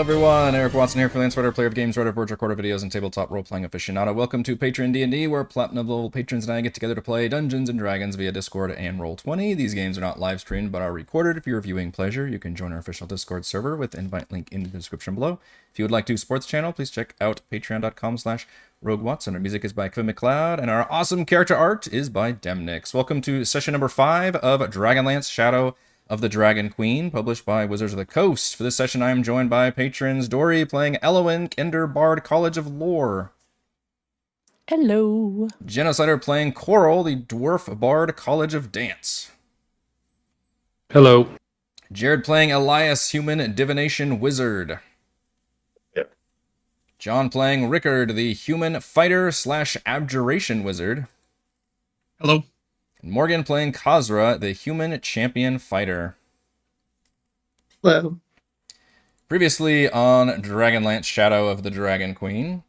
everyone, Eric Watson here, freelance writer, player of games, writer of words, recorder videos, and tabletop role-playing aficionado. Welcome to Patreon D&D, where platinum level patrons and I get together to play Dungeons & Dragons via Discord and Roll20. These games are not live-streamed, but are recorded for your viewing pleasure. You can join our official Discord server with invite link in the description below. If you would like to support the channel, please check out patreon.com/RogueWatson. Our music is by Kvin MacLeod, and our awesome character art is by Demnix. Welcome to session number 5 of Dragonlance Shadow of the Dragon Queen, published by Wizards of the Coast. For this session, I am joined by patrons Dory playing Ellowyn, Kender Bard, College of Lore. Hello. Genocider playing Korl, the Dwarf Bard, College of Dance. Hello. Jared playing Elyas, Human Divination Wizard. Yep. John playing Rickard, the Human Fighter / Abjuration Wizard. Hello. And Morgan playing Kazra, the Human Champion Fighter. Hello. Previously on Dragonlance Shadow of the Dragon Queen.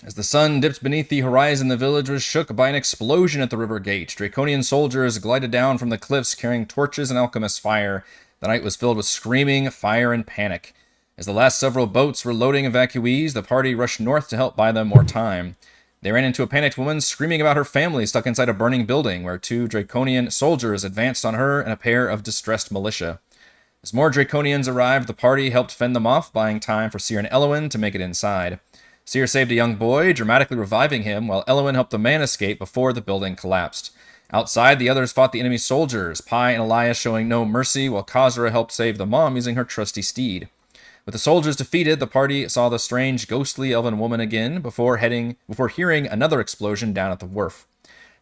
As the sun dipped beneath the horizon, the village was shook by an explosion at the river gate. Draconian soldiers glided down from the cliffs carrying torches and alchemist fire. The night was filled with screaming, fire, and panic. As the last several boats were loading evacuees, the party rushed north to help buy them more time. They ran into a panicked woman screaming about her family stuck inside a burning building, where 2 Draconian soldiers advanced on her and a pair of distressed militia. As more Draconians arrived, the party helped fend them off, buying time for Seer and Ellowyn to make it inside. Seer saved a young boy, dramatically reviving him, while Ellowyn helped the man escape before the building collapsed. Outside, the others fought the enemy soldiers, Pi and Elyas showing no mercy, while Kazra helped save the mom using her trusty steed. With the soldiers defeated, the party saw the strange, ghostly elven woman again before hearing another explosion down at the wharf.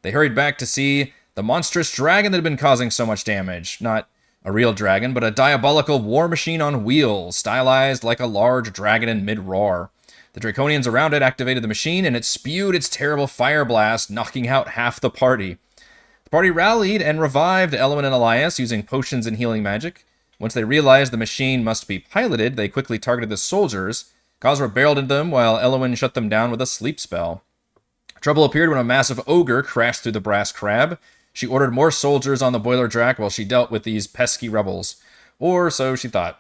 They hurried back to see the monstrous dragon that had been causing so much damage. Not a real dragon, but a diabolical war machine on wheels, stylized like a large dragon in mid-roar. The Draconians around it activated the machine, and it spewed its terrible fire blast, knocking out half the party. The party rallied and revived Ellowyn and Elyas using potions and healing magic. Once they realized the machine must be piloted, they quickly targeted the soldiers. Kazra barreled into them, while Ellowyn shut them down with a sleep spell. Trouble appeared when a massive ogre crashed through the brass crab. She ordered more soldiers on the boiler drac while she dealt with these pesky rebels. Or so she thought.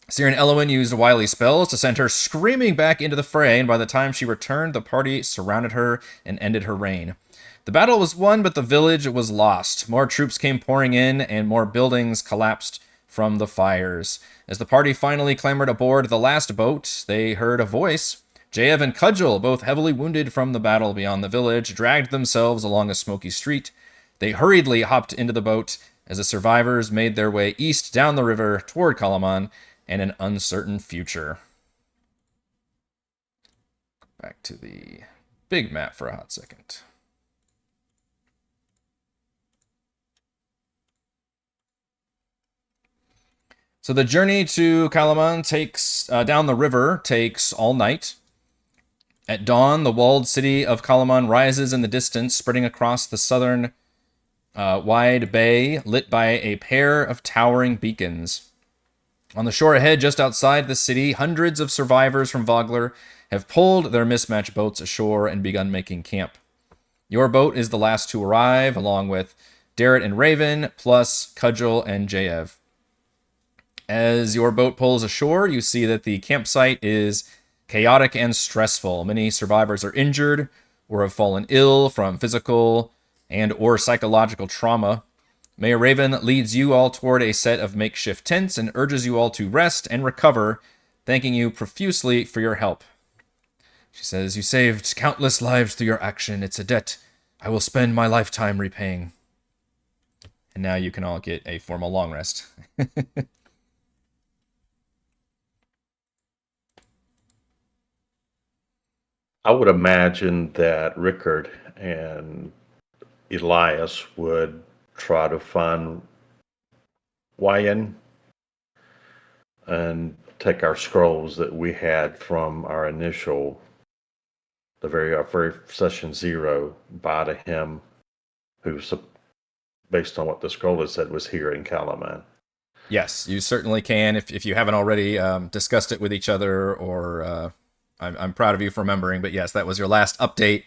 Seer and Ellowyn used wily spells to send her screaming back into the fray, and by the time she returned, the party surrounded her and ended her reign. The battle was won, but the village was lost. More troops came pouring in, and more buildings collapsed from the fires. As the party finally clambered aboard the last boat, they heard a voice. Jaev and Cudgel, both heavily wounded from the battle beyond the village, dragged themselves along a smoky street. They hurriedly hopped into the boat as the survivors made their way east down the river toward Kalaman and an uncertain future. Back to the big map for a hot second. So the journey to Kalaman takes down the river takes all night. At dawn, the walled city of Kalaman rises in the distance, spreading across the southern wide bay, lit by a pair of towering beacons. On the shore ahead, just outside the city, hundreds of survivors from Vogler have pulled their mismatched boats ashore and begun making camp. Your boat is the last to arrive, along with Darrett and Raven, plus Cudgel and Jaev. As your boat pulls ashore, you see that the campsite is chaotic and stressful. Many survivors are injured or have fallen ill from physical and or psychological trauma. Mayor Raven leads you all toward a set of makeshift tents and urges you all to rest and recover, thanking you profusely for your help. She says, "You saved countless lives through your action. It's a debt I will spend my lifetime repaying." And now you can all get a formal long rest. I would imagine that Rickard and Elyas would try to find Wyan and take our scrolls that we had from our initial, our very session 0, by to him, who's, based on what the scroll had said, was here in Kalaman. Yes, you certainly can. If you haven't already discussed it with each other, or I'm proud of you for remembering. But yes, that was your last update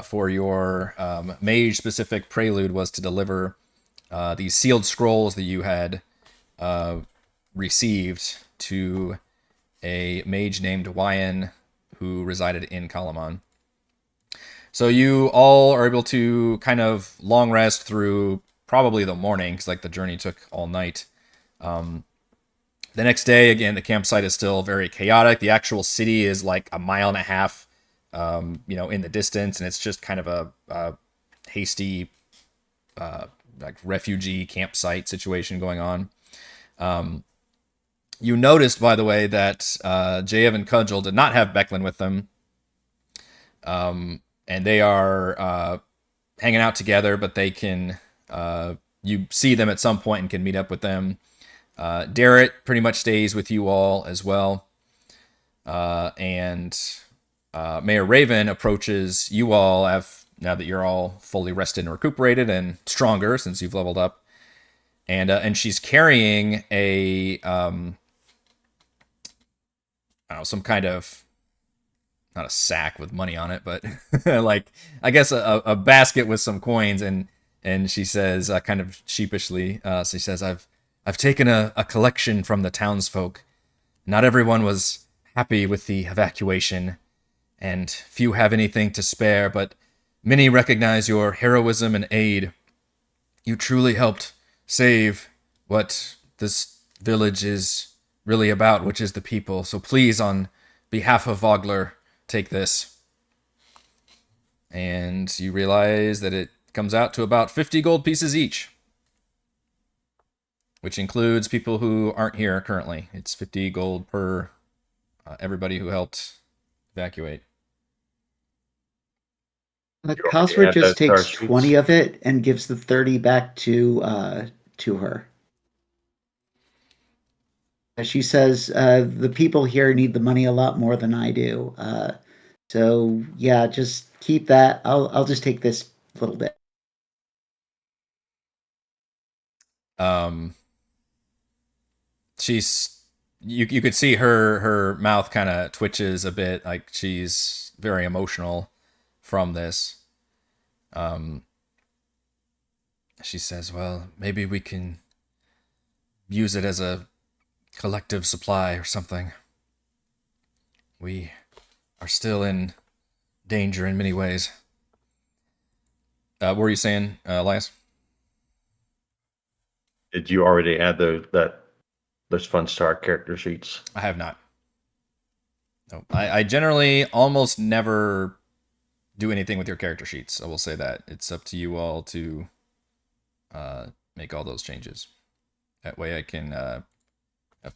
for your mage-specific prelude, was to deliver these sealed scrolls that you had received to a mage named Wyan who resided in Kalaman. So you all are able to kind of long rest through probably the morning, because like the journey took all night. The next day, again, the campsite is still very chaotic. The actual city is like a mile and a half, in the distance, and it's just kind of a hasty, like refugee campsite situation going on. You noticed, by the way, that Jaev and Cudgel did not have Becklin with them, and they are hanging out together, but they can. You see them at some point and can meet up with them. Darrett pretty much stays with you all as well. And Mayor Raven approaches you all now that you're all fully rested and recuperated and stronger since you've leveled up. And she's carrying some kind of, not a sack with money on it, but like, I guess a basket with some coins. And she says, kind of sheepishly, she says, I've taken a collection from the townsfolk. Not everyone was happy with the evacuation, and few have anything to spare, but many recognize your heroism and aid. You truly helped save what this village is really about, which is the people. So please, on behalf of Vogler, take this. And you realize that it comes out to about 50 gold pieces each, which includes people who aren't here currently. It's 50 gold per everybody who helped evacuate. Kazra just takes 20 of it and gives the 30 back to her. She says, the people here need the money a lot more than I do. So yeah, just keep that. I'll just take this little bit. You could see her mouth kind of twitches a bit, like she's very emotional from this. She says, well, maybe we can use it as a collective supply or something. We are still in danger in many ways. What were you saying, Elyas? Did you already add those fun star character sheets? I have not. No, I generally almost never do anything with your character sheets. I will say that. It's up to you all to make all those changes. That way I can have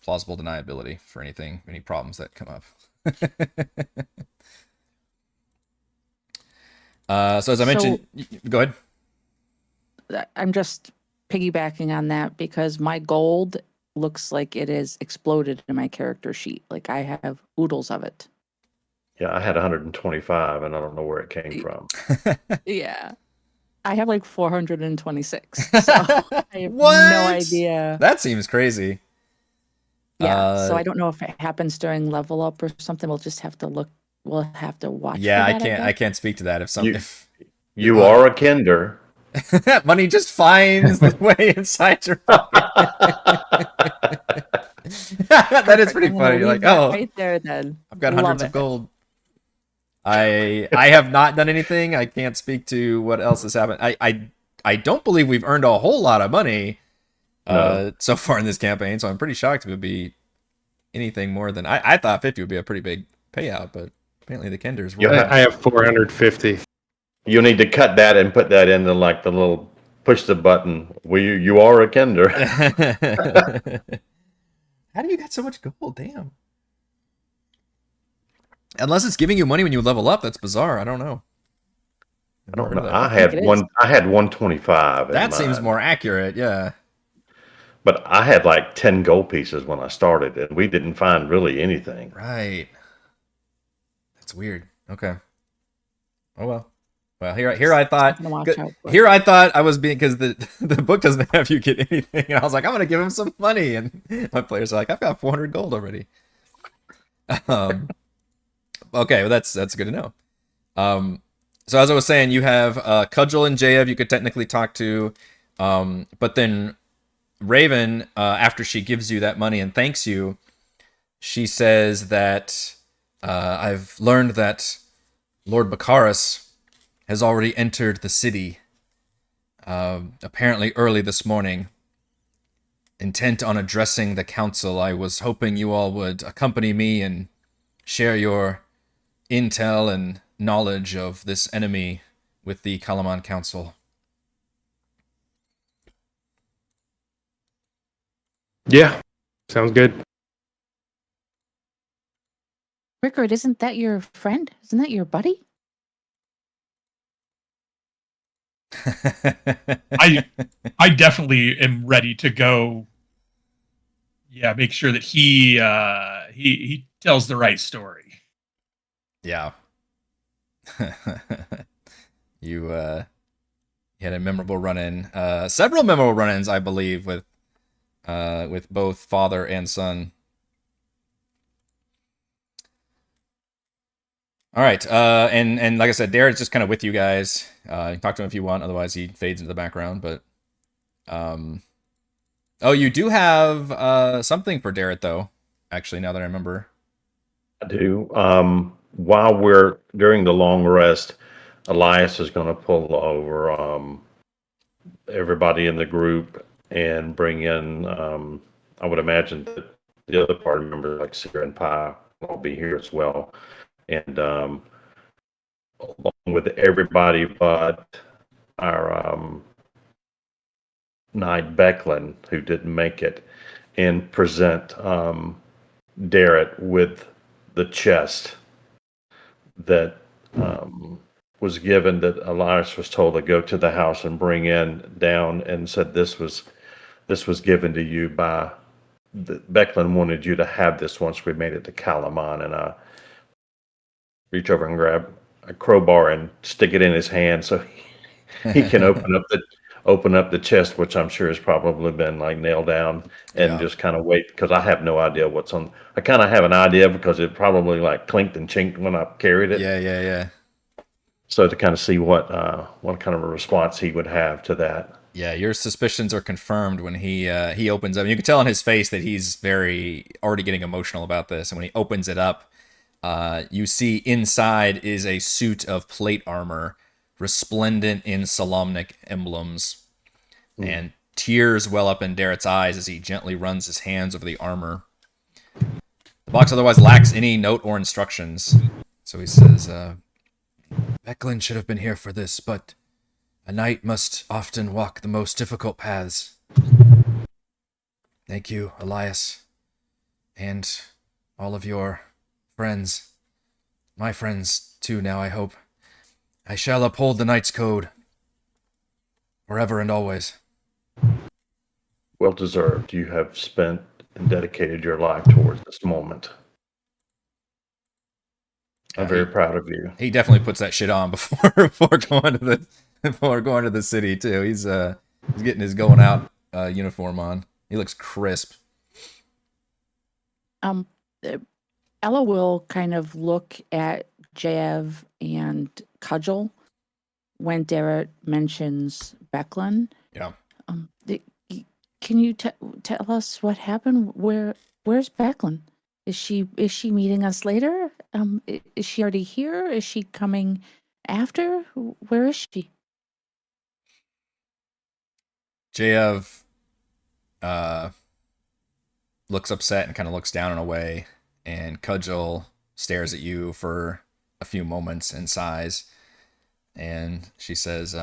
plausible deniability for any problems that come up. So as I mentioned, go ahead. I'm just piggybacking on that because my gold looks like it is exploded in my character sheet. Like I have oodles of it. Yeah, I had 125 and I don't know where it came from. Yeah. I have like 426. So I have What? no idea. That seems crazy. Yeah. So I don't know if it happens during level up or something. We'll just have to look. We'll have to watch. Yeah, for that, I can't speak to that. You are a kender. Money just finds the way inside your pocket. That is pretty funny. You're like, oh, right there, then I've got hundreds of gold. I have not done anything. I can't speak to what else has happened. I don't believe we've earned a whole lot of money so far in this campaign, so I'm pretty shocked it would be anything more than I thought 50 would be a pretty big payout, but apparently the Kenders were. Yeah, I have 450. You'll need to cut that and put that into like the little push the button. You are a kender. How do you get so much gold? Damn. Unless it's giving you money when you level up, that's bizarre. I don't know. I don't know. I had 125. That seems more accurate, yeah. But I had like 10 gold pieces when I started, and we didn't find really anything. Right. That's weird. Okay. Oh well. Well, here I thought I was being, because the book doesn't have you get anything, and I was like, I'm gonna give him some money, and my players are like, I've got 400 gold already. Okay, well that's good to know. So as I was saying, you have Cudgel and Jaev you could technically talk to, but then Raven, after she gives you that money and thanks you, she says that I've learned that Lord Baccharis has already entered the city, apparently early this morning, intent on addressing the council. I was hoping you all would accompany me and share your intel and knowledge of this enemy with the Kalaman Council. Yeah, sounds good. Rickard, isn't that your friend? Isn't that your buddy? I definitely am ready to go. Yeah, make sure that he tells the right story. Yeah. You had a memorable run-in, several memorable run-ins, I believe, with both father and son. All right, and like I said, Darrett's just kind of with you guys. You can talk to him if you want, otherwise he fades into the background. But, oh, you do have something for Darrett, though. Actually, now that I remember. I do. While we're during the long rest, Elyas is going to pull over everybody in the group and bring in. I would imagine that the other party members, like Sarah and Pi, will be here as well, and along with everybody but our knight Becklin, who didn't make it, and present Darrett with the chest that was given, that Elyas was told to go to the house and bring in down, and said this was given to you by Becklin wanted you to have this once we made it to Kalaman. And I reach over and grab a crowbar and stick it in his hand so he can open up the chest, which I'm sure has probably been like nailed down, and Yeah. just kind of wait, because I have no idea what's on. I kind of have an idea because it probably like clinked and chinked when I carried it. Yeah. So to kind of see what kind of a response he would have to that. Yeah, your suspicions are confirmed when he opens up. You can tell on his face that he's already getting emotional about this. And when he opens it up, you see inside is a suit of plate armor, resplendent in Solamnic emblems, and tears well up in Darrett's eyes as he gently runs his hands over the armor. The box otherwise lacks any note or instructions, so he says, Becklin should have been here for this, but a knight must often walk the most difficult paths. Thank you, Elyas, and all of your friends. My friends, too, now, I hope. I shall uphold the knight's code forever and always. Well deserved. You have spent and dedicated your life towards this moment. I'm very proud of you. He definitely puts that shit on before going to the city too. He's getting his going out uniform on. He looks crisp. Ella will kind of look at Jav and Cudgel when Darrett mentions Becklin. Yeah. Can you tell us what happened? Where's Becklin? Is she meeting us later? Is she already here? Is she coming after? Where is she? Jav looks upset and kind of looks down and away, and Cudgel stares at you for a few moments and sighs, and she says,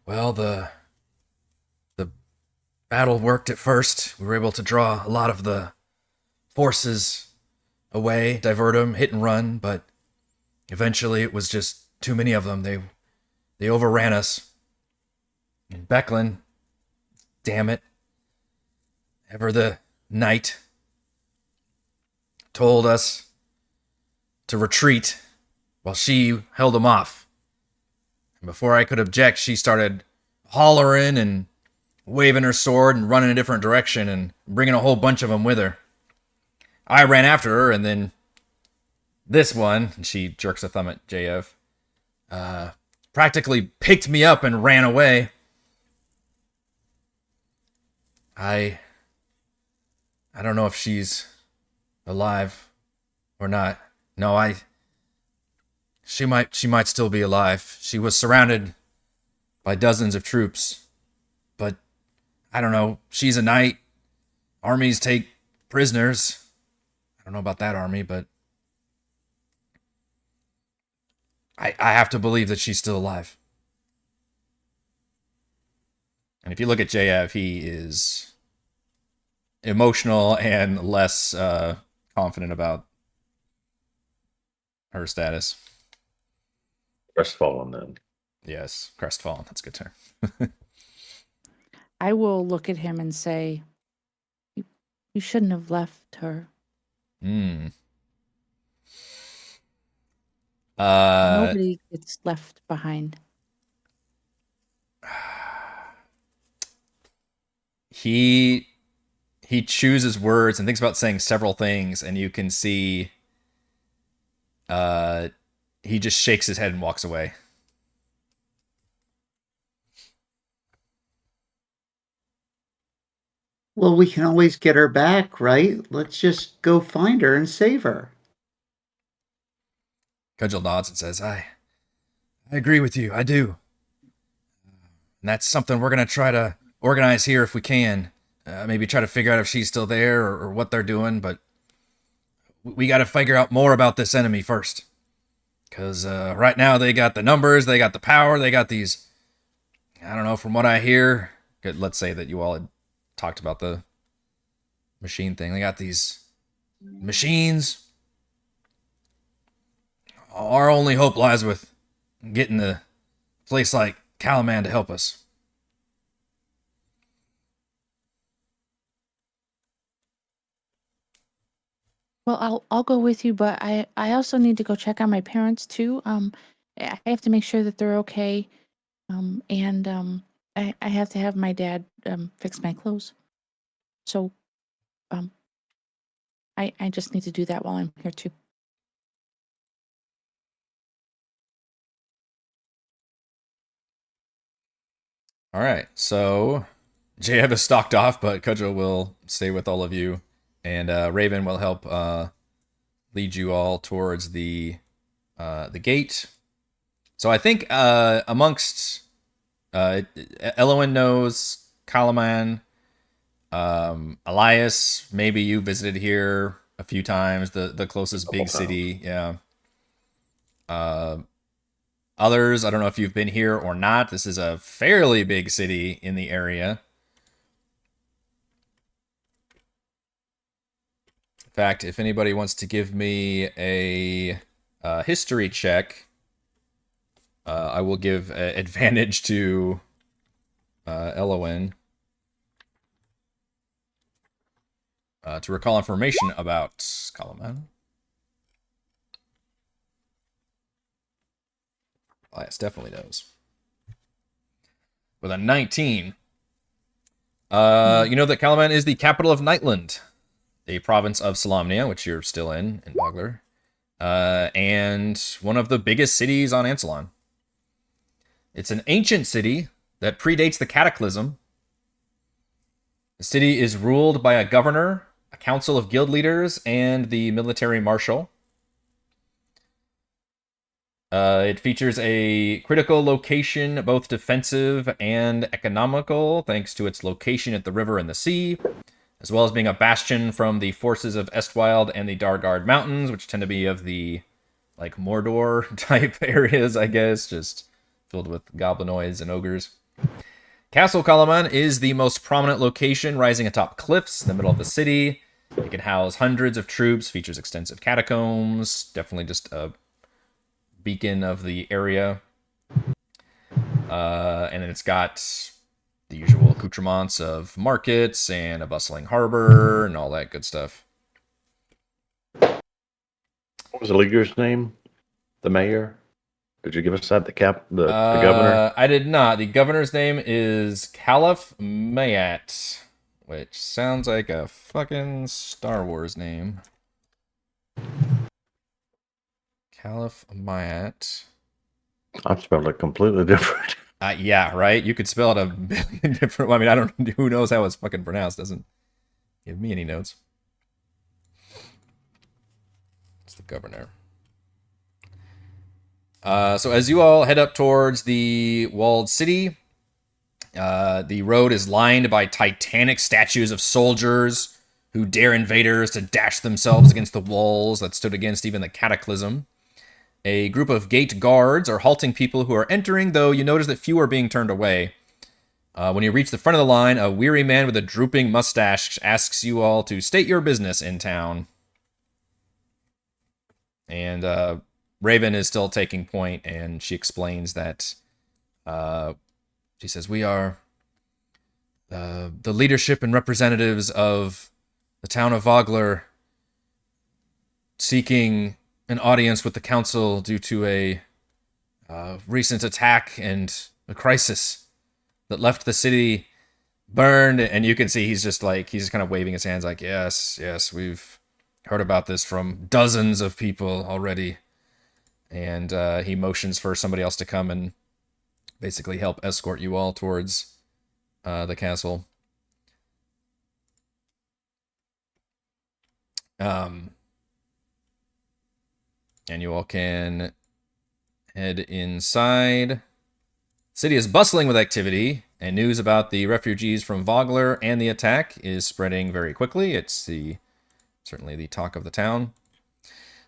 well, the battle worked at first. We were able to draw a lot of the forces away, divert them, hit and run, but eventually it was just too many of them. They overran us. And Becklin, damn it, ever the knight, told us to retreat while she held him off. And before I could object, she started hollering and waving her sword and running a different direction and bringing a whole bunch of them with her. I ran after her, and then this one, and she jerks a thumb at JF, practically picked me up and ran away. I I don't know if she's alive or not. No, she might still be alive. She was surrounded by dozens of troops. But I don't know. She's a knight. Armies take prisoners. I don't know about that army, but I have to believe that she's still alive. And if you look at JF, he is emotional and less confident about her status. Crestfallen then. Yes, crestfallen. That's a good term. I will look at him and say, you shouldn't have left her. Nobody gets left behind. He chooses words and thinks about saying several things, and you can see he just shakes his head and walks away. Well, we can always get her back, right? Let's just go find her and save her. Cudgel nods and says, I agree with you. I do. And that's something we're going to try to organize here if we can. Maybe try to figure out if she's still there or what they're doing. But we got to figure out more about this enemy first. Because right now they got the numbers, they got the power, they got these... I don't know, from what I hear... Let's say that you all had talked about the machine thing. They got these machines. Our only hope lies with getting a place like Kalaman to help us. Well, I'll go with you, but I also need to go check on my parents too. I have to make sure that they're okay. And I have to have my dad fix my clothes. So I just need to do that while I'm here too. All right, so JF is stalked off, but Kudjo will stay with all of you, and Raven will help lead you all towards the gate. So I think amongst Ellowyn knows Kalaman, Elyas, maybe you visited here a few times, the closest big city, yeah. Others, I don't know if you've been here or not. This is a fairly big city in the area. In fact, if anybody wants to give me a history check, I will give advantage to Ellowyn to recall information about Kalaman. Elyas definitely knows. With a 19. You know that Kalaman is the capital of Nightland, a province of Solamnia, which you're still in Vogler, and one of the biggest cities on Ansalon. It's an ancient city that predates the Cataclysm. The city is ruled by a governor, a council of guild leaders, and the military marshal. It features a critical location, both defensive and economical, thanks to its location at the river and the sea, as well as being a bastion from the forces of Estwild and the Dargard Mountains, which tend to be of the, like, Mordor type areas, I guess, just filled with goblinoids and ogres. Castle Kalaman is the most prominent location, rising atop cliffs in the middle of the city. It can house hundreds of troops, features extensive catacombs, definitely just a beacon of the area. And then it's got the usual accoutrements of markets and a bustling harbor and all that good stuff. What was the leader's name? The mayor? Did you give us that? The governor? I did not. The governor's name is Caliph Mayat, which sounds like a fucking Star Wars name. Caliph Mayat. I spelled it completely different. Yeah, right? You could spell it a billion different... I mean, I don't... Who knows how it's fucking pronounced? Doesn't give me any notes. the governor. So as you all head up towards the walled city, the road is lined by titanic statues of soldiers who dare invaders to dash themselves against the walls that stood against even the cataclysm. A group of gate guards are halting people who are entering, though you notice that few are being turned away. When you reach the front of the line, a weary man with a drooping mustache asks you all to state your business in town. And Raven is still taking point, and she explains that she says, we are the leadership and representatives of the town of Vogler seeking an audience with the council due to a recent attack and a crisis that left the city burned. And you can see he's just kind of waving his hands like, yes, we've heard about this from dozens of people already. And he motions for somebody else to come and basically help escort you all towards the castle. And you all can head inside. The city is bustling with activity, and news about the refugees from Vogler and the attack is spreading very quickly. It's certainly the talk of the town.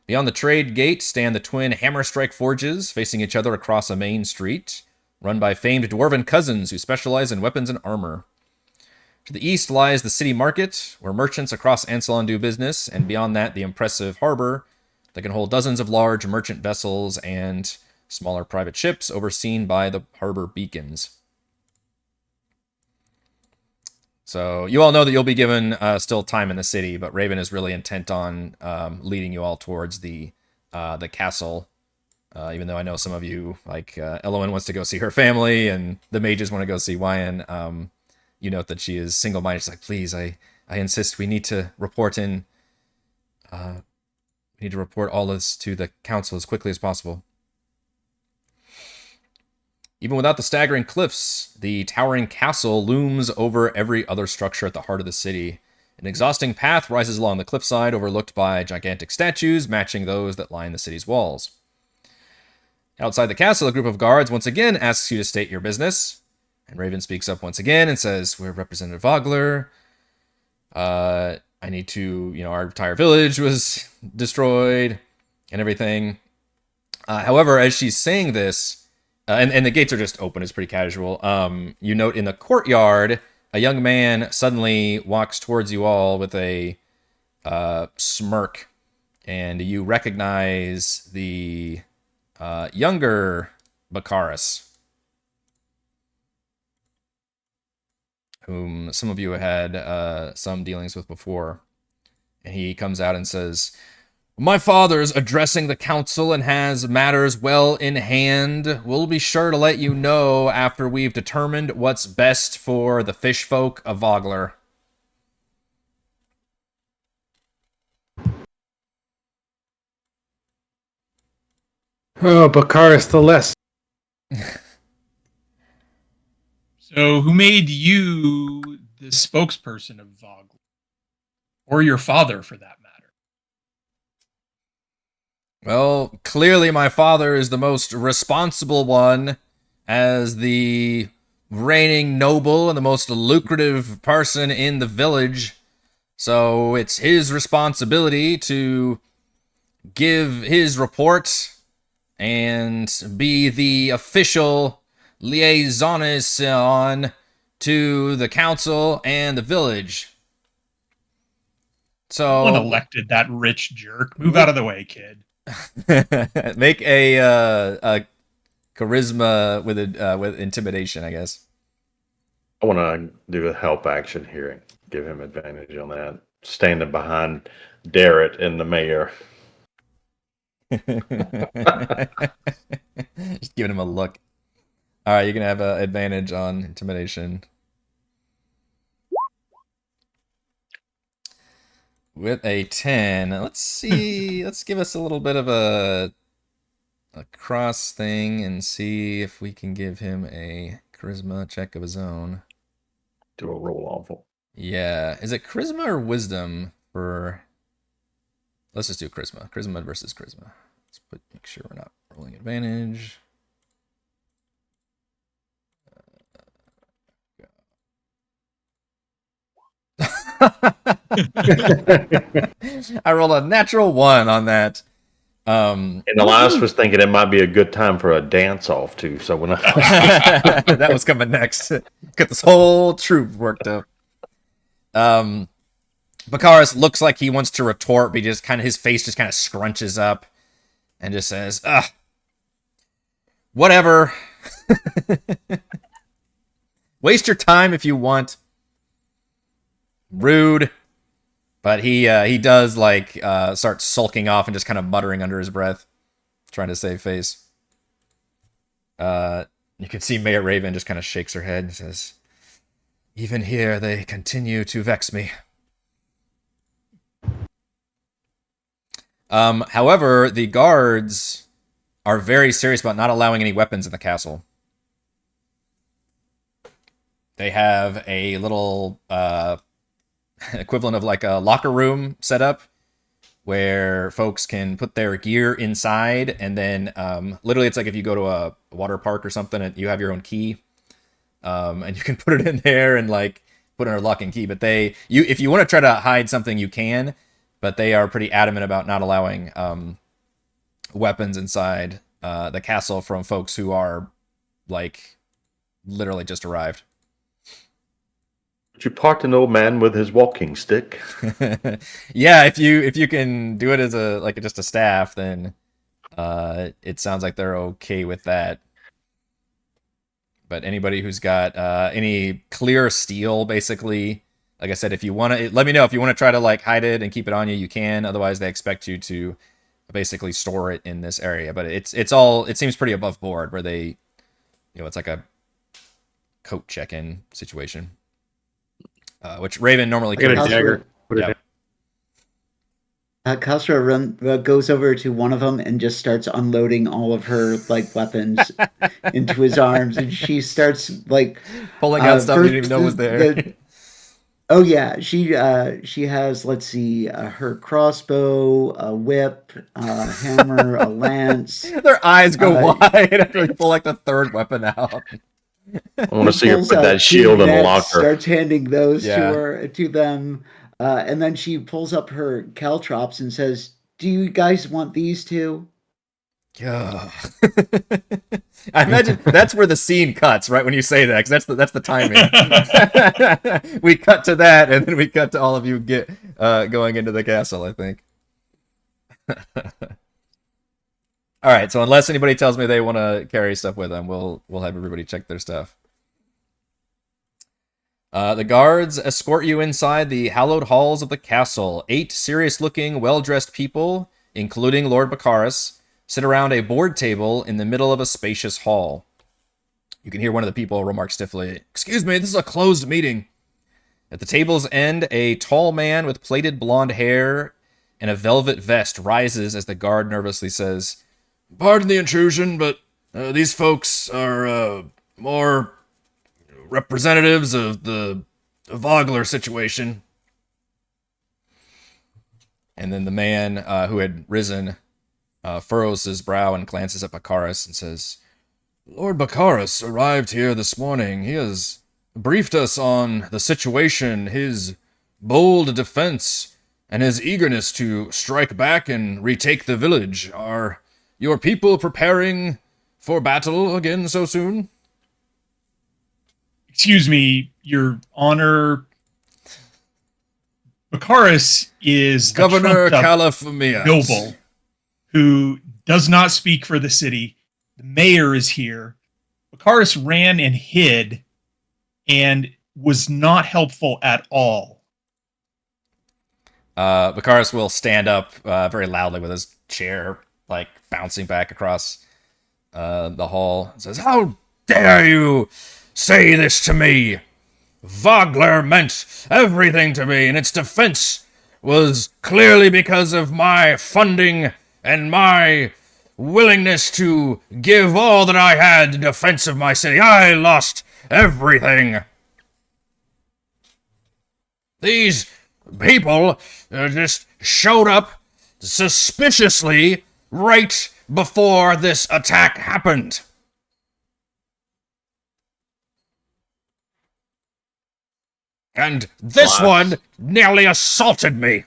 Beyond the trade gate stand the twin hammer-strike forges facing each other across a main street, run by famed dwarven cousins who specialize in weapons and armor. To the east lies the city market, where merchants across Ansalon do business, and beyond that, the impressive harbor that can hold dozens of large merchant vessels and smaller private ships overseen by the harbor beacons. So you all know that you'll be given still time in the city, but Raven is really intent on leading you all towards the castle. Even though I know some of you, like Ellowyn wants to go see her family, and the mages want to go see Wyan. You note that she is single-minded. She's like, please, I insist we need to report in. We need to report all this to the council as quickly as possible. Even without the staggering cliffs, the towering castle looms over every other structure at the heart of the city. An exhausting path rises along the cliffside, overlooked by gigantic statues matching those that line the city's walls. Outside the castle, a group of guards once again asks you to state your business. And Raven speaks up once again and says, we're Representative Vogler. I need to, our entire village was destroyed and everything. However, as she's saying this, and the gates are just open, it's pretty casual. You note in the courtyard, a young man suddenly walks towards you all with a smirk, and you recognize the younger Bakaris, whom some of you had some dealings with before. And he comes out and says, my father's addressing the council and has matters well in hand. We'll be sure to let you know after we've determined what's best for the fish folk of Vogler. Oh, Bakaris the less. So, who made you the spokesperson of Vogler? Or your father, for that matter? Well, clearly my father is the most responsible one, as the reigning noble and the most lucrative person in the village. So it's his responsibility to give his report and be the official liaison to the council and the village. So Someone elected that rich jerk. Move out of the way, kid. Make a charisma with intimidation, I guess. I want to do a help action here and give him advantage on that. Standing behind Darrett and the mayor. Just giving him a look. All right, you can have an advantage on intimidation. With a 10. Let's see. Let's give us a little bit of a cross thing and see if we can give him a charisma check of his own. Do a roll awful. Yeah. Is it charisma or wisdom for Let's just do charisma. Charisma versus charisma. Make sure we're not rolling advantage. I rolled a natural 1 on that. And Elyas was thinking it might be a good time for a dance off too. So when that was coming next. Get this whole troop worked up. Bakaris looks like he wants to retort, but his face just kind of scrunches up and just says, whatever. Waste your time if you want. Rude. But he does start sulking off and just kind of muttering under his breath, trying to save face. You can see Mayor Raven just kind of shakes her head and says, "Even here they continue to vex me." However, the guards are very serious about not allowing any weapons in the castle. They have a little equivalent of like a locker room set up where folks can put their gear inside, and then literally it's like if you go to a water park or something and you have your own key, and you can put it in there and like put in a lock and key. But if you want to try to hide something, you can, but they are pretty adamant about not allowing weapons inside the castle from folks who are like literally just arrived. you part an old man with his walking stick. Yeah, if you can do it as just a staff, then it sounds like they're okay with that. But anybody who's got any clear steel, basically, like I said, if you want to, let me know if you want to try to like hide it and keep it on you. You can. Otherwise, they expect you to basically store it in this area. But it seems pretty above board where they, it's like a coat check-in situation. Which Raven normally I got a carries. dagger. Put it Yeah. down. Kazra goes over to one of them and just starts unloading all of her like weapons into his arms, and she starts like Pulling out stuff you didn't even know was there. Oh yeah, she has, let's see, her crossbow, a whip, a hammer, a lance. Their eyes go wide after they pull like the third weapon out. I want to see her Pulls put out that shield two in the nets, locker. starts handing those Yeah. to them, and then she pulls up her caltrops and says, "Do you guys want these too?" Yeah. I imagine that's where the scene cuts, right when you say that, because that's the timing. We cut to that, and then we cut to all of you going into the castle, I think. All right, so unless anybody tells me they want to carry stuff with them, we'll have everybody check their stuff. The guards escort you inside the hallowed halls of the castle. 8 serious-looking, well-dressed people, including Lord Bakaris, sit around a board table in the middle of a spacious hall. You can hear one of the people remark stiffly, "Excuse me, this is a closed meeting." At the table's end, a tall man with plaited blonde hair and a velvet vest rises as the guard nervously says, "Pardon the intrusion, but these folks are more representatives of the Vogler situation." And then the man who had risen furrows his brow and glances at Bakaris and says, "Lord Bakaris arrived here this morning. He has briefed us on the situation, his bold defense, and his eagerness to strike back and retake the village. Are your people preparing for battle again so soon?" Excuse me, Your Honor. Bakaris is Governor a trumped-up Calafamia. noble who does not speak for the city. The mayor is here. Bakaris ran and hid and was not helpful at all. Bakaris will stand up very loudly with his chair like bouncing back across the hall and says, "How dare you say this to me? Vogler meant everything to me, and its defense was clearly because of my funding and my willingness to give all that I had in defense of my city. I lost everything. These people just showed up suspiciously right before this attack happened. And this Well, one nearly assaulted me.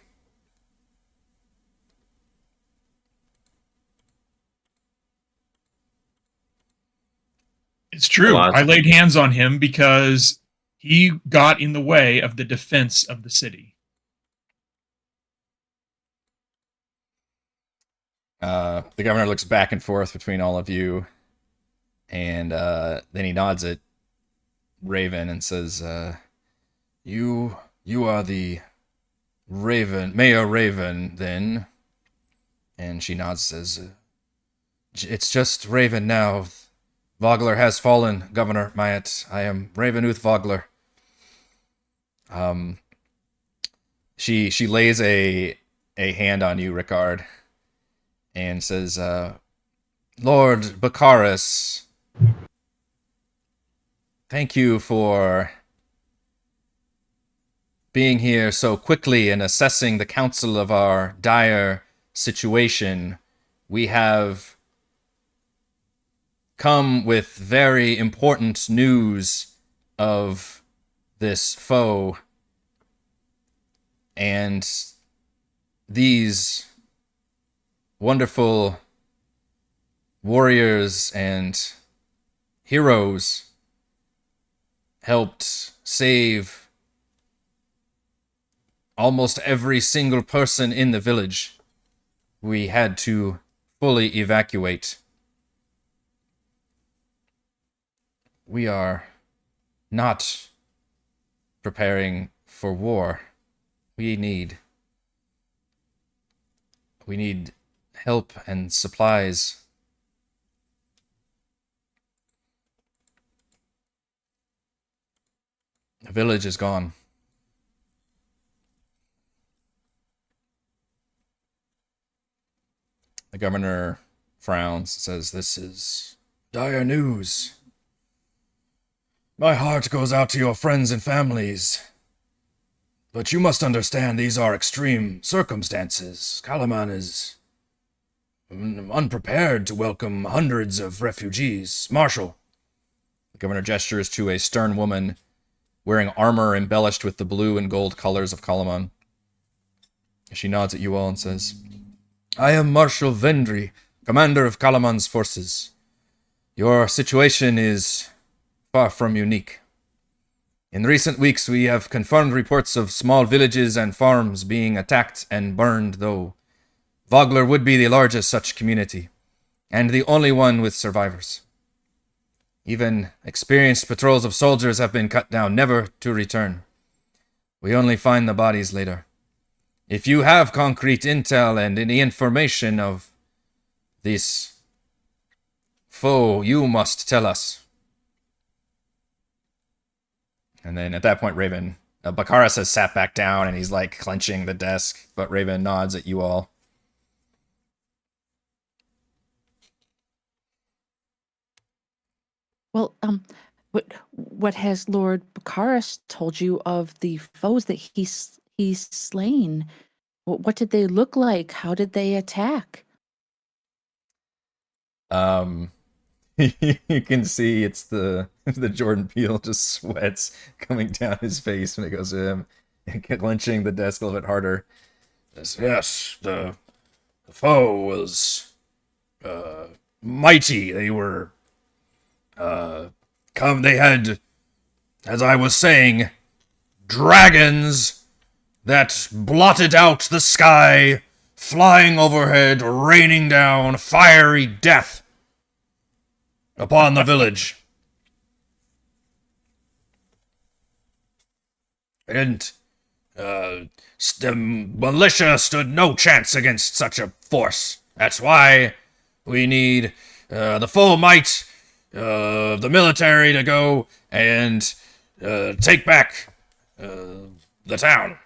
It's true. Elyas. I laid hands on him because he got in the way of the defense of the city. The governor looks back and forth between all of you, and then he nods at Raven and says, You are the Mayor Raven, then?" And she nods and says, "It's just Raven now. Vogler has fallen, Governor Myatt. I am Ravenuth Vogler." She lays a hand on you, Rickard, and says, "Lord Bakaris, thank you for being here so quickly and assessing the counsel of our dire situation. We have come with very important news of this foe, and these wonderful warriors and heroes helped save almost every single person in the village. We had to fully evacuate. We are not preparing for war. We need help and supplies. The village is gone. The governor frowns, says, "This is dire news. My heart goes out to your friends and families. But you must understand these are extreme circumstances. Kalaman is unprepared to welcome hundreds of refugees. Marshal." The governor gestures to a stern woman wearing armor embellished with the blue and gold colors of Kalaman. She nods at you all and says, "I am Marshal Vendry, commander of Kalaman's forces. Your situation is far from unique. In recent weeks, we have confirmed reports of small villages and farms being attacked and burned, though Vogler would be the largest such community, and the only one with survivors. Even experienced patrols of soldiers have been cut down, never to return. We only find the bodies later. If you have concrete intel and any information of this foe, you must tell us." And then at that point, Raven, Bakaris has sat back down and he's like clenching the desk, but Raven nods at you all. Well, what has Lord Bakaris told you of the foes that he's slain? What did they look like? How did they attack? You can see it's the Jordan Peele just sweats coming down his face when it goes to him, and clenching the desk a little bit harder. Yes, the foe was mighty. They were they had, as I was saying, dragons that blotted out the sky, flying overhead, raining down fiery death upon the village. And the militia stood no chance against such a force. That's why we need the full might of the military to go and take back the town.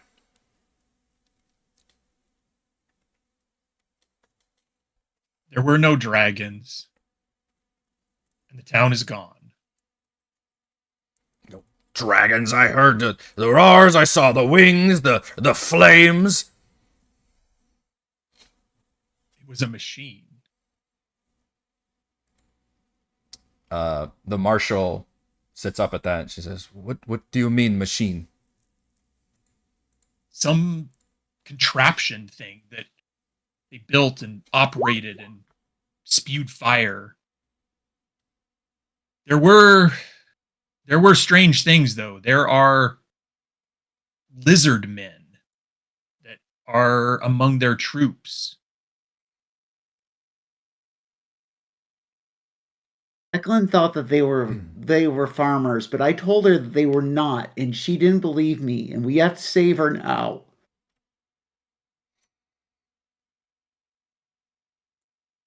There were no dragons, and the town is gone. Dragons, I heard the roars, I saw the wings, the flames. was a machine. The marshal sits up at that and she says, What do you mean, machine? Some contraption thing that they built and operated and spewed fire. There were strange things, though. There are lizard men that are among their troops. Eklund thought that they were farmers, but I told her that they were not, and she didn't believe me, and we have to save her now.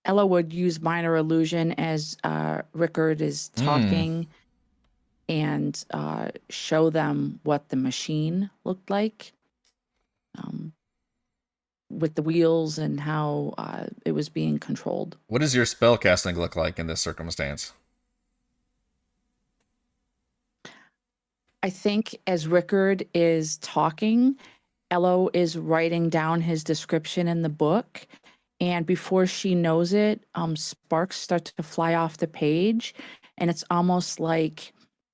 Ella would use minor illusion as Rickard is talking and show them what the machine looked like with the wheels and how it was being controlled. What does your spell casting look like in this circumstance? I think as Rickard is talking, Ello is writing down his description in the book. And before she knows it, sparks start to fly off the page. And it's almost like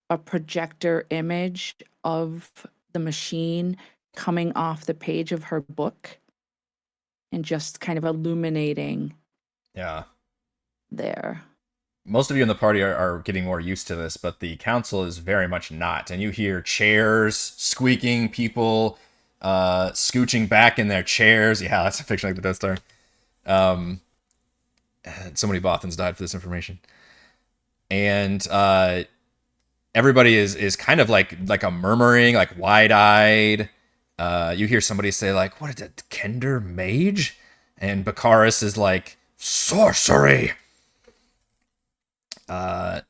a projector image of the machine coming off the page of her book and just kind of illuminating there. Most of you in the party are getting more used to this, but the council is very much not. And you hear chairs squeaking, people scooching back in their chairs. Yeah, that's a picture like the Death Star. So many Bothans died for this information. And everybody is kind of like a murmuring, like wide-eyed. You hear somebody say like, what is it, Kender mage? And Bakaris is like, sorcery. The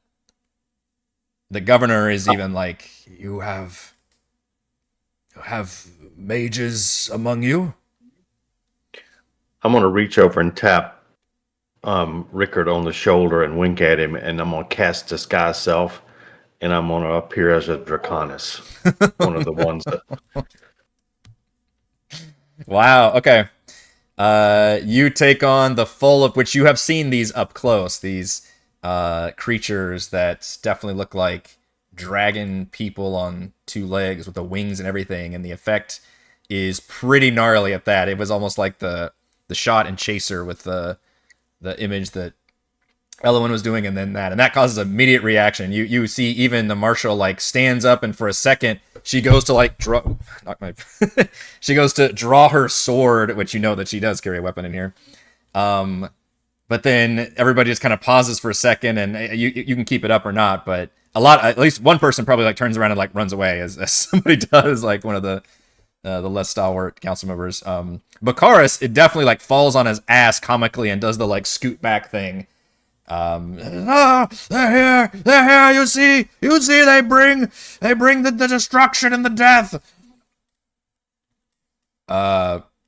governor is even like, you have mages among you? I'm going to reach over and tap Rickard on the shoulder and wink at him, and I'm going to cast Disguise Self, and I'm going to appear as a Draconis. One of the ones that... Wow, okay. You take on the full of which you have seen these up close, these creatures that definitely look like dragon people on two legs with the wings and everything, and the effect is pretty gnarly at that. It was almost like the shot and chaser with the image that Ellowyn was doing, and then that, and that causes immediate reaction. You see even the marshal like stands up, and for a second she goes to like she goes to draw her sword, which you know that she does carry a weapon in here. But then everybody just kind of pauses for a second, and you can keep it up or not, but at least one person probably like turns around and like runs away as somebody does, like one of the less stalwart council members. Bakaris, it definitely like falls on his ass comically and does the like scoot back thing. They're here. You see, they bring the destruction and the death.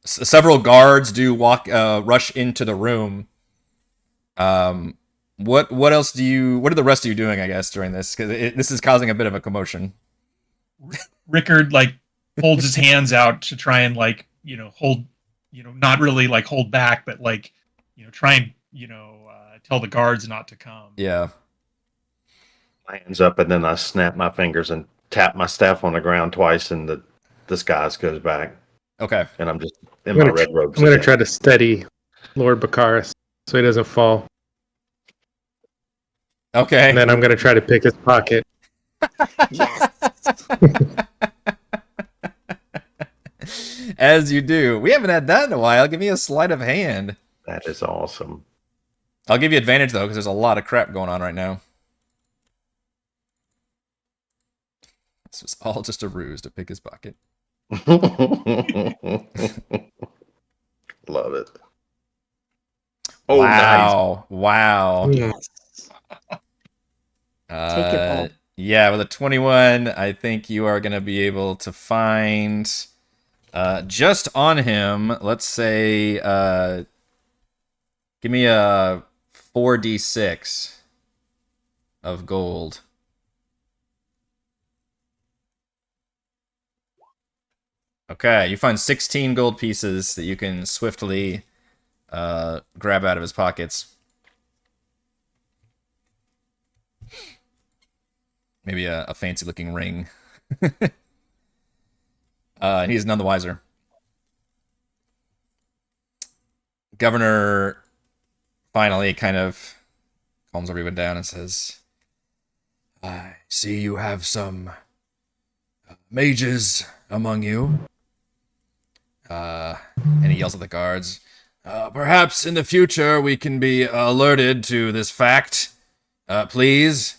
Several guards do rush into the room. What else what are the rest of you doing, I guess, during this? Because this is causing a bit of a commotion. Rickard like holds his hands out to try and like, hold, not really like hold back, but like, try and, tell the guards not to come. Yeah. My hands up, and then I snap my fingers and tap my staff on the ground twice, and the disguise goes back. Okay. And I'm just in my red robes. I'm going to try to steady Lord Bakaris so he doesn't fall. Okay. And then I'm going to try to pick his pocket. Yes. As you do. We haven't had that in a while. Give me a sleight of hand. That is awesome. I'll give you advantage, though, because there's a lot of crap going on right now. This was all just a ruse to pick his pocket. Love it. Oh, wow. Nice. Wow. Yes. Take it all. Yeah, with a 21, I think you are going to be able to find just on him, let's say, give me a 4d6 of gold. Okay, you find 16 gold pieces that you can swiftly grab out of his pockets. Maybe a fancy-looking ring. And he's none the wiser. Governor finally kind of calms everyone down and says, I see you have some mages among you. And he yells at the guards, perhaps in the future we can be alerted to this fact, please.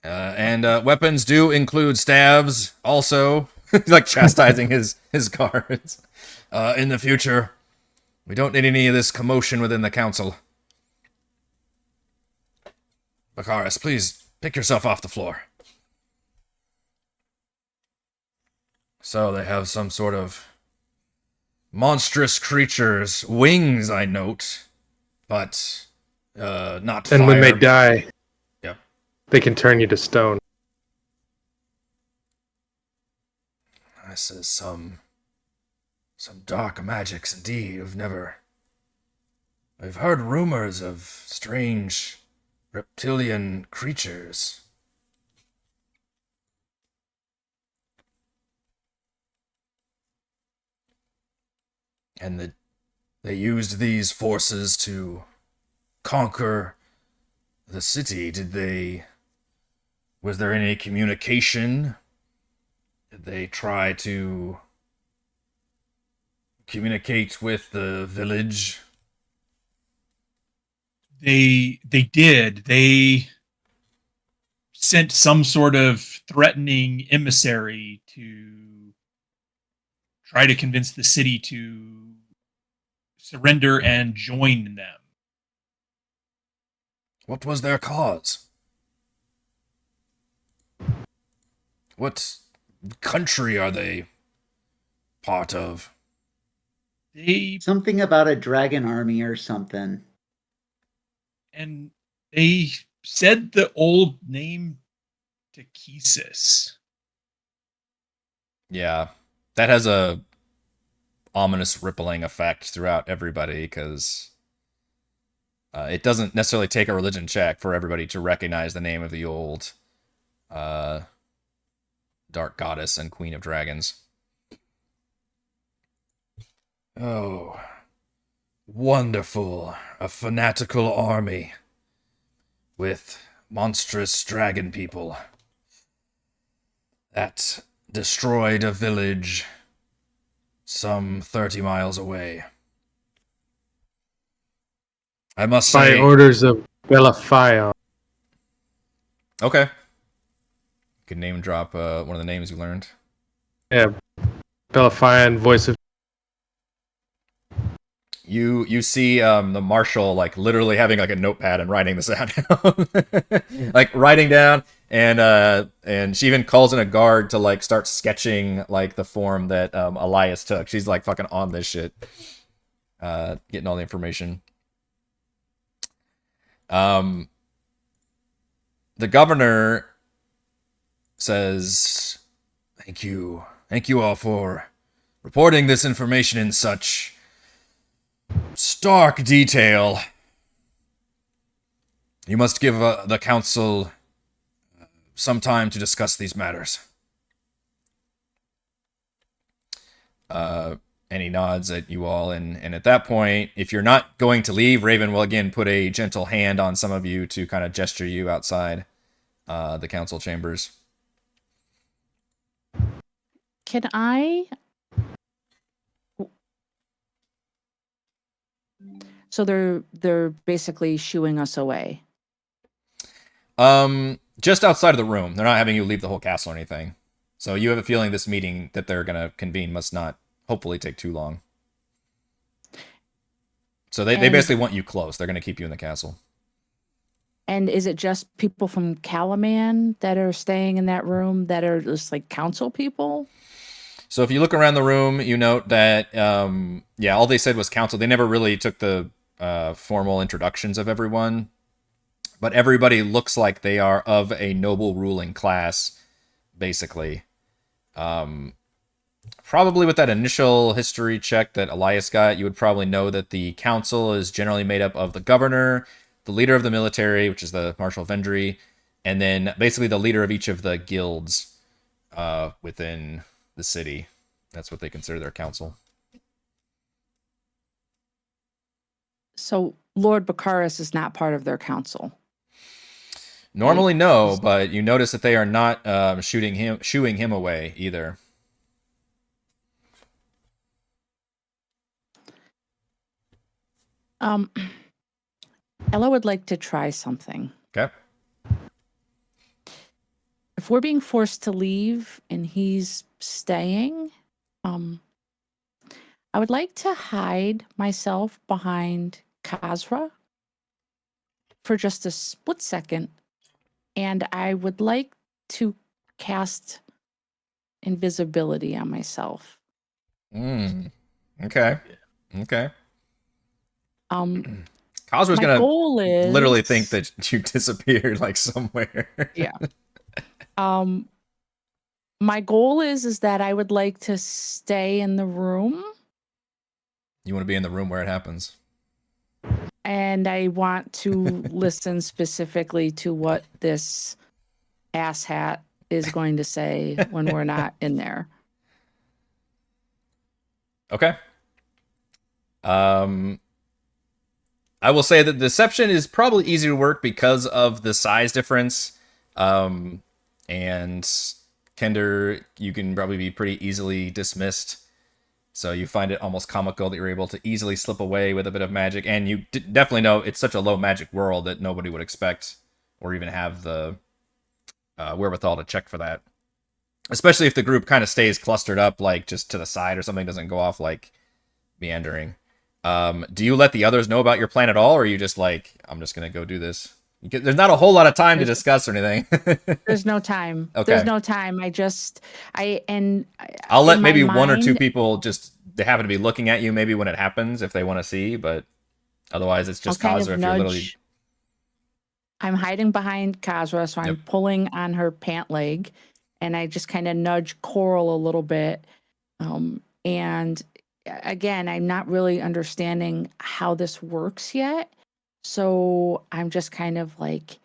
And weapons do include stabs, also. Like chastising his guards. In the future, we don't need any of this commotion within the council. Bakaris, please pick yourself off the floor. So they have some sort of monstrous creatures. Wings, I note. But, not fire. And when they die, Yep. they can turn you to stone. This is some dark magics indeed. I've heard rumors of strange reptilian creatures. And they used these forces to conquer the city. Was there any communication? Did they try to communicate with the village? They did. They sent some sort of threatening emissary to try to convince the city to surrender and join them. What was their cause? What country are they part of? Something about a dragon army or something. And they said the old name Takesis. Yeah, that has a ominous rippling effect throughout everybody, because it doesn't necessarily take a religion check for everybody to recognize the name of the old dark goddess and queen of dragons. Oh, wonderful. A fanatical army with monstrous dragon people that destroyed a village some 30 miles away. I must say... By orders of Belafion. Okay. You can name drop one of the names you learned. Yeah. Belafion, voice of... You see the marshal like literally having like a notepad and writing this out down. Like writing down, and she even calls in a guard to like start sketching like the form that Elyas took. She's like fucking on this shit. Getting all the information. The governor says, Thank you all for reporting this information in such stark detail. You must give the council some time to discuss these matters. And he nods at you all, and at that point, if you're not going to leave, Raven will again put a gentle hand on some of you to kind of gesture you outside the council chambers. Can I? So they're basically shooing us away. Just outside of the room. They're not having you leave the whole castle or anything. So you have a feeling this meeting that they're going to convene must not hopefully take too long. So they basically want you close. They're going to keep you in the castle. And is it just people from Kalaman that are staying in that room that are just like council people? So if you look around the room, you note that, all they said was council. They never really took the formal introductions of everyone. But everybody looks like they are of a noble ruling class, basically. Probably with that initial history check that Elyas got, you would probably know that the council is generally made up of the governor, the leader of the military, which is the Marshal Vendry, and then basically the leader of each of the guilds within the city. That's what they consider their council. So Lord Baccharis is not part of their council. Normally, no, but you notice that they are not shooing him away either. Ella would like to try something. Okay. If we're being forced to leave and he's staying, I would like to hide myself behind Kazra for just a split second, and I would like to cast invisibility on myself. Okay. Okay. Kazra's My gonna goal is literally think that you disappeared like somewhere. Yeah. My goal is that I would like to stay in the room, You want to be in the room where it happens. and I want to listen specifically to what this asshat is going to say when we're not in there. Okay. I will say that deception is probably easier to work because of the size difference. And kender, you can probably be pretty easily dismissed. So you find it almost comical that you're able to easily slip away with a bit of magic. And you definitely know it's such a low magic world that nobody would expect or even have the wherewithal to check for that. Especially if the group kind of stays clustered up, like just to the side or something, doesn't go off like meandering. Do you let the others know about your plan at all, or are you just like, I'm just going to go do this? There's not a whole lot of time to discuss or anything. There's no time. Okay. There's no time. I'll let in maybe my one or two mind- people just, they happen to be looking at you maybe when it happens if they want to see, but otherwise it's just I'll kind Kazra of if you're literally... nudge. I'm hiding behind Kazra, so I'm Yep. pulling on her pant leg, and I just kind of nudge Korl a little bit. And again, I'm not really understanding how this works yet. So I'm just kind of like,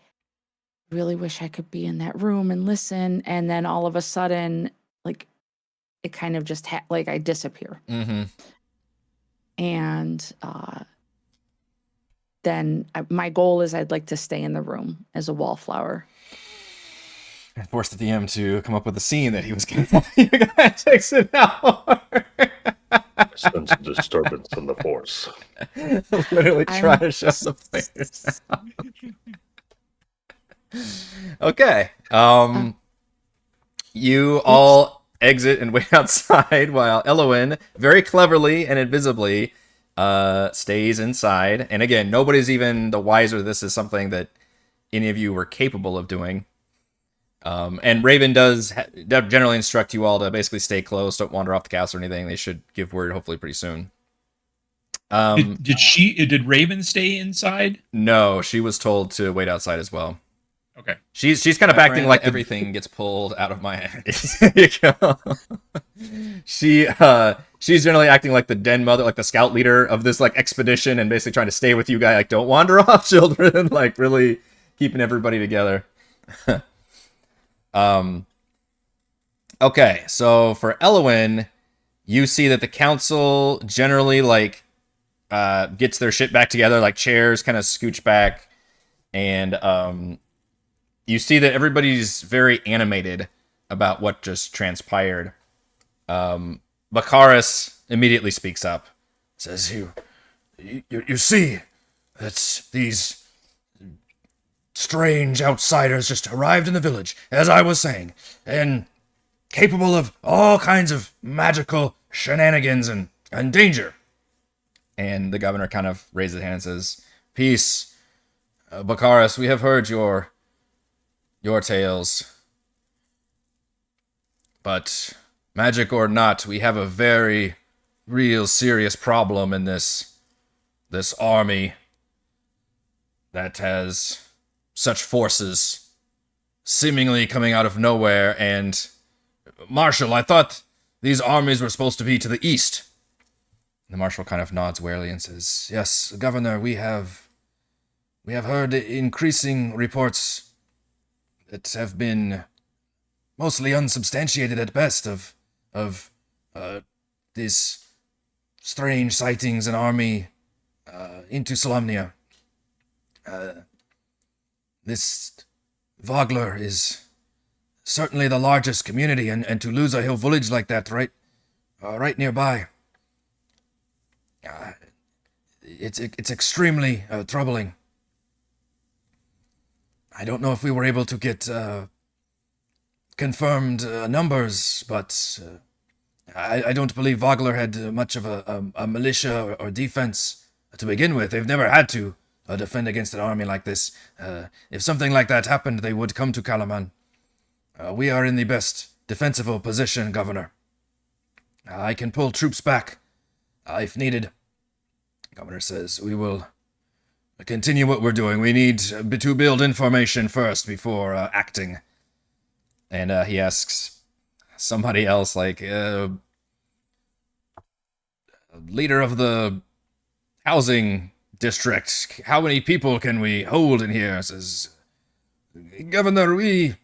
really wish I could be in that room and listen. And then all of a sudden, like, it kind of just like I disappear. Mm-hmm. And then my goal is I'd like to stay in the room as a wallflower. And force the DM to come up with a scene that he was going to you guys exit out. Sense of disturbance in the force. Literally try to shut the players out. Okay. You all exit and wait outside while Ellowyn, very cleverly and invisibly, stays inside. And again, nobody's even the wiser this is something that any of you were capable of doing. And Raven does generally instruct you all to basically stay close, don't wander off the castle or anything. They should give word hopefully pretty soon. Did Raven stay inside? No, she was told to wait outside as well. Okay. She's kind of acting like everything gets pulled out of my hands. There you go. She's generally acting like the den mother, like the scout leader of this like expedition, and basically trying to stay with you guys. Like, don't wander off, children. Like, really keeping everybody together. Okay, so for Ellowyn, you see that the council generally like gets their shit back together, like chairs kind of scooch back, and you see that everybody's very animated about what just transpired. Baccharis immediately speaks up, says, "You see, that's these strange outsiders just arrived in the village, as I was saying, and capable of all kinds of magical shenanigans and danger." And the governor kind of raises his hand and says, "Peace, Baccharis, we have heard your tales. But magic or not, we have a very real serious problem in this army that has such forces seemingly coming out of nowhere. And Marshal, I thought These armies were supposed to be to the east. The marshal kind of nods warily and says, "Yes, Governor, we have heard increasing reports that have been mostly unsubstantiated at best of these strange sightings and army into Solamnia. This Vogler is certainly the largest community, and to lose a hill village like that right nearby, it's extremely troubling. I don't know if we were able to get confirmed numbers, but I don't believe Vogler had much of a militia or defense to begin with. They've never had to defend against an army like this. If something like that happened, they would come to Kalaman. We are in the best defensive position, Governor. I can pull troops back if needed. Governor says, we will continue what we're doing. We need to build information first before acting. And he asks somebody else, like, leader of the housing district, how many people can we hold in here? Says, Governor, we...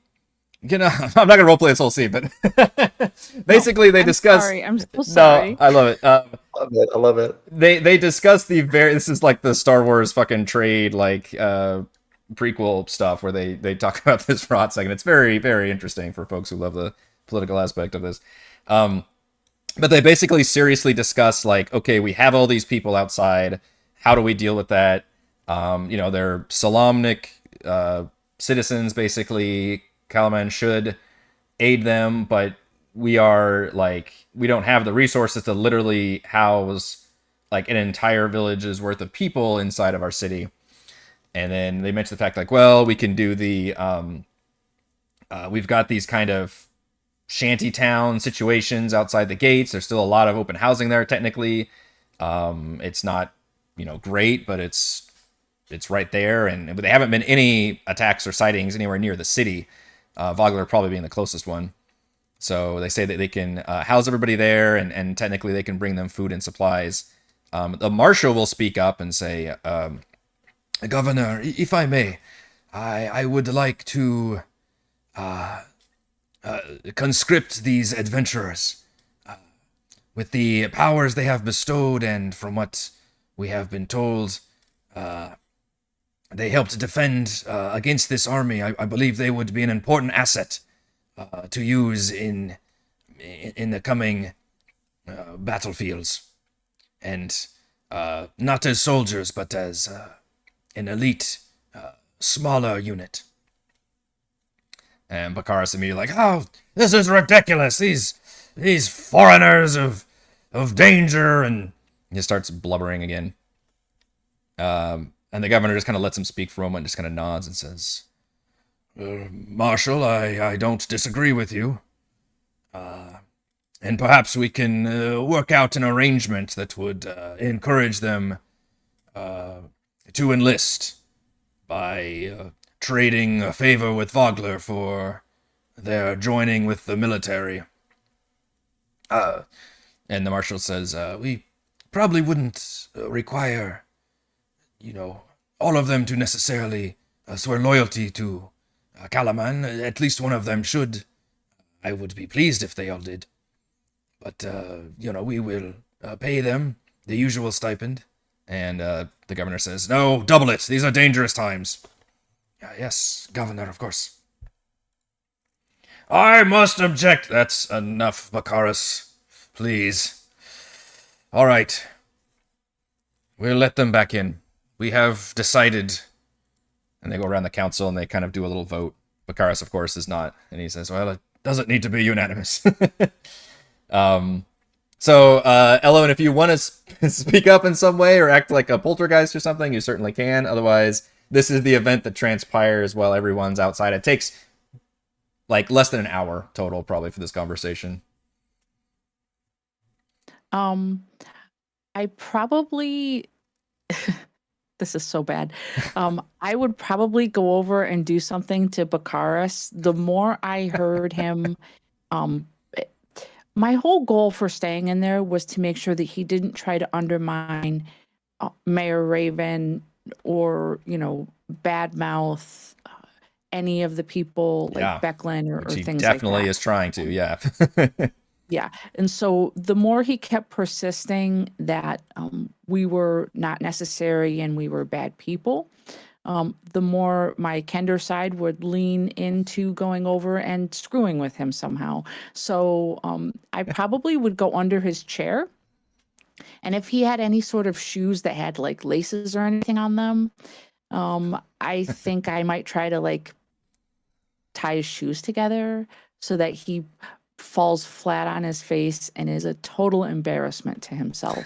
I'm not going to roleplay this whole scene, but basically they discuss... Sorry, I'm so sorry. No, I love it. I love it. They discuss this is like the Star Wars fucking trade, like, prequel stuff where they talk about this for a hot second. It's very, very interesting for folks who love the political aspect of this. But they basically seriously discuss, like, okay, we have all these people outside. How do we deal with that? They're Solamnic citizens, basically. Kalaman should aid them, but we don't have the resources to literally house like an entire village's worth of people inside of our city. And then they mentioned the fact, like, well, we can do the we've got these kind of shanty town situations outside the gates. There's still a lot of open housing there technically. It's not great, but it's right there, and there haven't been any attacks or sightings anywhere near the city. Vogler probably being the closest one. So they say that they can house everybody there, and technically they can bring them food and supplies. The marshal will speak up and say, Governor, if I may, I would like to conscript these adventurers. With the powers they have bestowed, and from what we have been told, they helped defend against this army. I believe they would be an important asset to use in the coming battlefields, and not as soldiers, but as an elite, smaller unit. And Bakaris immediately like, "Oh, this is ridiculous! These foreigners of danger," and he starts blubbering again. And the governor just kind of lets him speak for a moment, and just kind of nods and says, Marshal, I don't disagree with you. And perhaps we can work out an arrangement that would encourage them to enlist by trading a favor with Vogler for their joining with the military. And the marshal says, we probably wouldn't require all of them to necessarily swear loyalty to Kalaman. At least one of them should. I would be pleased if they all did. But, we will pay them the usual stipend. And the governor says, no, double it. These are dangerous times. Yes, Governor, of course. I must object. That's enough, Bakaris. Please. All right. We'll let them back in. We have decided, and they go around the council and they kind of do a little vote. Bakaris, of course, is not, and he says, well, it doesn't need to be unanimous. So, Ellowyn, if you want to speak up in some way or act like a poltergeist or something, you certainly can. Otherwise, this is the event that transpires while everyone's outside. It takes like less than an hour total, probably, for this conversation. I probably... This is so bad. I would probably go over and do something to Bakaris. The more I heard him my whole goal for staying in there was to make sure that he didn't try to undermine Mayor Raven or, badmouth any of the people like Yeah. Becklin or Which he things like definitely that. is trying to, yeah. Yeah. And so the more he kept persisting that we were not necessary and we were bad people, the more my kender side would lean into going over and screwing with him somehow. So I probably would go under his chair. And if he had any sort of shoes that had like laces or anything on them, I think I might try to like tie his shoes together so that he falls flat on his face and is a total embarrassment to himself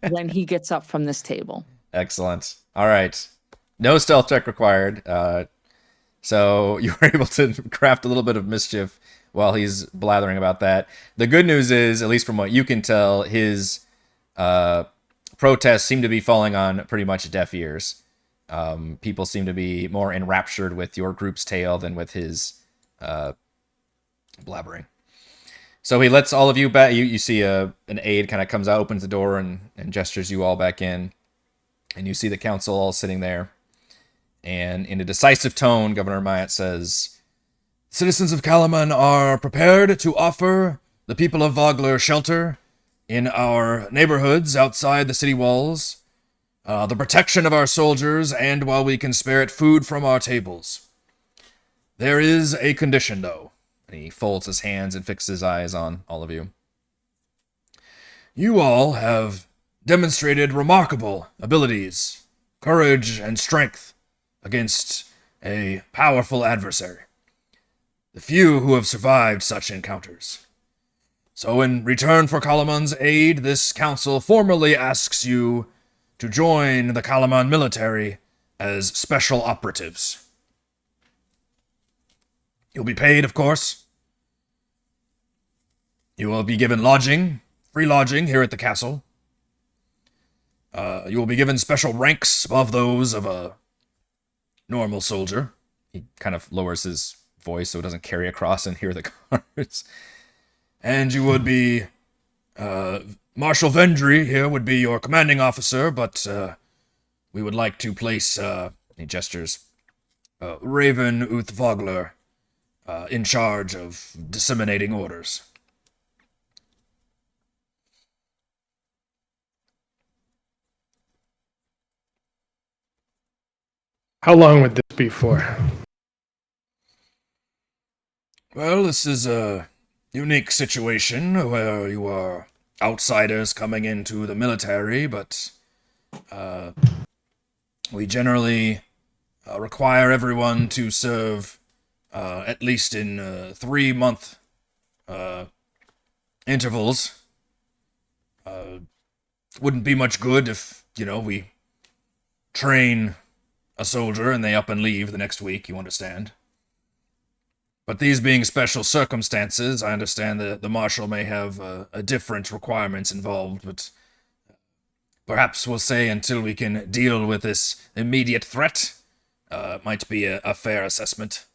when he gets up from this table. Excellent. All right. No stealth check required. So you were able to craft a little bit of mischief while he's blathering about that. The good news is, at least from what you can tell, his protests seem to be falling on pretty much deaf ears. People seem to be more enraptured with your group's tale than with his blabbering. So he lets all of you back. You see an aide kind of comes out, opens the door, and gestures you all back in. And you see the council all sitting there. And in a decisive tone, Governor Myatt says, "Citizens of Kalaman are prepared to offer the people of Vogler shelter in our neighborhoods outside the city walls, the protection of our soldiers, and while we can spare it, food from our tables. There is a condition, though." And he folds his hands and fixes his eyes on all of you. "You all have demonstrated remarkable abilities, courage, and strength against a powerful adversary. The few who have survived such encounters. So in return for Kalaman's aid, this council formally asks you to join the Kalaman military as special operatives. You'll be paid, of course. You will be given lodging, free lodging here at the castle. You will be given special ranks above those of a normal soldier." He kind of lowers his voice so it doesn't carry across and hear the guards. "And you would be, Marshal Vendry here would be your commanding officer, but we would like to place," he gestures, "Raven Uth Vogler in charge of disseminating orders." How long would this be for? Well, this is a unique situation where you are outsiders coming into the military, but we generally require everyone to serve at least in 3-month intervals. Wouldn't be much good if, we train a soldier and they up and leave the next week, you understand. But these being special circumstances, I understand that the Marshal may have different requirements involved, but perhaps we'll say until we can deal with this immediate threat, might be a fair assessment.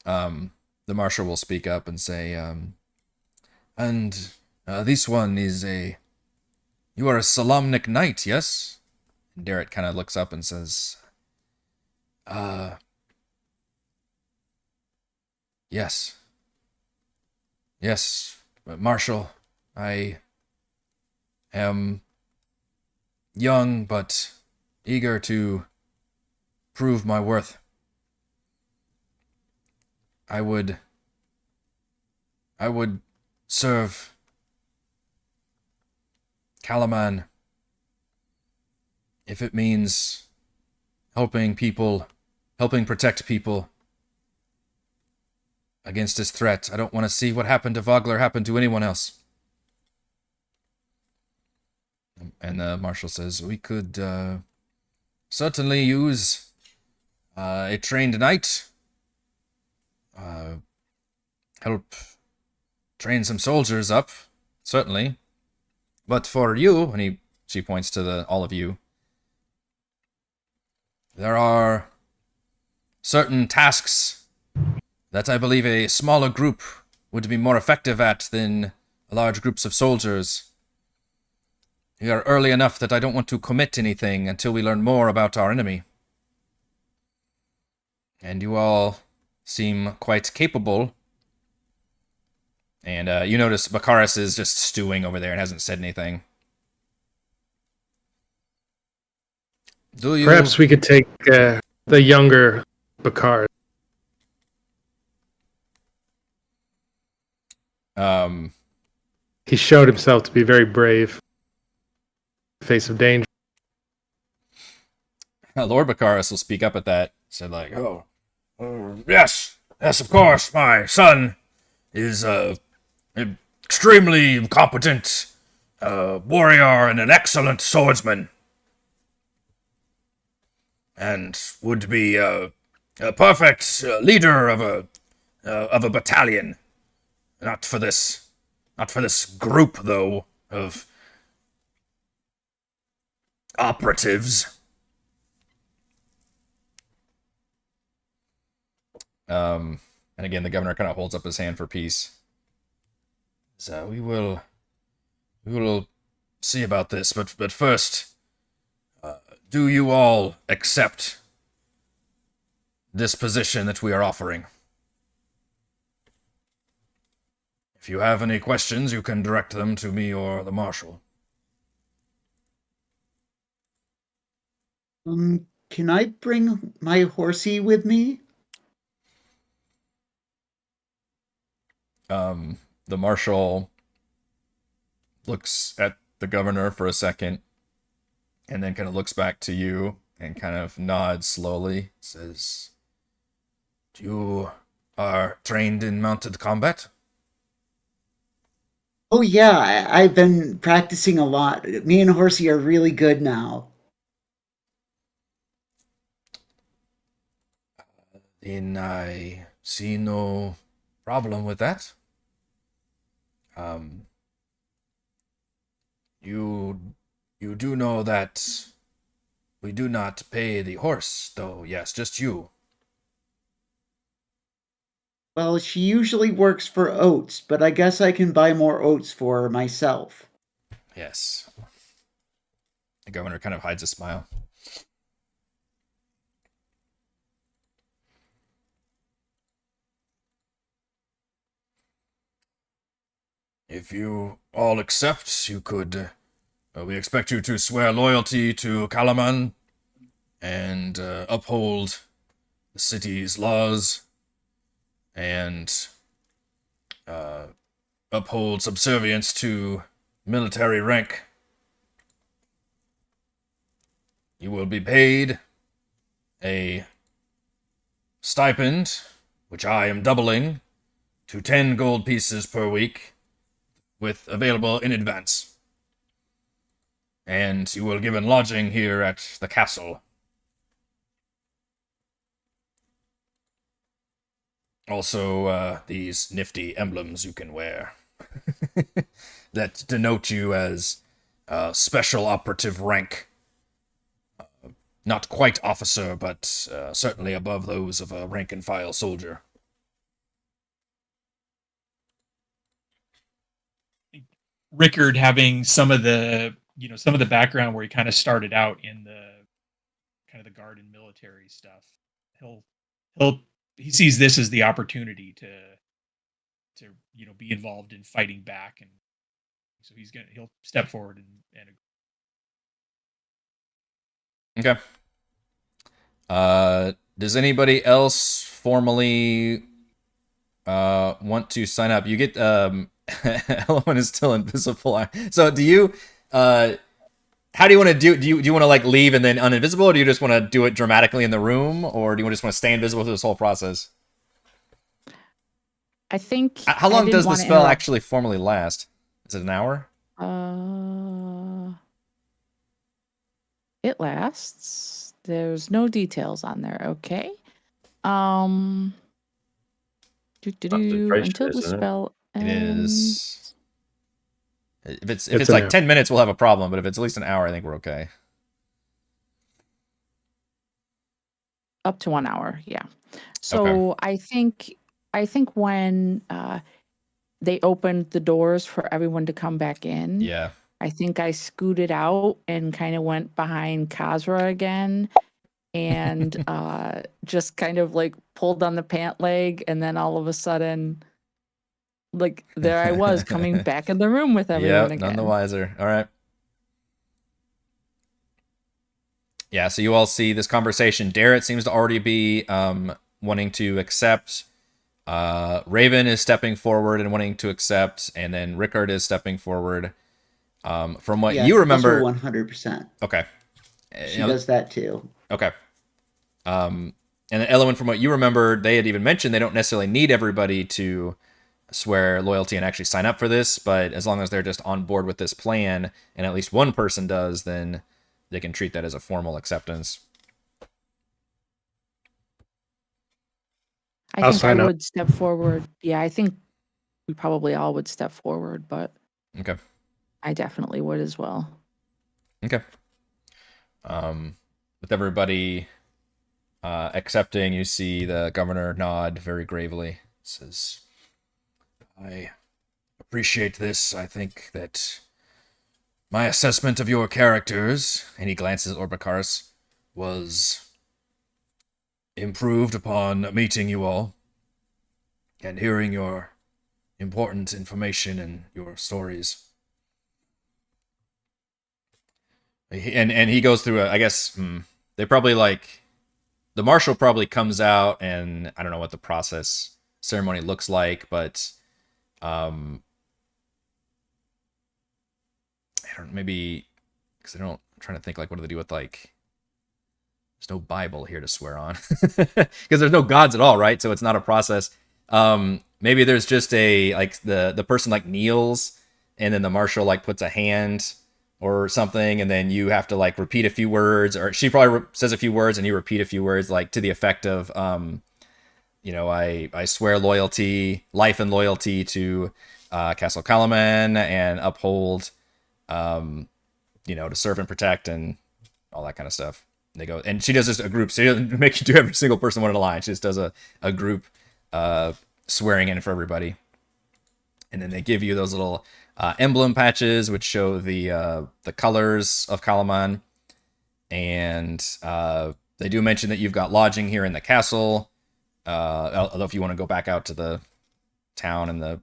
The Marshal will speak up and say, "And this one is you are a Salamnik knight, yes?" And Derek kind of looks up and says, "Yes. Yes, Marshal, I am young but eager to prove my worth. I would serve Kalaman if it means helping protect people against this threat. I don't want to see what happened to Vogler happen to anyone else." And the Marshal says, "We could certainly use a trained knight. Help train some soldiers up, certainly. But for you," and she points to all of you, there are certain tasks that I believe a smaller group would be more effective at than large groups of soldiers. We are early enough that I don't want to commit anything until we learn more about our enemy. And you all seem quite capable. And you notice Bakaris is just stewing over there and hasn't said anything. Do you... Perhaps we could take the younger Bakar. He showed himself to be very brave in the face of danger. Lord Bakaris will speak up at that. Said like, yes, of course, my son is extremely competent warrior and an excellent swordsman, and would be a perfect leader of a battalion. Not for this group, though, of operatives. And again, the governor kind of holds up his hand for peace. So we will see about this, but first, do you all accept this position that we are offering? If you have any questions, you can direct them to me or the marshal. Can I bring my horsey with me? The marshal looks at the governor for a second, and then kind of looks back to you and kind of nods slowly, says, "You are trained in mounted combat?" Oh yeah, I've been practicing a lot. Me and horsey are really good now. Then I see no problem with that. You do know that we do not pay the horse, though. Yes, just you. Well, she usually works for oats, but I guess I can buy more oats for her myself. Yes. The governor kind of hides a smile. If you all accept, you could... we expect you to swear loyalty to Kalaman and uphold the city's laws and uphold subservience to military rank. You will be paid a stipend, which I am doubling, to 10 gold pieces per week, with available in advance. And you will be given lodging here at the castle. Also, these nifty emblems you can wear that denote you as special operative rank. Not quite officer, but certainly above those of a rank-and-file soldier. Rickard having some of the background where he kind of started out in the kind of the guard and military stuff. He sees this as the opportunity to be involved in fighting back, and so he'll step forward and Okay. Does anybody else formally want to sign up? You get Ellowyn is still invisible. So do you how do you want to do you want to like leave and then uninvisible, or do you just want to do it dramatically in the room, or do you just want to stay invisible through this whole process? I think. How long does the spell actually formally last? Is it an hour? It lasts. There's no details on there. Okay. Until the spell It ends. is. If it's like 10 minutes, we'll have a problem. But if it's at least an hour, I think we're okay. Up to 1 hour, yeah. So I think when they opened the doors for everyone to come back in, Yeah. I think I scooted out and kind of went behind Kazra again and just kind of like pulled on the pant leg, and then all of a sudden, like there I was coming back in the room with everyone Yep, again. none the wiser. All right. Yeah, so you all see this conversation. Darrett seems to already be wanting to accept. Raven is stepping forward and wanting to accept, and then Rickard is stepping forward. From what you remember, 100%. okay, She does that too. Okay. And then Ellowyn, from what you remember, they had even mentioned they don't necessarily need everybody to swear loyalty and actually sign up for this, but as long as they're just on board with this plan and at least one person does, then they can treat that as a formal acceptance. I I'll think I sign up. would step forward. Yeah, I think we probably all would step forward, but Okay. I definitely would as well. Okay. With everybody accepting, you see the governor nod very gravely. Says, I appreciate this. I think that my assessment of your characters, and he glances at Orbacaris, was improved upon meeting you all and hearing your important information and your stories. And he goes through I guess they probably like the marshal probably comes out, and I don't know what the process ceremony looks like, but I don't, maybe because I'm trying to think like what do they do with like there's no Bible here to swear on because there's no gods at all, right? So it's not a process. Maybe there's just a like the person like kneels, and then the marshal like puts a hand or something, and then you have to like repeat a few words, or she probably says a few words and you repeat a few words like to the effect of I swear loyalty, life and loyalty to Castle Kalaman, and uphold to serve and protect and all that kind of stuff. And they go, and she does just a group, so she doesn't make you do every single person one at a line. She just does a group swearing in for everybody. And then they give you those little emblem patches, which show the colors of Kalaman. And they do mention that you've got lodging here in the castle. Although if you want to go back out to the town and the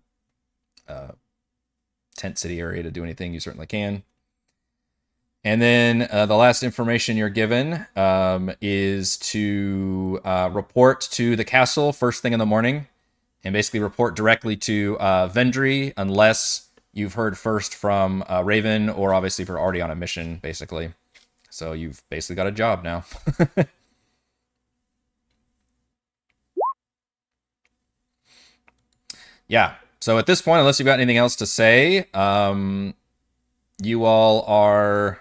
tent city area to do anything, you certainly can. And then the last information you're given is to report to the castle first thing in the morning, and basically report directly to Vendry unless you've heard first from Raven, or obviously if you're already on a mission, basically. So you've basically got a job now. Yeah. So at this point, unless you've got anything else to say, you all are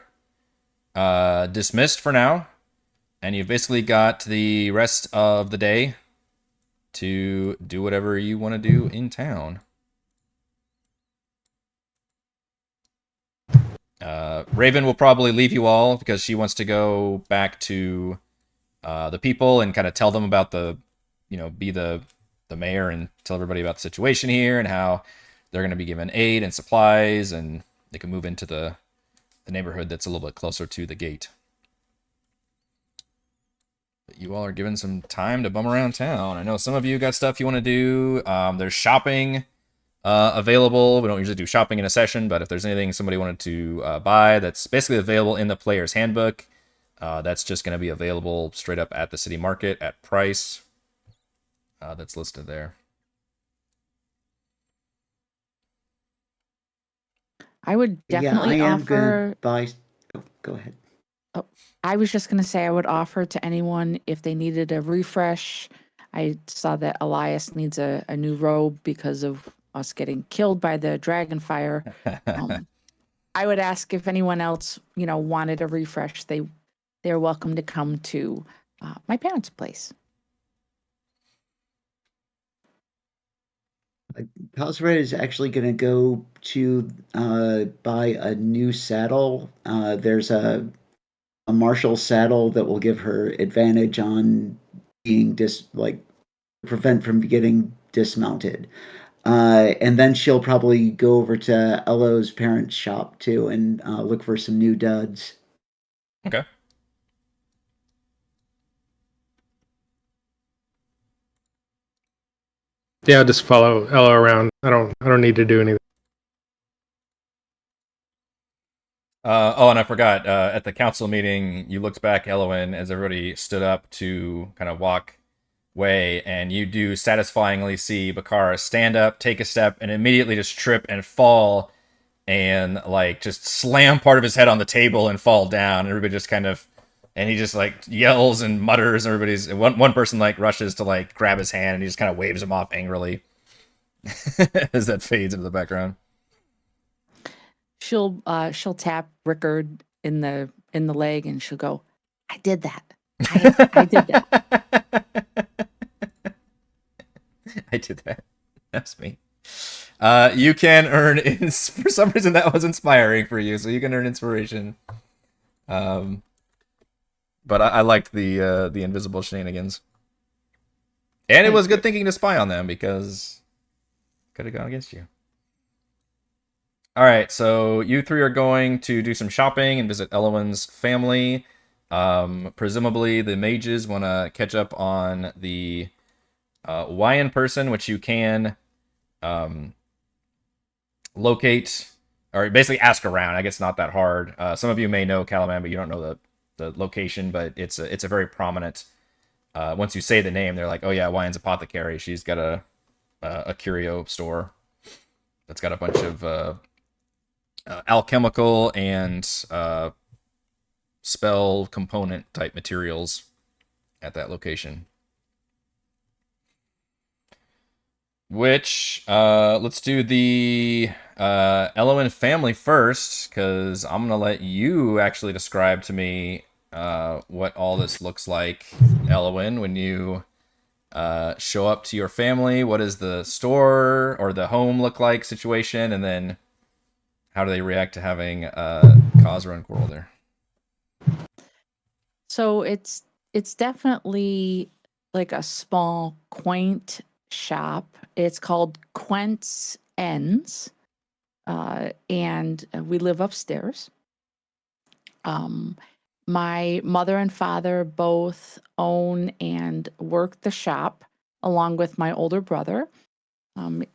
dismissed for now, and you've basically got the rest of the day to do whatever you want to do in town. Raven will probably leave you all because she wants to go back to the people and kind of tell them about be the mayor and tell everybody about the situation here and how they're going to be given aid and supplies, and they can move into the neighborhood that's a little bit closer to the gate. But you all are given some time to bum around town. I know some of you got stuff you want to do. There's shopping available. We don't usually do shopping in a session, but if there's anything somebody wanted to buy that's basically available in the player's handbook, that's just going to be available straight up at the city market at price. That's listed there. I would definitely I am offer. gonna buy. Oh, go ahead. Oh, I was just going to say I would offer to anyone if they needed a refresh. I saw that Elyas needs a new robe because of us getting killed by the dragon fire. I would ask if anyone else, wanted a refresh. They're welcome to come to my parents' place. Kazra is actually going to go to buy a new saddle. There's a martial saddle that will give her advantage on being prevent from getting dismounted. And then she'll probably go over to Ello's parents' shop too and look for some new duds. Okay. Yeah, I'll just follow Ella around. I don't need to do anything. Oh, and I forgot. At the council meeting, you looked back, Ellowyn, as everybody stood up to kind of walk away, and you do satisfyingly see Bakara stand up, take a step, and immediately just trip and fall, and like just slam part of his head on the table and fall down. And everybody just kind of, and he just like yells and mutters. And everybody's one person like rushes to like grab his hand, and he just kind of waves him off angrily as that fades into the background. She'll tap Rickard in the leg, and she'll go, "I did that. I did that." I did that. That's me. You can earn for some reason that was inspiring for you, so you can earn inspiration. But I liked the invisible shenanigans, and it was good thinking to spy on them because could have gone against you. All right, so you three are going to do some shopping and visit Ellowyn's family. Presumably, the mages want to catch up on the Wyan person, which you can locate, or basically ask around. I guess not that hard. Some of you may know Kalaman, but you don't know the location. But it's a very prominent. Once you say the name, they're like, "Oh yeah, Wyan's apothecary. She's got a curio store that's got a bunch of alchemical and spell component type materials at that location." Which, let's do the Ellowyn family first, because I'm going to let you actually describe to me what all this looks like, Ellowyn, when you show up to your family. What does the store or the home look like situation, and then how do they react to having Kazra and Korl there? So it's definitely like a small, quaint shop. It's called Quent's Ends, and we live upstairs. My mother and father both own and work the shop, along with my older brother.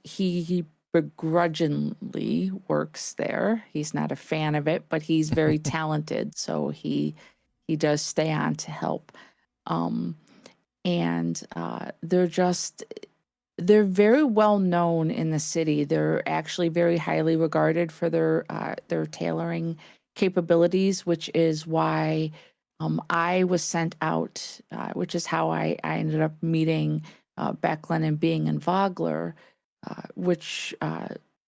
He begrudgingly works there. He's not a fan of it, but he's very talented, so he does stay on to help. And they're very well known in the city. They're actually very highly regarded for their tailoring capabilities, which is why I was sent out, which is how I ended up meeting Becklin and being in Vogler, which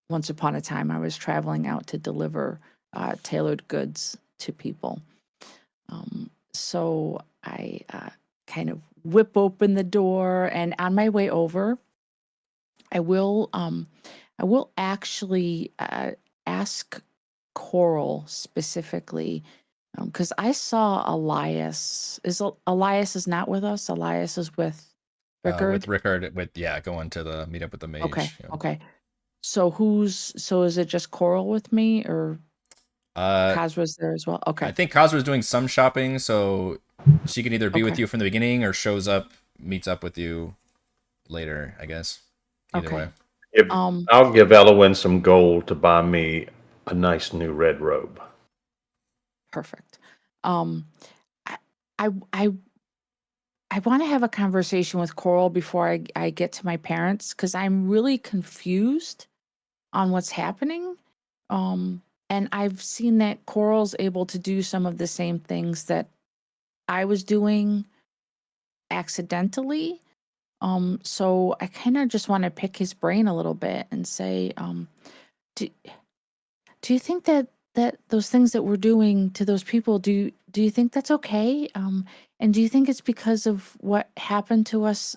once upon a time I was traveling out to deliver tailored goods to people. So I kind of whip open the door, and on my way over, I will actually ask Korl specifically, because I saw Elyas. Elyas is not with us? Elyas is with Rickard? With Rickard, going to the meet up with the mage. Okay, yeah. okay. So is it just Korl with me, or Kazra's there as well? Okay. I think Kazra's doing some shopping, so she can either be with you from the beginning or meets up with you later, I guess. Either way. I'll give Ellowyn some gold to buy me a nice new red robe. Perfect. I want to have a conversation with Korl before I get to my parents, because I'm really confused on what's happening. And I've seen that Korl's able to do some of the same things that I was doing accidentally. So I kind of just want to pick his brain a little bit and say, do you think that those things that we're doing to those people, do you think that's okay? And do you think it's because of what happened to us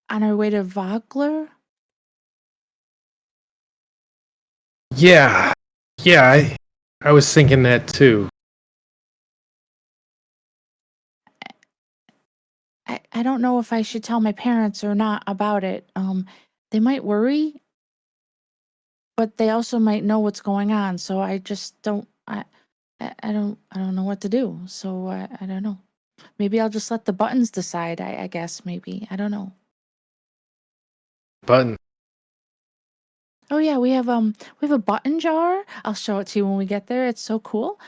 on our way to Vogler? Yeah, I was thinking that too. I don't know if I should tell my parents or not about it. They might worry, but they also might know what's going on. So I just don't. I don't know what to do. So I don't know. Maybe I'll just let the buttons decide. I guess maybe I don't know. Button. Oh yeah, we have a button jar. I'll show it to you when we get there. It's so cool.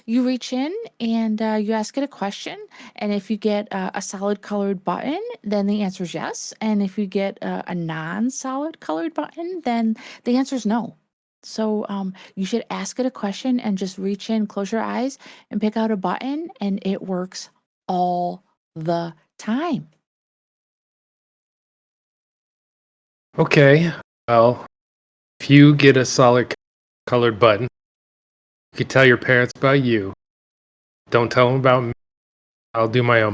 You reach in and you ask it a question, and if you get a solid colored button, then the answer is yes. And if you get a non-solid colored button, then the answer is no. So you should ask it a question and just reach in, close your eyes, and pick out a button, and it works all the time. Okay. Well, if you get a solid colored button, you can tell your parents about you. Don't tell them about me. I'll do my own.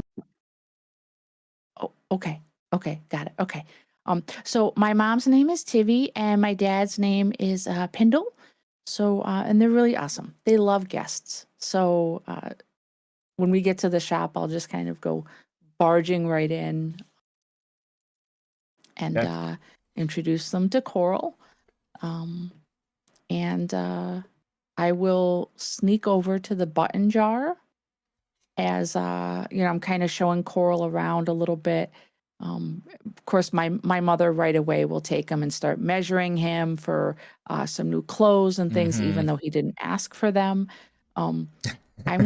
Oh, okay. Okay, got it. Okay. So my mom's name is Tivy and my dad's name is Pindle. So and they're really awesome. They love guests. So when we get to the shop, I'll just kind of go barging right in and Okay. introduce them to Korl. And I will sneak over to the button jar as I'm kind of showing Korl around a little bit. Of course, my mother right away will take him and start measuring him for some new clothes and things, even though he didn't ask for them. I'm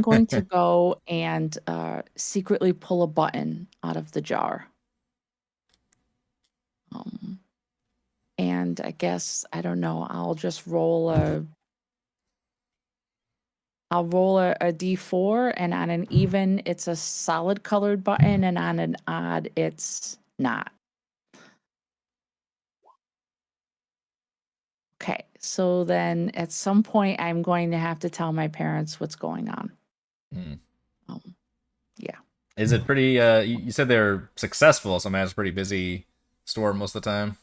going to go and secretly pull a button out of the jar. And I guess, I don't know, I'll just roll a D4, and on an even, it's a solid colored button, and on an odd, it's not. Okay, so then at some point, I'm going to have to tell my parents what's going on. Yeah. Is it pretty? You said they're successful, so I imagine it's a pretty busy store most of the time.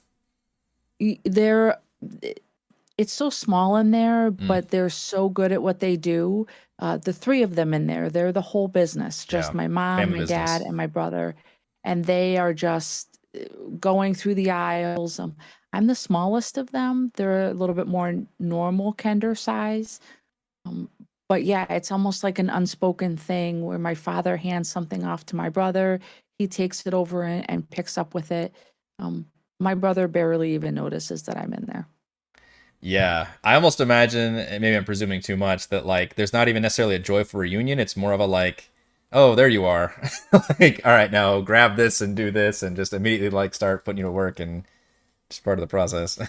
It's so small in there, but they're so good at what they do. The three of them in there, they're the whole business. Just Yeah, my mom, family my dad, business. and my brother, and they are just going through the aisles. I'm the smallest of them. They're a little bit more normal kender size. But yeah, it's almost like an unspoken thing where my father hands something off to my brother. He takes it over and picks up with it. My brother barely even notices that I'm in there. Yeah, I almost imagine, and maybe I'm presuming too much, that like there's not even necessarily a joyful reunion. It's more of a like, oh, there you are. Like, all right, now grab this and do this, and just immediately like start putting you to work, and just part of the process.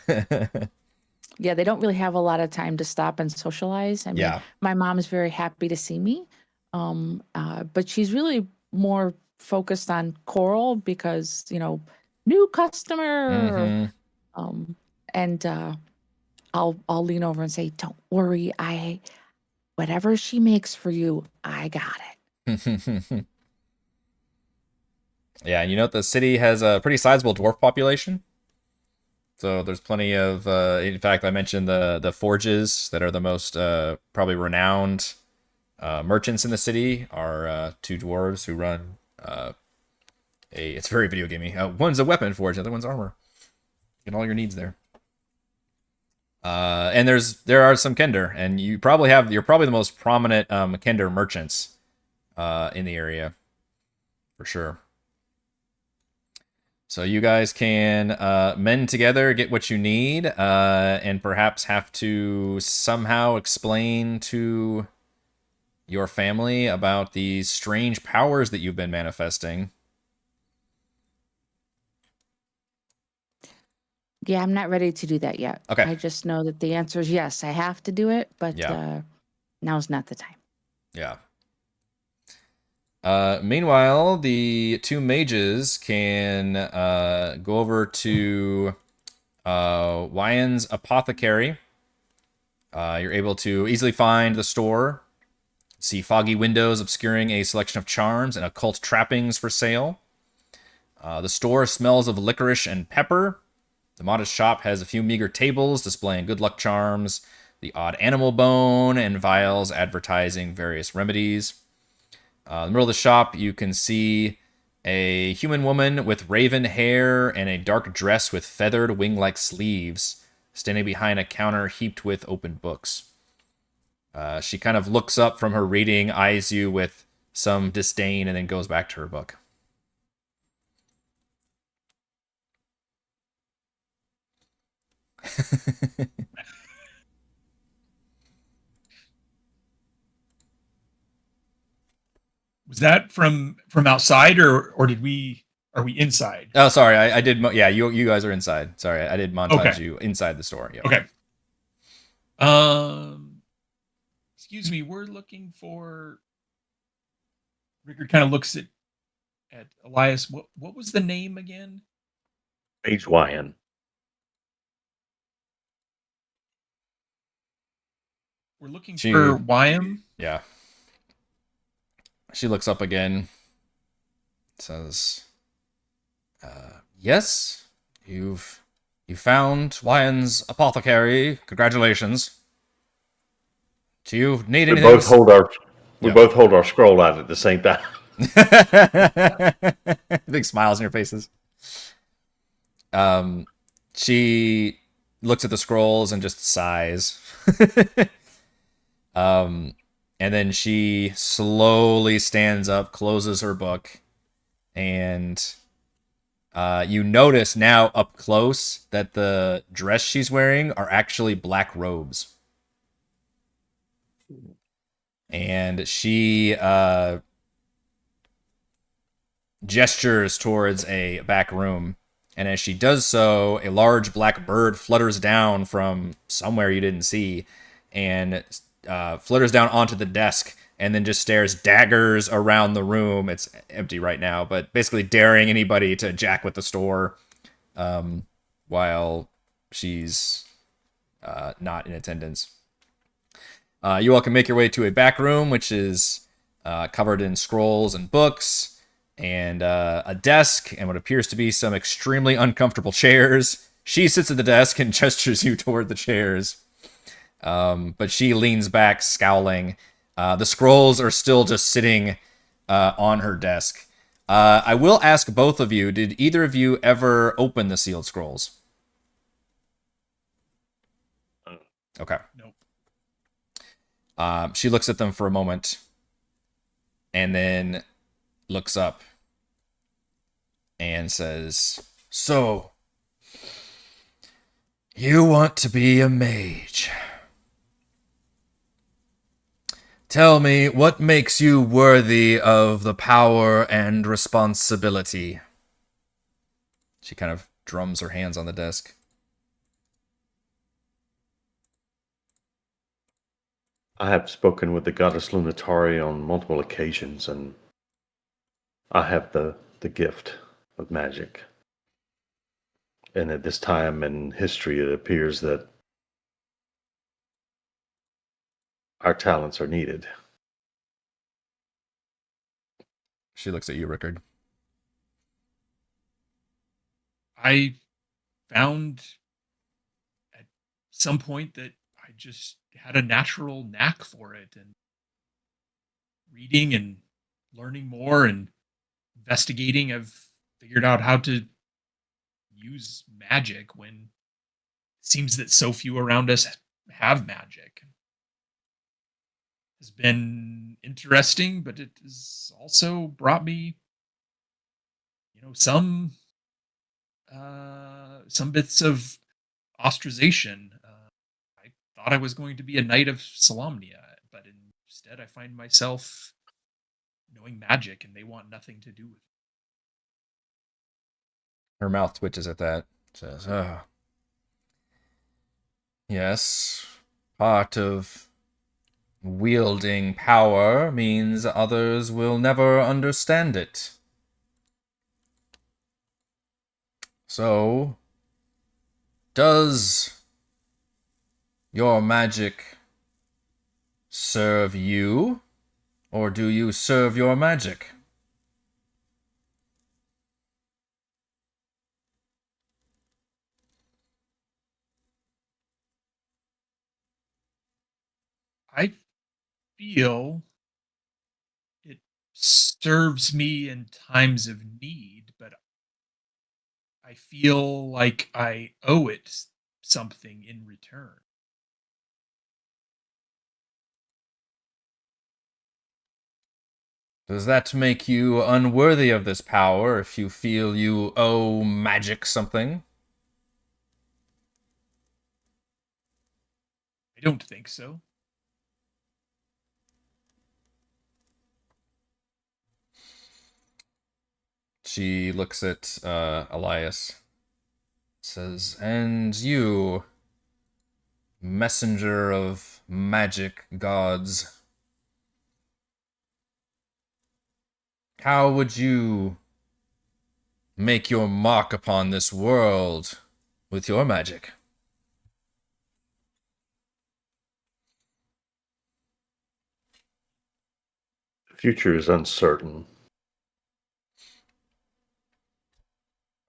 Yeah, they don't really have a lot of time to stop and socialize. I mean, Yeah. my mom is very happy to see me, but she's really more focused on Korl because new customer. And I'll lean over and say, "Don't worry, whatever she makes for you, I got it." Yeah, and you know the city has a pretty sizable dwarf population. So there's plenty of. In fact, I mentioned the forges that are the most probably renowned merchants in the city are two dwarves who run it's very video gamey. One's a weapon forge, the other one's armor. Get all your needs there. And there are some kender, and you're probably the most prominent kender merchants in the area for sure. So you guys can mend together, get what you need, and perhaps have to somehow explain to your family about these strange powers that you've been manifesting. Yeah, I'm not ready to do that yet. Okay. I just know that the answer is yes. I have to do it, but now's not the time. Yeah. Meanwhile, the two mages can go over to Wyon's Apothecary. You're able to easily find the store. See foggy windows obscuring a selection of charms and occult trappings for sale. The store smells of licorice and pepper. The modest shop has a few meager tables displaying good luck charms, the odd animal bone, and vials advertising various remedies. In the middle of the shop, you can see A human woman with raven hair and a dark dress with feathered wing-like sleeves, standing behind a counter heaped with open books. She kind of looks up from her reading, eyes you with some disdain, and then goes back to her book. Was that from outside, or did we? Are we inside? Oh, sorry, I did. Yeah, you guys are inside. Sorry, I did montage Okay. you inside the store. Yep. Okay. Excuse me. We're looking for. Rickard kind of looks at Elyas. What was the name again? Mage Wyan. We're looking She- for Wyam. Yeah. She looks up again. Says, "Yes, you found Wyon's apothecary. Congratulations. Do you need We anything?" both hold our Yeah. both hold our scroll out at the same time. Big smiles on your faces. She looks at the scrolls and just sighs. And then she slowly stands up, closes her book, and you notice now up close that the dress she's wearing are actually black robes. And she gestures towards a back room. And as she does so, a large black bird flutters down from somewhere you didn't see and flutters down onto the desk and then just stares daggers around the room. It's empty right now, but basically daring anybody to jack with the store while she's not in attendance. You all can make your way to a back room, which is covered in scrolls and books, and a desk, and what appears to be some extremely uncomfortable chairs. She sits at the desk and gestures you toward the chairs, but she leans back, scowling. The scrolls are still just sitting on her desk. I will ask both of you, did either of you ever open the sealed scrolls? Okay. Nope. She looks at them for a moment and then looks up and says, "So, you want to be a mage. Tell me, what makes you worthy of the power and responsibility?" She kind of drums her hands on the desk. I have spoken with the goddess Lunatari on multiple occasions, and I have the gift of magic. And at this time in history, it appears that our talents are needed. She looks at you, Rickard. I found at some point that I just had a natural knack for it, and reading and learning more and investigating, I've figured out how to use magic when it seems that so few around us have magic. It's been interesting, but it has also brought me, some bits of ostracization. I thought I was going to be a knight of Solamnia, but instead I find myself knowing magic, and they want nothing to do with it. Her mouth twitches at that. Says, "Oh, yes, part of wielding power means others will never understand it. So, does your magic serve you, or do you serve your magic?" I feel it serves me in times of need, but I feel like I owe it something in return. Does that make you unworthy of this power if you feel you owe magic something? I don't think so. She looks at Elyas. Says, and you, messenger of magic gods, how would you make your mark upon this world with your magic? The future is uncertain.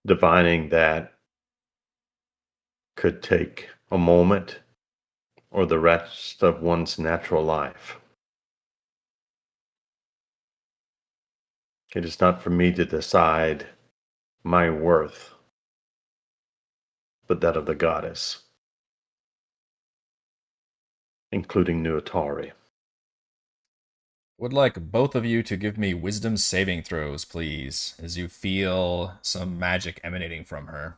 Divining that could take a moment or the rest of one's natural life. It is not for me to decide my worth, but that of the goddess, including Nuatari. Would like both of you to give me wisdom saving throws, please, as you feel some magic emanating from her.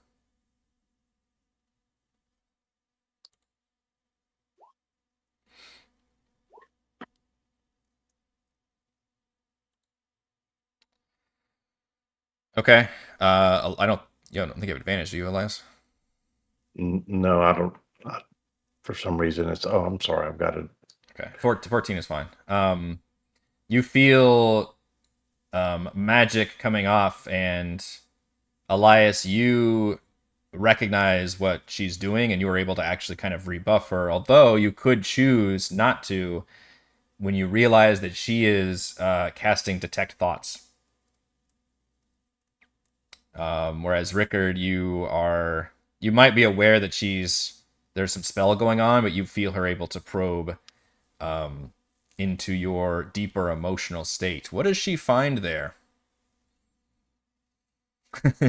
Okay. I don't. You don't think you have advantage, do you, Elias? No, I don't. For some reason, it's. Oh, I'm sorry. I've got it. Okay. 14 is fine. You feel magic coming off, and Elias, you recognize what she's doing, and you were able to actually kind of rebuff her. Although you could choose not to, when you realize that she is casting detect thoughts. Whereas Rickard, you might be aware that there's some spell going on, but you feel her able to probe into your deeper emotional state. What does she find there? I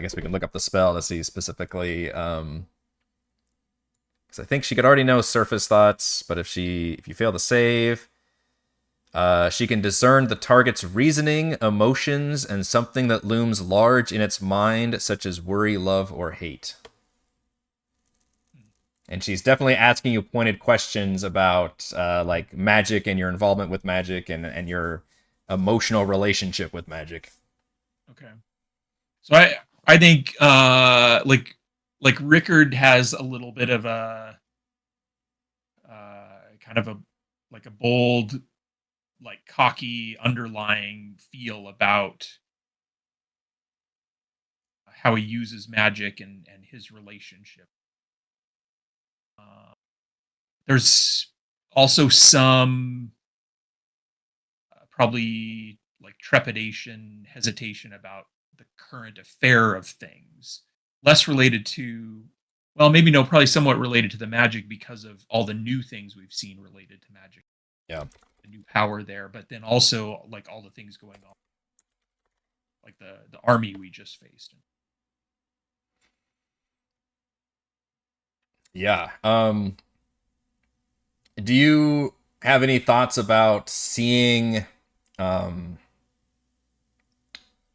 guess we can look up the spell to see specifically. Because I think she could already know surface thoughts, but if you fail to save, she can discern the target's reasoning, emotions, and something that looms large in its mind, such as worry, love, or hate. And she's definitely asking you pointed questions about like magic and your involvement with magic and your emotional relationship with magic. Okay. So I think like Rickard has a little bit of a kind of a like a bold, like cocky underlying feel about how he uses magic and his relationship. There's also some probably like trepidation, hesitation about the current affair of things, less related to, well, maybe no, probably somewhat related to the magic because of all the new things we've seen related to magic. Yeah. The new power there, but then also like all the things going on, like the army we just faced. Yeah. Do you have any thoughts about seeing a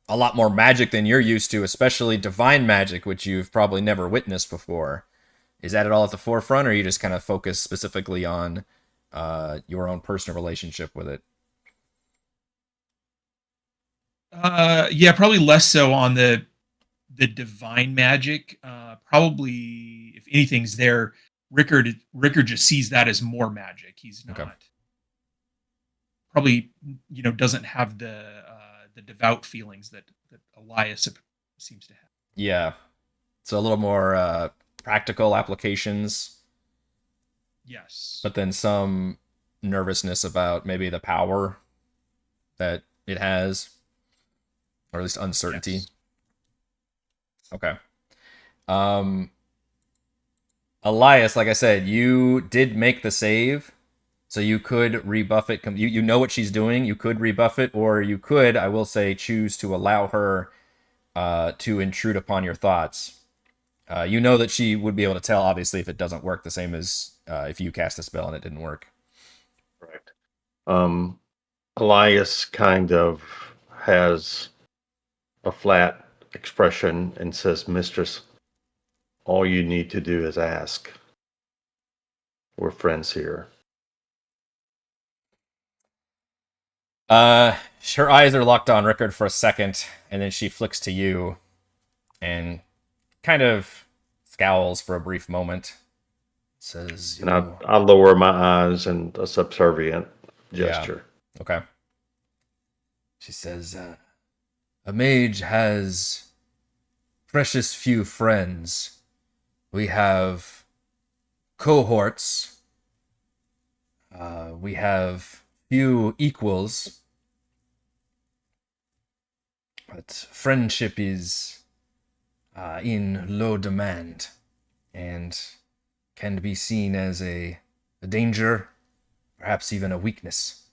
lot more magic than you're used to, especially divine magic, which you've probably never witnessed before? Is that at all at the forefront, or are you just kind of focused specifically on your own personal relationship with it? Yeah, probably less so on the divine magic. Probably, if anything's there, Rickard just sees that as more magic. He's not Okay. probably doesn't have the devout feelings that Elyas seems to have. Yeah. So a little more practical applications, Yes. but then some nervousness about maybe the power that it has, or at least uncertainty. Yes. Okay. Um, Elyas, like I said, you did make the save, so you could rebuff it. You know what she's doing. You could rebuff it, or you could, I will say, choose to allow her to intrude upon your thoughts. You know that she would be able to tell, obviously, if it doesn't work, the same as if you cast a spell and it didn't work. Correct. Elias kind of has a flat expression and says, "Mistress, all you need to do is ask. We're friends here." Her eyes are locked on Rickard for a second, and then she flicks to you and kind of scowls for a brief moment. Says, And I lower my eyes in a subservient Yeah. gesture. Okay. She says, a mage has precious few friends. We have cohorts. We have few equals. But friendship is in low demand and can be seen as a danger, perhaps even a weakness.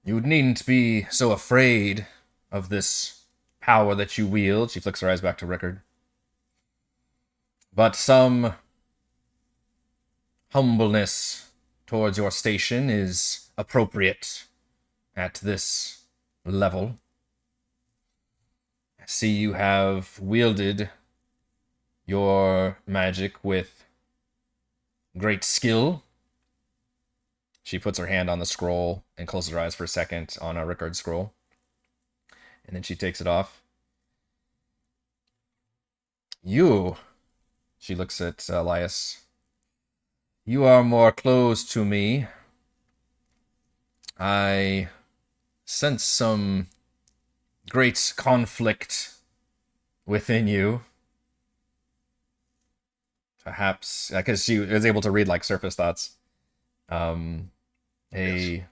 You needn't be so afraid of this power that you wield. She flicks her eyes back to Rickard. But some humbleness towards your station is appropriate at this level. I see you have wielded your magic with great skill. She puts her hand on the scroll and closes her eyes for a second on a Rickard scroll. And then she takes it off. You, she looks at Elyas. You are more close to me. I sense some great conflict within you. Perhaps, because she was able to read like surface thoughts. A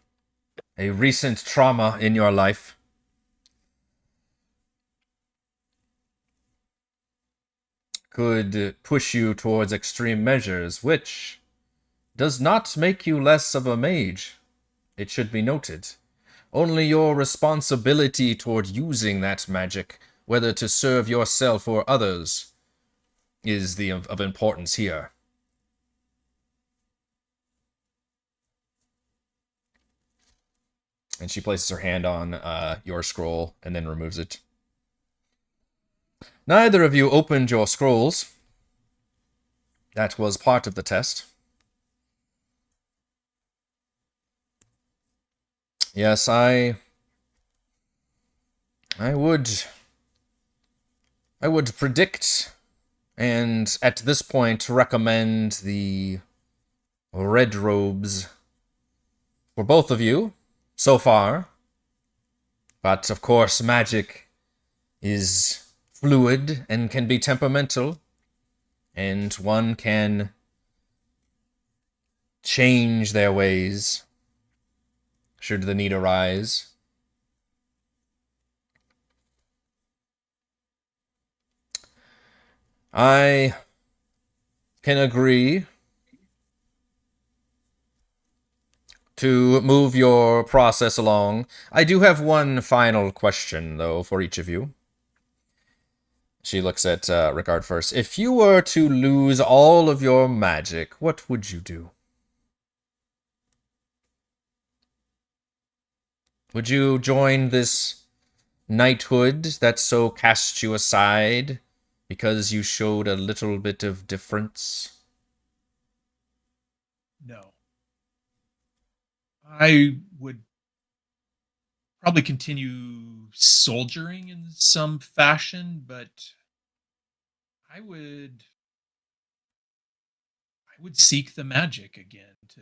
recent trauma in your life. Could push you towards extreme measures, which does not make you less of a mage. It should be noted. Only your responsibility toward using that magic, whether to serve yourself or others, is of importance here. And she places her hand on your scroll and then removes it. Neither of you opened your scrolls. That was part of the test. Yes, I would predict and at this point recommend the red robes for both of you so far. But of course, magic is fluid and can be temperamental, and one can change their ways should the need arise. I can agree to move your process along. I do have one final question, though, for each of you. She looks at Rickard first. If you were to lose all of your magic, what would you do? Would you join this knighthood that so cast you aside because you showed a little bit of difference? No. I would probably continue soldiering in some fashion, but I would seek the magic again to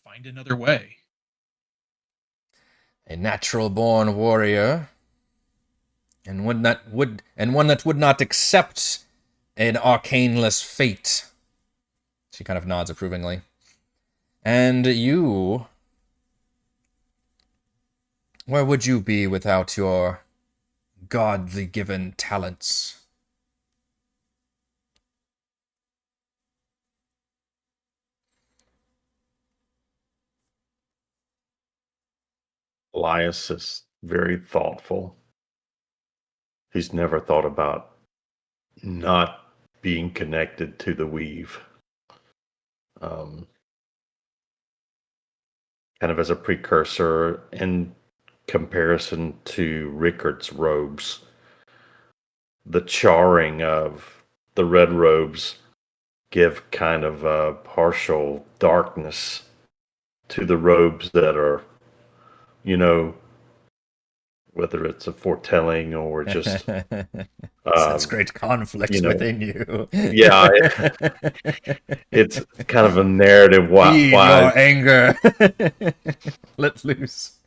find another way. A natural-born warrior, and one that would not accept an arcaneless fate. She kind of nods approvingly. And you, where would you be without your godly given talents. Elyas is very thoughtful. He's never thought about not being connected to the weave. Kind of as a precursor in comparison to Rickard's robes. The charring of the red robes give kind of a partial darkness to the robes that are, you know, whether it's a foretelling or just That's great conflict you know, within you. yeah, it's kind of a narrative. Feed Why your anger. Let loose.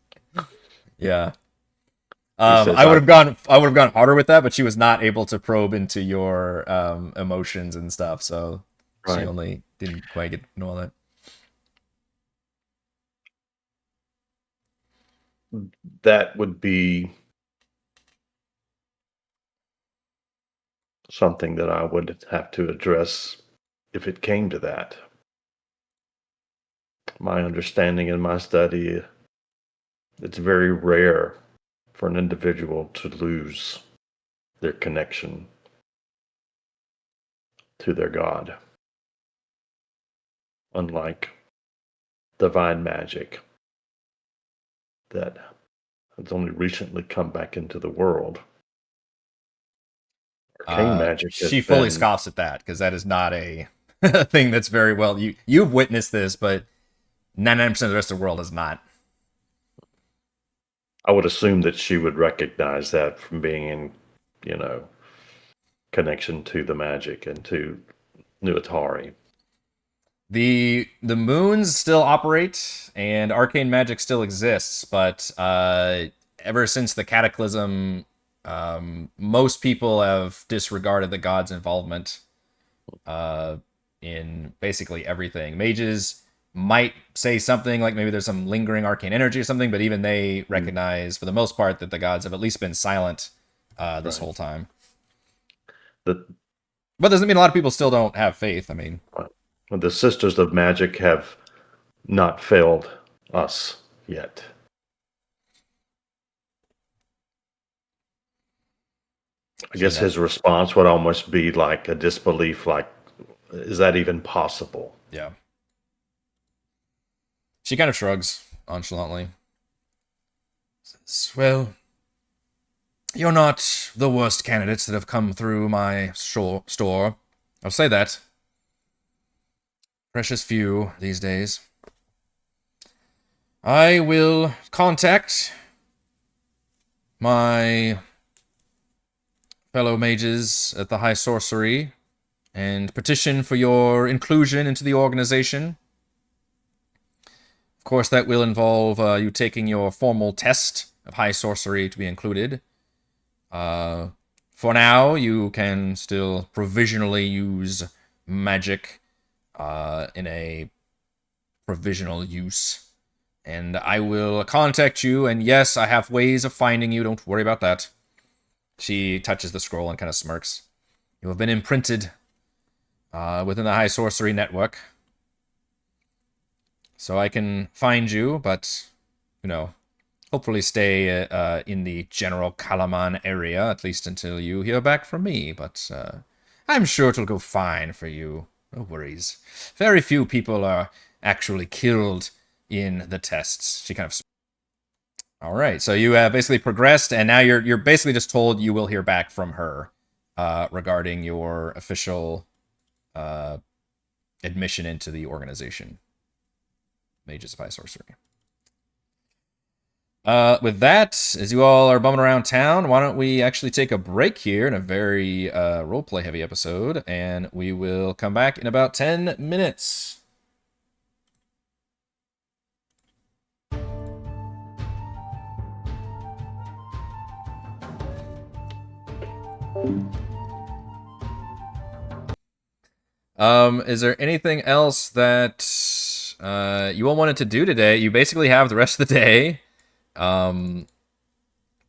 Yeah. says, I would have gone harder with that, but she was not able to probe into your emotions and stuff, so she Right. only didn't quite get to know all that. that would be something that I would have to address if it came to that. My understanding in my study, it's very rare for an individual to lose their connection to their god. Unlike divine magic that has only recently come back into the world. Arcane magic has She fully been- scoffs at that, because that is not a thing that's very well... You've witnessed this, but 99% of the rest of the world is not. I would assume that she would recognize that from being in, connection to the magic and to New Atari. The moons still operate, and arcane magic still exists, but ever since the cataclysm, most people have disregarded the gods' involvement in basically everything. Mages might say something like maybe there's some lingering arcane energy or something, but even they recognize, for the most part, that the gods have at least been silent this whole time. But doesn't mean a lot of people still don't have faith. I mean, the Sisters of Magic have not failed us yet. I guess his response would almost be like a disbelief, like, is that even possible? Yeah. She kind of shrugs nonchalantly. Says, well, you're not the worst candidates that have come through my store. I'll say that. Precious few these days. I will contact my fellow mages at the High Sorcery and petition for your inclusion into the organization. Of course, that will involve you taking your formal test of High Sorcery to be included. For now, you can still provisionally use magic in a provisional use. And I will contact you, and yes, I have ways of finding you, don't worry about that. She touches the scroll and kind of smirks. You have been imprinted within the High Sorcery Network. So I can find you, but, hopefully stay in the general Kalaman area, at least until you hear back from me. But I'm sure it'll go fine for you. No worries. Very few people are actually killed in the tests. She kind of... All right, so you have basically progressed, and now you're basically just told you will hear back from her regarding your official admission into the organization. Mages of High Sorcery. With that, as you all are bumming around town, why don't we actually take a break here in a very roleplay heavy episode, and we will come back in about 10 minutes. Is there anything else that you all wanted to do today? You basically have the rest of the day.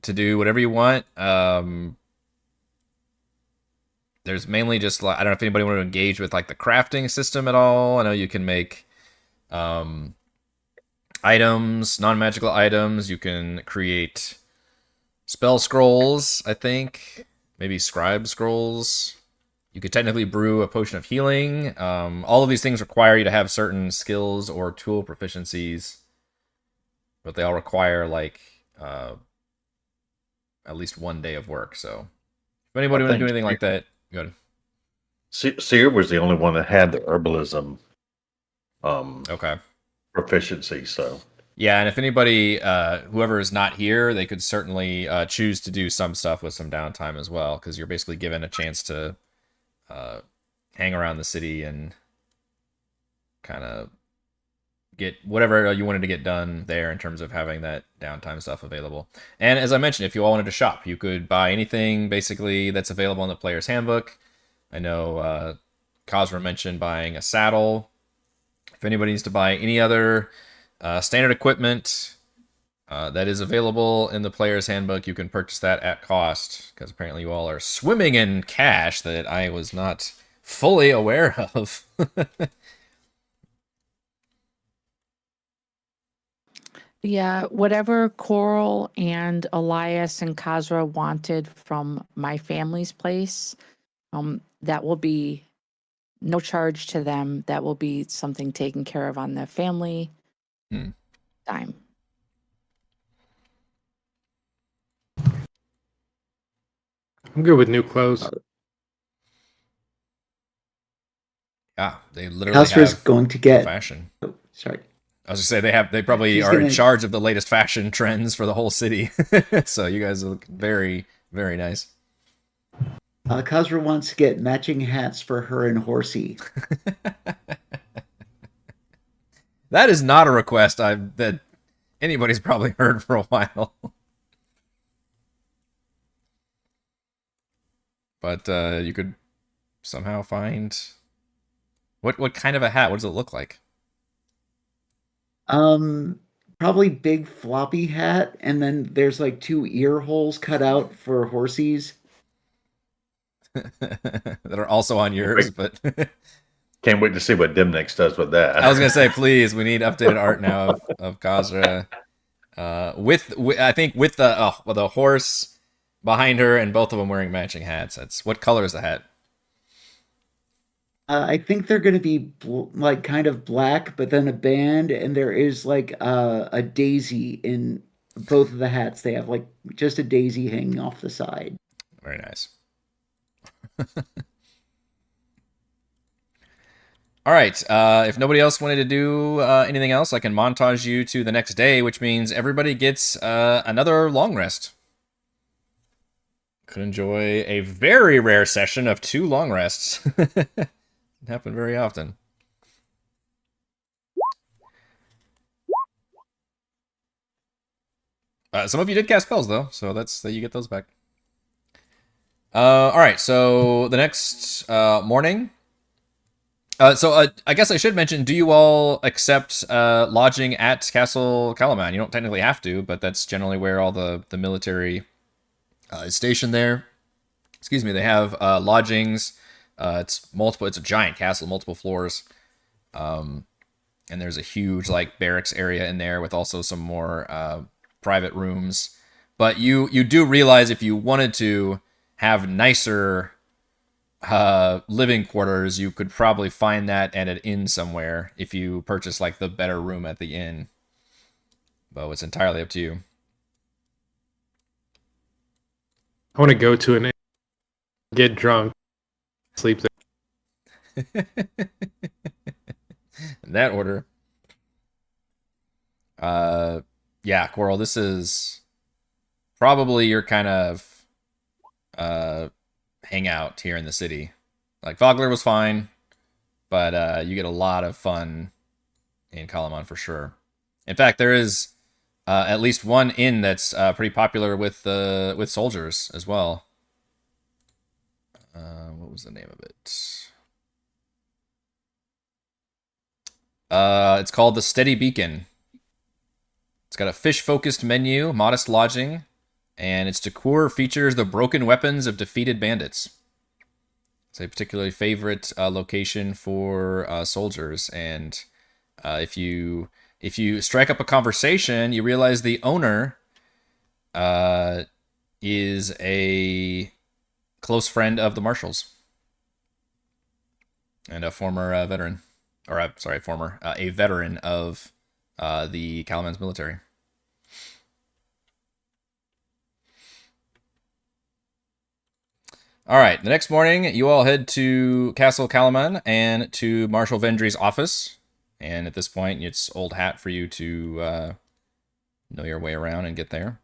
to do whatever you want. There's mainly just like, I don't know if anybody want to engage with like the crafting system at all. I know you can make items, non-magical items. You can create spell scrolls, I think. Maybe scribe scrolls. You could technically brew a potion of healing. All of these things require you to have certain skills or tool proficiencies, but they all require like at least 1 day of work. So if anybody want to do anything like that, good. Seer was the only one that had the herbalism Okay. proficiency, so. Yeah, and if anybody, whoever is not here, they could certainly choose to do some stuff with some downtime as well, because you're basically given a chance to hang around the city and kind of get whatever you wanted to get done there in terms of having that downtime stuff available. And as I mentioned, if you all wanted to shop, you could buy anything basically that's available in the player's handbook. I know Kazra mentioned buying a saddle. If anybody needs to buy any other standard equipment that is available in the player's handbook, you can purchase that at cost, because apparently you all are swimming in cash that I was not fully aware of. Yeah, whatever Korl and Elyas and Kazra wanted from my family's place, that will be no charge to them. That will be something taken care of on the family time. I'm good with new clothes. Yeah, they literally Kazra's have going to get fashion. Oh, sorry. I was gonna say they probably She's are in gonna- charge of the latest fashion trends for the whole city. So you guys look very, very nice. Kazra wants to get matching hats for her and Horsey. That is not a request that anybody's probably heard for a while. But you could somehow find what kind of a hat? What does it look like? Probably big floppy hat, and then there's like 2 ear holes cut out for Horsey's. That are also on yours, but Can't wait to see what Dimnix does with that. I was gonna say, please, we need updated art now of Kazra. With I think with the horse behind her and both of them wearing matching hats. That's what color is the hat? I think they're going to be like kind of black, but then a band, and there is like a daisy in both of the hats. They have like just a daisy hanging off the side. Very nice. All right. If nobody else wanted to do anything else, I can montage you to the next day, which means everybody gets another long rest. Could enjoy a very rare session of 2 long rests. Doesn't happen very often. Some of you did cast spells though, so that's that you get those back. All right, so the next morning. So I guess I should mention, do you all accept lodging at Castle Kalaman? You don't technically have to, but that's generally where all the military is stationed there. Excuse me, they have lodgings. It's a giant castle, multiple floors. And there's a huge like barracks area in there with also some more private rooms. But you do realize if you wanted to have nicer living quarters, you could probably find that at an inn somewhere if you purchase like the better room at the inn. But it's entirely up to you. I want to go to an inn, get drunk, sleep there. In that order. Yeah, Korl, this is probably your kind of hangout here in the city. Like Vogler was fine, but you get a lot of fun in Kalaman for sure. In fact, there is at least one inn that's pretty popular with soldiers as well. What was the name of it? It's called the Steady Beacon. It's got a fish-focused menu, modest lodging, and its decor features the broken weapons of defeated bandits. It's a particularly favorite location for soldiers, and if you strike up a conversation, you realize the owner is a close friend of the marshals and a former veteran, or a veteran of the Kalaman's military. All right, the next morning, you all head to Castle Kalaman and to Marshal Vendry's office. And at this point, it's old hat for you to know your way around and get there.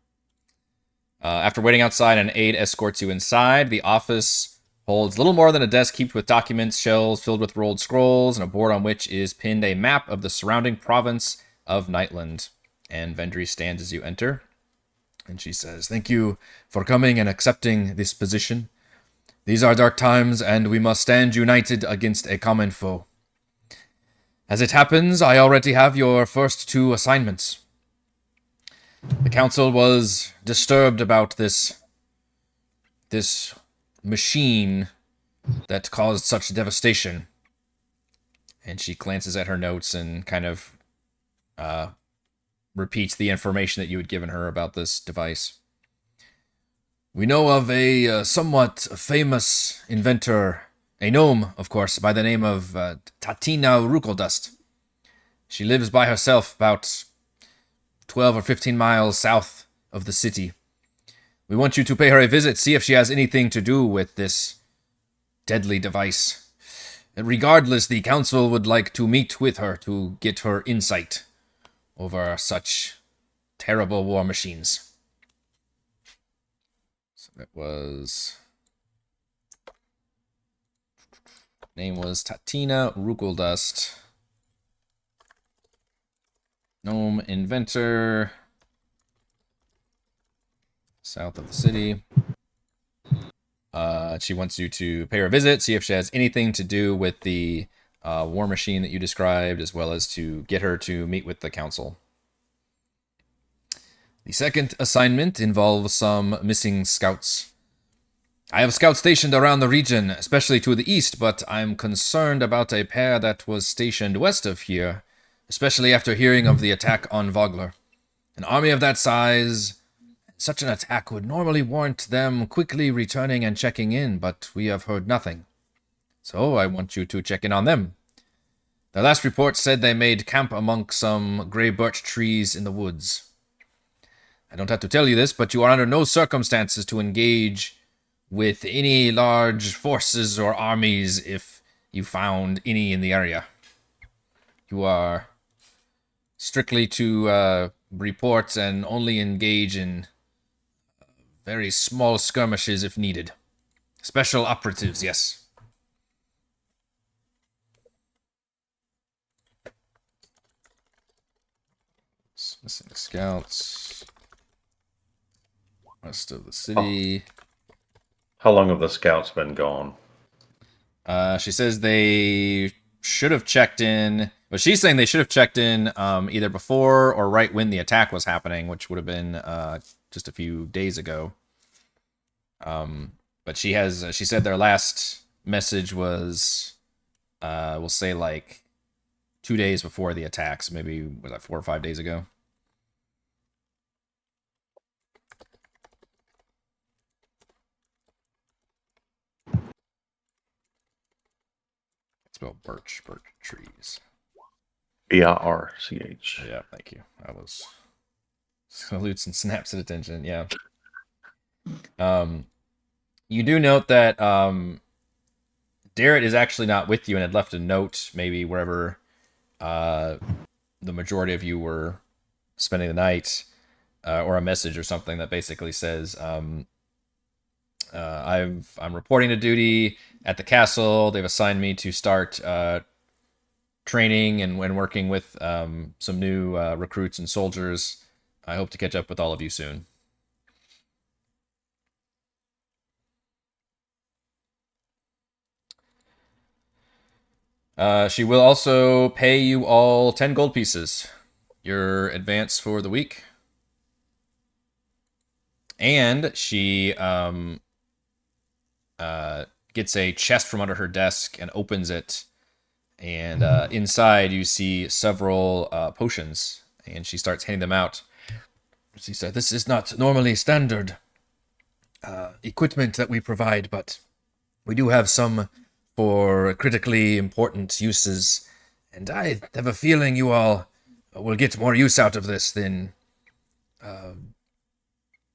After waiting outside, an aide escorts you inside. The office holds little more than a desk heaped with documents, shelves filled with rolled scrolls, and a board on which is pinned a map of the surrounding province of Nightland. And Vendry stands as you enter. And she says, "Thank you for coming and accepting this position. These are dark times, and we must stand united against a common foe. As it happens, I already have your first 2 assignments. The council was disturbed about this machine that caused such devastation." And she glances at her notes and kind of repeats the information that you had given her about this device. "We know of a somewhat famous inventor, a gnome, of course, by the name of Tatina Rukoldust. She lives by herself about 12 or 15 miles south of the city. We want you to pay her a visit, see if she has anything to do with this deadly device. Regardless, the council would like to meet with her to get her insight over such terrible war machines." It was... Name was Tatina Rukoldust. Gnome inventor. South of the city. She wants you to pay her a visit, see if she has anything to do with the war machine that you described, as well as to get her to meet with the council. The second assignment involves some missing scouts. I have scouts stationed around the region, especially to the east, but I'm concerned about a pair that was stationed west of here, especially after hearing of the attack on Vogler. An army of that size, such an attack would normally warrant them quickly returning and checking in, but we have heard nothing. So I want you to check in on them. The last report said they made camp among some gray birch trees in the woods. I don't have to tell you this, but you are under no circumstances to engage with any large forces or armies if you found any in the area. You are strictly to report and only engage in very small skirmishes if needed. Special operatives, yes. Missing scouts. West of the city. How long have the scouts been gone? She says they should have checked in. But she's saying they should have checked in either before or right when the attack was happening, which would have been just a few days ago. But she said their last message was, we'll say like 2 days before the attacks. Maybe was that 4 or 5 days ago? Spell birch trees. B-I-R-C-H. Yeah, thank you. I was salutes and snaps at attention. Yeah. You do note that Darrett is actually not with you and had left a note, maybe wherever the majority of you were spending the night, or a message or something that basically says, I'm reporting to duty at the castle. They've assigned me to start training and when working with some new recruits and soldiers. I hope to catch up with all of you soon. She will also pay you all 10 gold pieces. Your advance for the week. And she gets a chest from under her desk and opens it. And inside you see several potions. And she starts handing them out. She said, "This is not normally standard equipment that we provide, but we do have some for critically important uses. And I have a feeling you all will get more use out of this than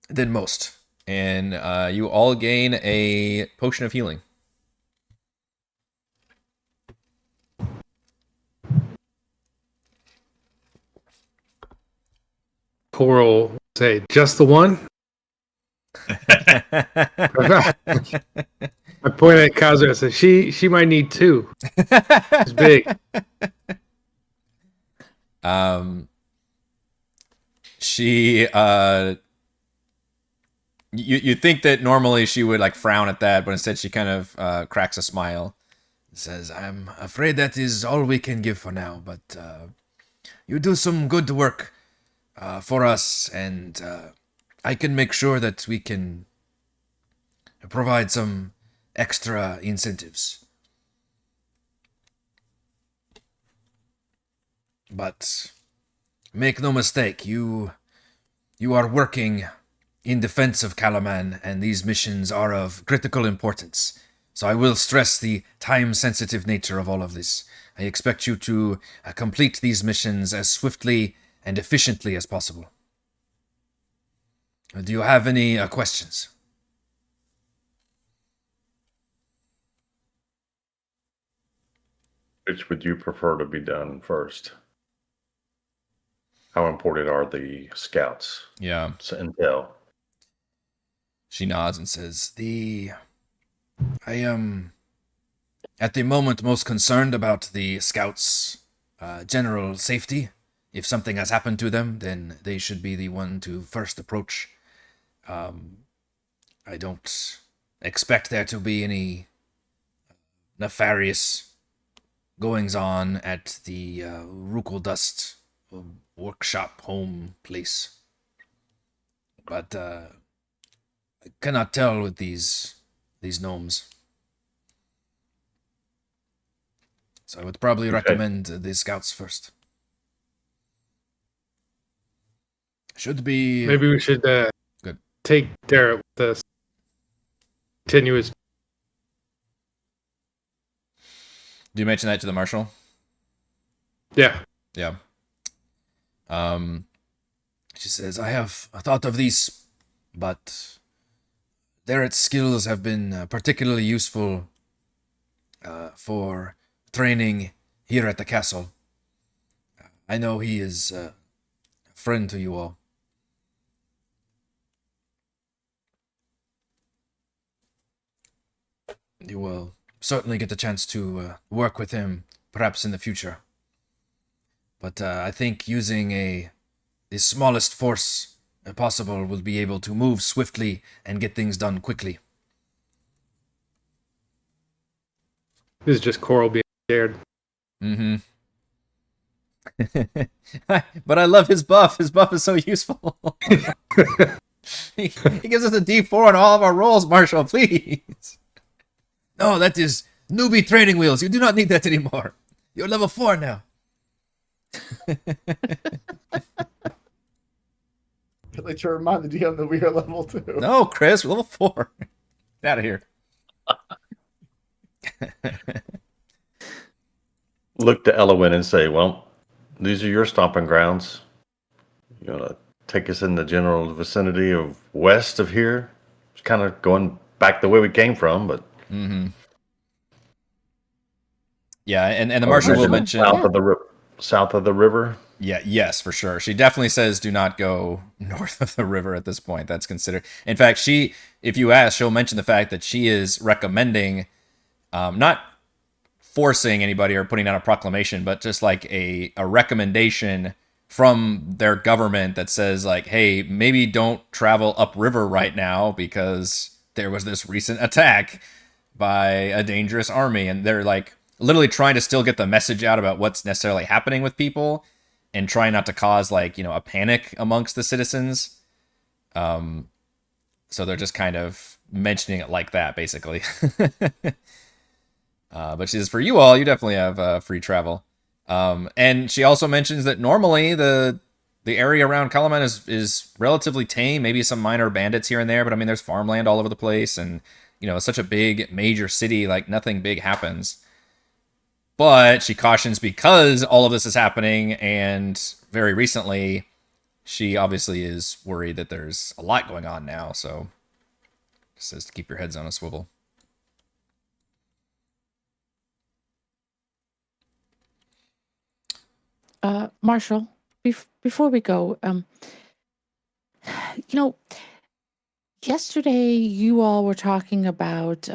most." And you all gain a potion of healing. Korl say, "Just the one?" I point at Kazra and say, she might need two. It's big. She you think that normally she would like frown at that, but instead she kind of cracks a smile. Says, "I'm afraid that is all we can give for now, but you do some good work for us, and I can make sure that we can provide some extra incentives. But make no mistake, you are working in defense of Kalaman, and these missions are of critical importance. So I will stress the time-sensitive nature of all of this. I expect you to complete these missions as swiftly and efficiently as possible. Do you have any questions?" Which would you prefer to be done first? How important are the scouts? Yeah. Intel. She nods and says, I am, at the moment, most concerned about the scouts' general safety. If something has happened to them, then they should be the one to first approach. I don't expect there to be any nefarious goings-on at the Rukeldust workshop home place. But I cannot tell with these gnomes. So I would probably recommend the scouts first. Should be... Maybe we should Good. take Darrett with us. Continuous. Do you mention that to the marshal? Yeah. Yeah. She says, I have thought of these, but Darrett's skills have been particularly useful for training here at the castle. I know he is a friend to you all. You will certainly get the chance to work with him, perhaps in the future. But I think using the smallest force possible will be able to move swiftly and get things done quickly. This is just Korl being scared. Mm-hmm. But I love his buff. His buff is so useful. He gives us a D4 on all of our rolls, Marshall, please. No, that is newbie training wheels. You do not need that anymore. You're level 4 now. I'd like to remind the DM that we are level 2. No, Chris, we're level 4. Get out of here. Look to Ellowyn and say, well, these are your stomping grounds. You want to take us in the general vicinity of west of here? It's kind of going back the way we came from, but... Mm-hmm. Yeah, and the marshal will mention... South of the river? Yeah, yes, for sure. She definitely says do not go north of the river at this point. That's considered... In fact, if you ask, she'll mention the fact that she is recommending, not forcing anybody or putting out a proclamation, but just like a recommendation from their government that says like, hey, maybe don't travel upriver right now because there was this recent attack by a dangerous army, and they're like literally trying to still get the message out about what's necessarily happening with people and trying not to cause like, a panic amongst the citizens. So they're just kind of mentioning it like that, basically. But she says, for you all, you definitely have free travel. And she also mentions that normally the area around Kalaman is relatively tame, maybe some minor bandits here and there, but I mean, there's farmland all over the place, and, you know, it's such a big, major city, like, nothing big happens. But she cautions because all of this is happening, and very recently, she obviously is worried that there's a lot going on now, so says to keep your heads on a swivel. Marshall, before we go, you know, yesterday you all were talking about,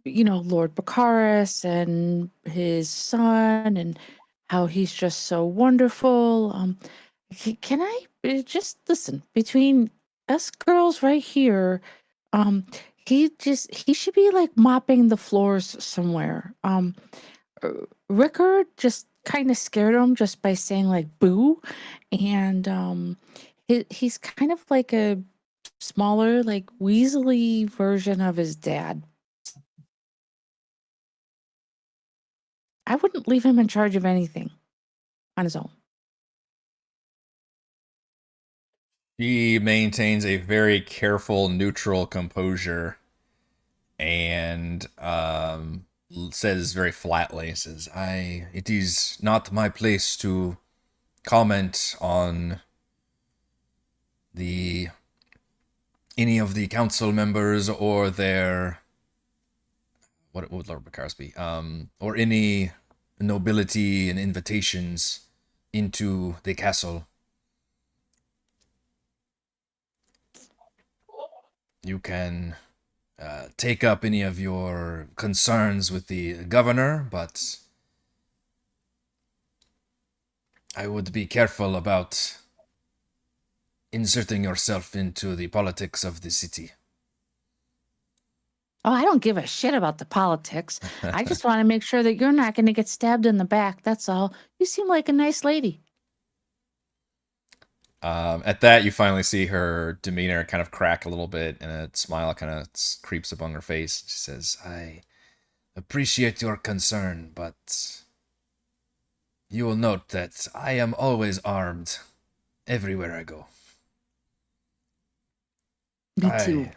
Lord Baccharis and his son and how he's just so wonderful. Can I just listen between us girls right here? He should be like mopping the floors somewhere. Rickard just kind of scared him just by saying like boo, and he's kind of like a smaller, like weaselly version of his dad. I wouldn't leave him in charge of anything on his own. She maintains a very careful, neutral composure, and says very flatly, says, it is not my place to comment on any of the council members or their, what would Lord Baccharis be? Or any nobility and invitations into the castle. You can take up any of your concerns with the governor, but I would be careful about inserting yourself into the politics of the city. Oh, I don't give a shit about the politics. I just want to make sure that you're not going to get stabbed in the back. That's all. You seem like a nice lady. At that, you finally see her demeanor kind of crack a little bit, and a smile kind of creeps upon her face. She says, I appreciate your concern, but you will note that I am always armed everywhere I go. Me too.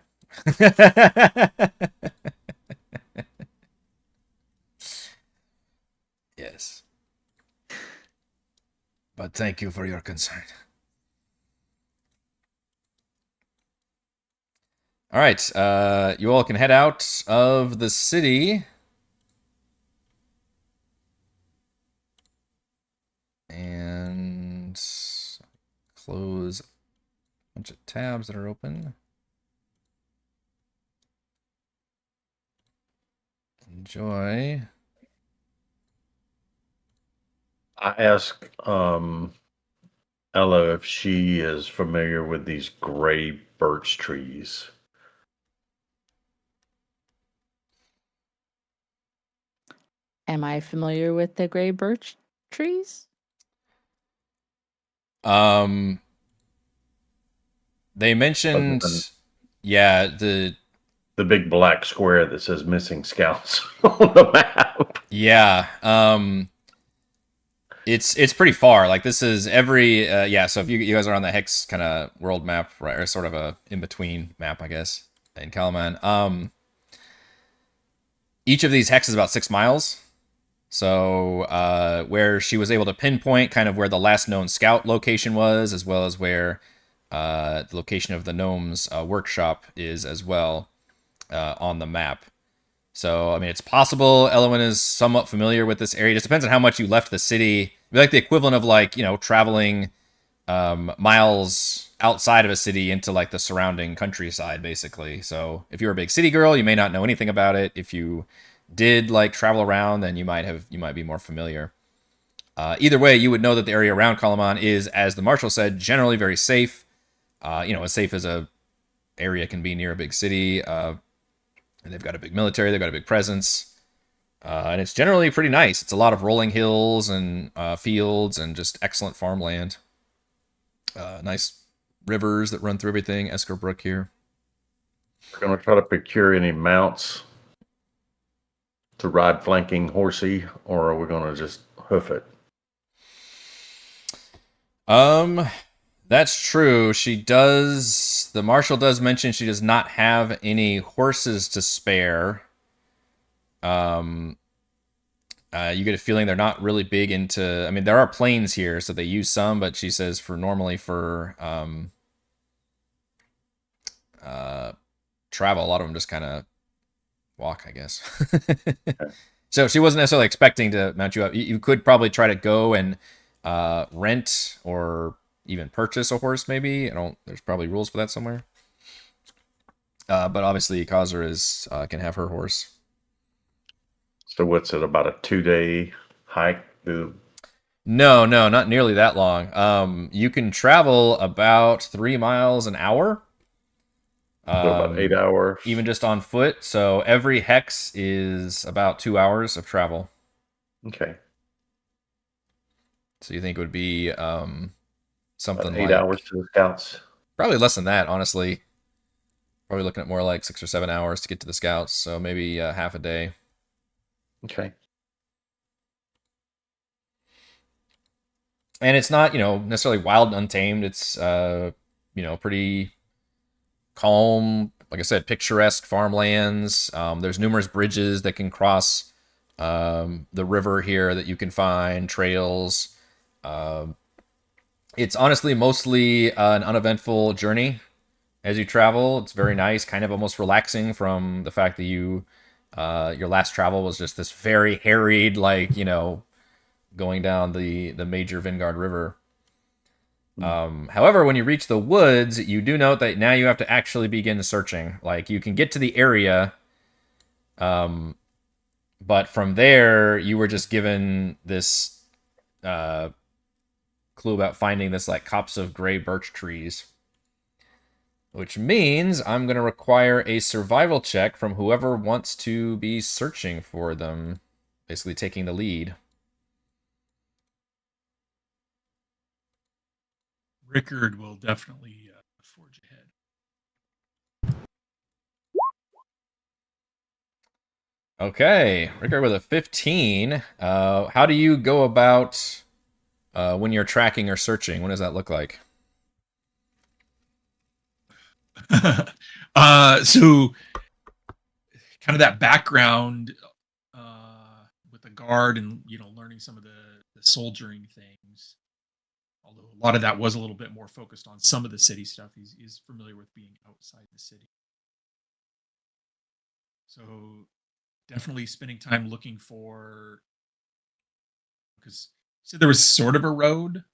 Yes. But thank you for your concern. All right, you all can head out of the city. And close a bunch of tabs that are open. Enjoy. I asked Ella if she is familiar with these gray birch trees. Am I familiar with the gray birch trees? They mentioned, the big black square that says missing scouts on the map. Yeah, it's pretty far. Like, this is every so if you guys are on the Hex kind of world map, right, or sort of a in between map, I guess, in Kalaman. Each of these Hex is about 6 miles. So where she was able to pinpoint kind of where the last known scout location was, as well as where the location of the gnome's workshop is as well on the map. So, I mean, it's possible Ellowyn is somewhat familiar with this area. It just depends on how much you left the city. It'd be like the equivalent of, like, traveling miles outside of a city into, like, the surrounding countryside, basically. So if you're a big city girl, you may not know anything about it. If you did, like, travel around, then you might be more familiar. Either way, you would know that the area around Kalaman is, as the marshal said, generally very safe. As safe as a area can be near a big city. And they've got a big military, they've got a big presence. And it's generally pretty nice. It's a lot of rolling hills and fields and just excellent farmland. Nice rivers that run through everything. Esker Brook here. We're going to try to procure any mounts to ride flanking horsey, or are we going to just hoof it? That's true. She does. The marshal does mention she does not have any horses to spare. You get a feeling they're not really big into. I mean, there are planes here, so they use some, but she says for travel, a lot of them just kind of walk, I guess. So she wasn't necessarily expecting to mount you up. You could probably try to go and rent or even purchase a horse, maybe. There's probably rules for that somewhere. But obviously, Kazra can have her horse. So what's it, about a 2-day hike? No, not nearly that long. You can travel about 3 miles an hour. So about 8 hours. Even just on foot. So every hex is about 2 hours of travel. Okay. So you think it would be something About 8 like hours to the scouts. probably less than that, honestly. Probably looking at more like 6 or 7 hours to get to the scouts. So maybe half a day. Okay. And it's not, necessarily wild and untamed. It's, pretty calm. Like I said, picturesque farmlands. There's numerous bridges that can cross the river here that you can find, trails. It's honestly mostly an uneventful journey as you travel. It's very nice, kind of almost relaxing from the fact that your last travel was just this very harried, going down the major Vingard River. However, when you reach the woods, you do note that now you have to actually begin searching. Like, you can get to the area, but from there, you were just given this clue about finding this, copse of gray birch trees. Which means I'm going to require a survival check from whoever wants to be searching for them. Basically taking the lead. Rickard will definitely forge ahead. Okay, Rickard with a 15. How do you go about when you're tracking or searching? What does that look like? So kind of that background with the guard and learning some of the soldiering things, although a lot of that was a little bit more focused on some of the city stuff. He's familiar with being outside the city, so definitely spending time looking for, because so there was sort of a road,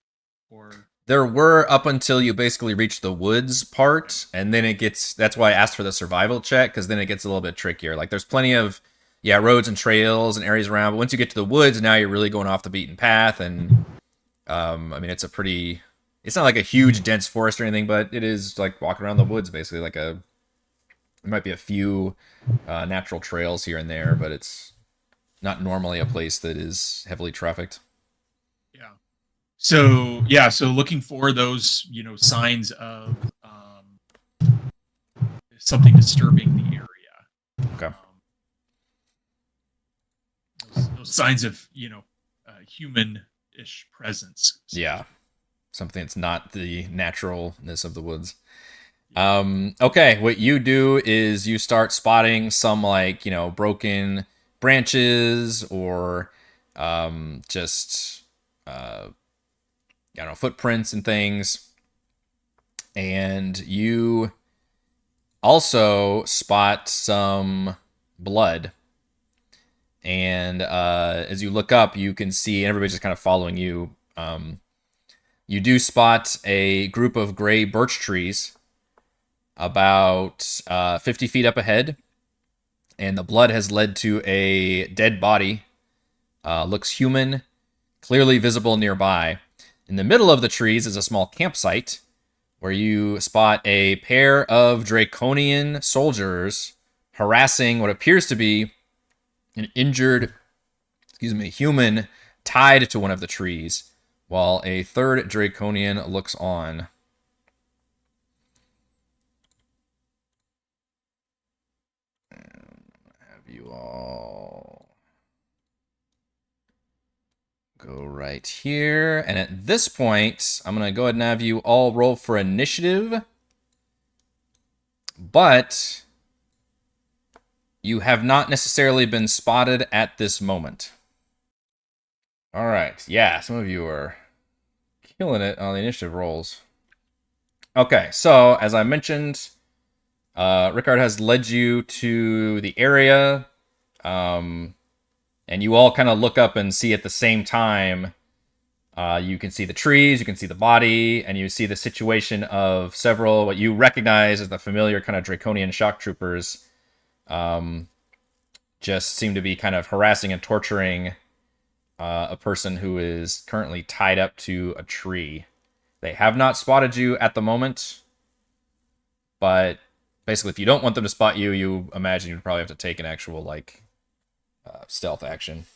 or there were up until you basically reach the woods part, and then that's why I asked for the survival check, because then it gets a little bit trickier. Like, there's plenty of, roads and trails and areas around, but once you get to the woods, now you're really going off the beaten path, and, it's not like a huge dense forest or anything, but it is like walking around the woods, basically, there might be a few natural trails here and there, but it's not normally a place that is heavily trafficked. So looking for those, signs of something disturbing the area. Okay. Those signs of, human-ish presence. Yeah. Something that's not the naturalness of the woods. Okay, what you do is you start spotting some broken branches or just footprints and things. And you also spot some blood. And as you look up, you can see, and everybody's just kind of following you. You do spot a group of gray birch trees about 50 feet up ahead. And the blood has led to a dead body. Looks human, clearly visible nearby. In the middle of the trees is a small campsite where you spot a pair of Draconian soldiers harassing what appears to be an injured, human tied to one of the trees, while a third Draconian looks on. have you all go right here. And at this point, I'm going to go ahead and have you all roll for initiative. But you have not necessarily been spotted at this moment. All right. Yeah, some of you are killing it on the initiative rolls. Okay, so as I mentioned, Rickard has led you to the area, and you all kind of look up and see at the same time. You can see the trees, you can see the body, and you see the situation of several what you recognize as the familiar kind of draconian shock troopers. Just seem to be kind of harassing and torturing a person who is currently tied up to a tree. They have not spotted you at the moment, but basically if you don't want them to spot you, you imagine you'd probably have to take an actual, like, stealth action.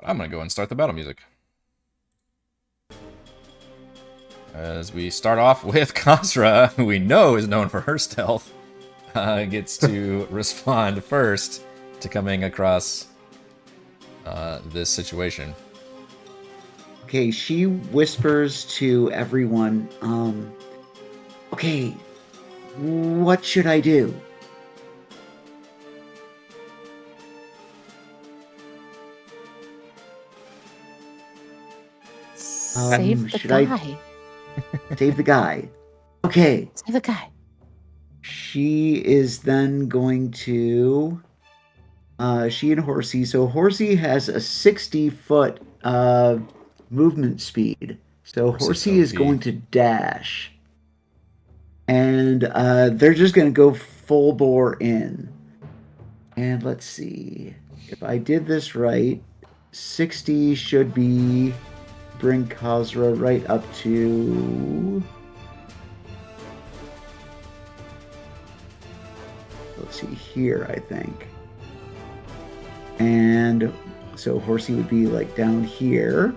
I'm going to go and start the battle music. As we start off with Kazra, who we know is known for her stealth, gets to respond first to coming across this situation. Okay, she whispers to everyone, okay, what should I do? Save the should I- guy. Save the guy. Okay. Save the guy. She is then going to... she and Horsey. So Horsey has a 60-foot movement speed. So Horsey is going to dash. And they're just going to go full bore in. And let's see. If I did this right, 60 should be... bring Kazra right up to... let's see, here, I think. And so Horsey would be like down here.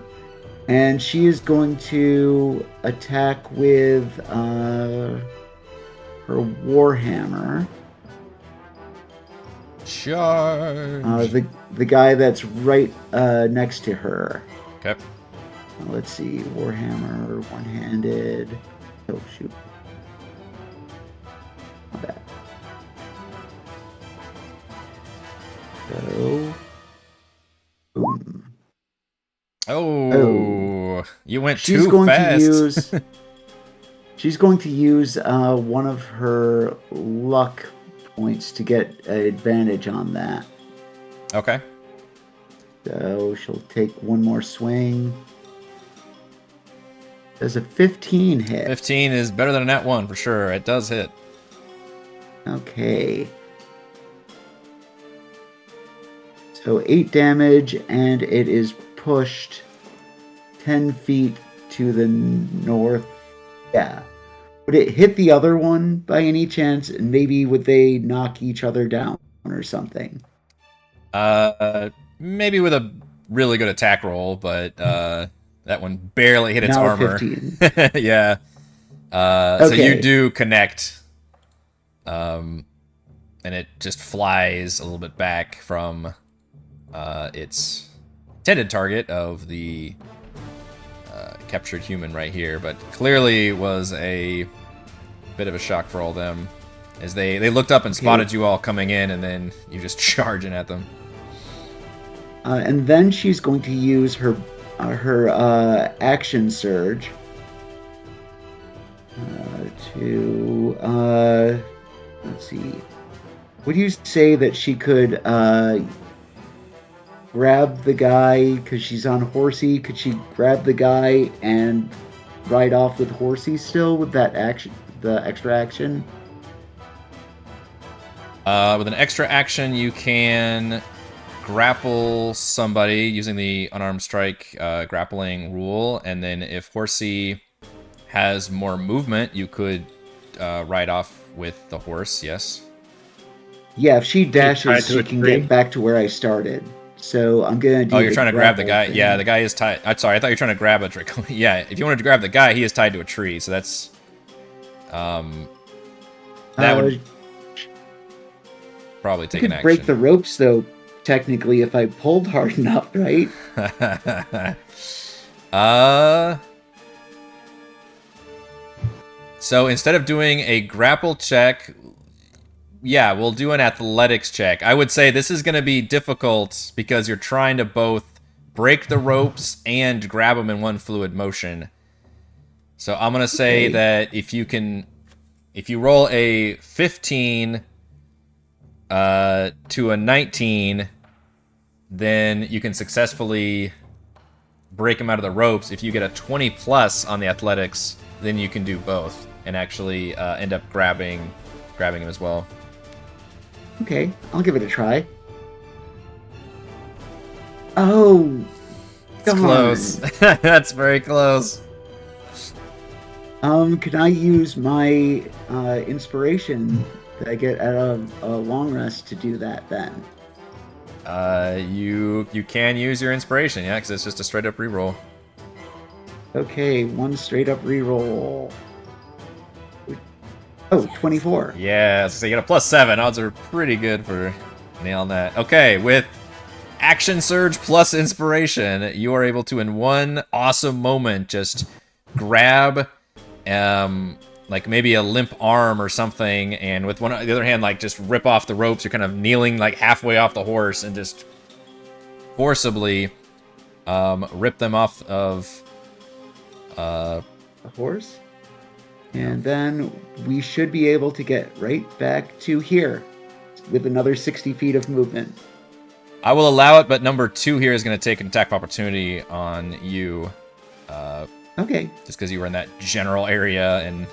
And she is going to attack with her Warhammer. Charge! The guy that's right next to her. Okay. Let's see, Warhammer, one-handed. Oh, shoot. Not bad. So, boom. Oh, you went She's too going fast. to use. She's going to use one of her luck points to get an advantage on that. Okay. So she'll take one more swing. Does a 15 hit? 15 is better than a nat 1 for sure. It does hit. Okay. So 8 damage, and it is pushed 10 feet to the north. Yeah. Would it hit the other one by any chance? And maybe would they knock each other down or something? Maybe with a really good attack roll, but that one barely hit its Now armor. 15. Yeah. So Okay. you do connect, and it just flies a little bit back from its intended target of the captured human right here, but clearly was a bit of a shock for all them, as they looked up and spotted you all coming in, and then you just charging at them. And then she's going to use her action surge to let's see. Would you say that she could grab the guy because she's on Horsey? Could she grab the guy and ride off with Horsey still with that action, the extra action? With an extra action, you can grapple somebody using the unarmed strike grappling rule, and then if Horsey has more movement, you could ride off with the horse. Yes. Yeah, if she tied dashes, to she a can tree? get back to where I started. So I'm gonna do. Oh, you're trying to grab the grapple guy. thing. Yeah, the guy is tied. I'm sorry, I thought you were trying to grab a Draco. Yeah, if you wanted to grab the guy, he is tied to a tree. So that's, That would You probably take could an break the action. ropes, though, technically, if I pulled hard enough, right? So instead of doing a grapple check, yeah, we'll do an athletics check. I would say this is going to be difficult because you're trying to both break the ropes and grab them in one fluid motion. So I'm going to say Okay. that if you roll a 15 to a 19, then you can successfully break them out of the ropes. If you get a 20 plus on the athletics, then you can do both and actually end up grabbing him as well. Okay, I'll give it a try. Oh, It's darn. close. That's very close. Can I use my inspiration that I get at a long rest to do that then? You can use your inspiration, yeah, because it's just a straight up reroll. Okay, one straight up reroll. Oh, 24. Yeah, so you get a +7. Odds are pretty good for nailing that. Okay, with action surge plus inspiration, you are able to, in one awesome moment, just grab, like maybe a limp arm or something, and with the other hand, like just rip off the ropes. You're kind of kneeling like halfway off the horse and just forcibly rip them off of. A horse? And then we should be able to get right back to here with another 60 feet of movement. I will allow it, but number 2 here is going to take an attack of opportunity on you. Okay. Just because you were in that general area, and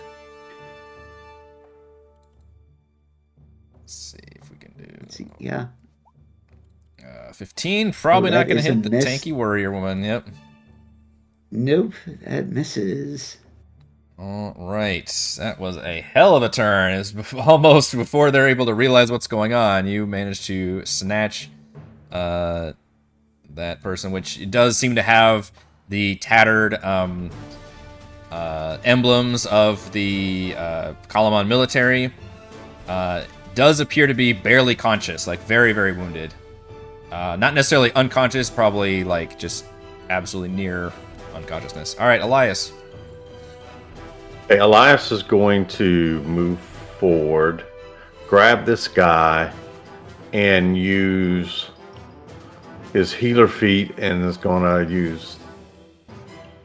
let's see if we can do. Let's see. Yeah. 15. Probably not that going to is a hit the miss. tanky warrior woman. Yep. Nope. That misses. All right. That was a hell of a turn. It was almost before they're able to realize what's going on. You managed to snatch that person, which does seem to have the tattered emblems of the Kalaman military. Does appear to be barely conscious, like very, very wounded. Not necessarily unconscious, probably like just absolutely near unconsciousness. All right, Elyas. Okay, Elyas is going to move forward, grab this guy, and use his healer feat, and is going to use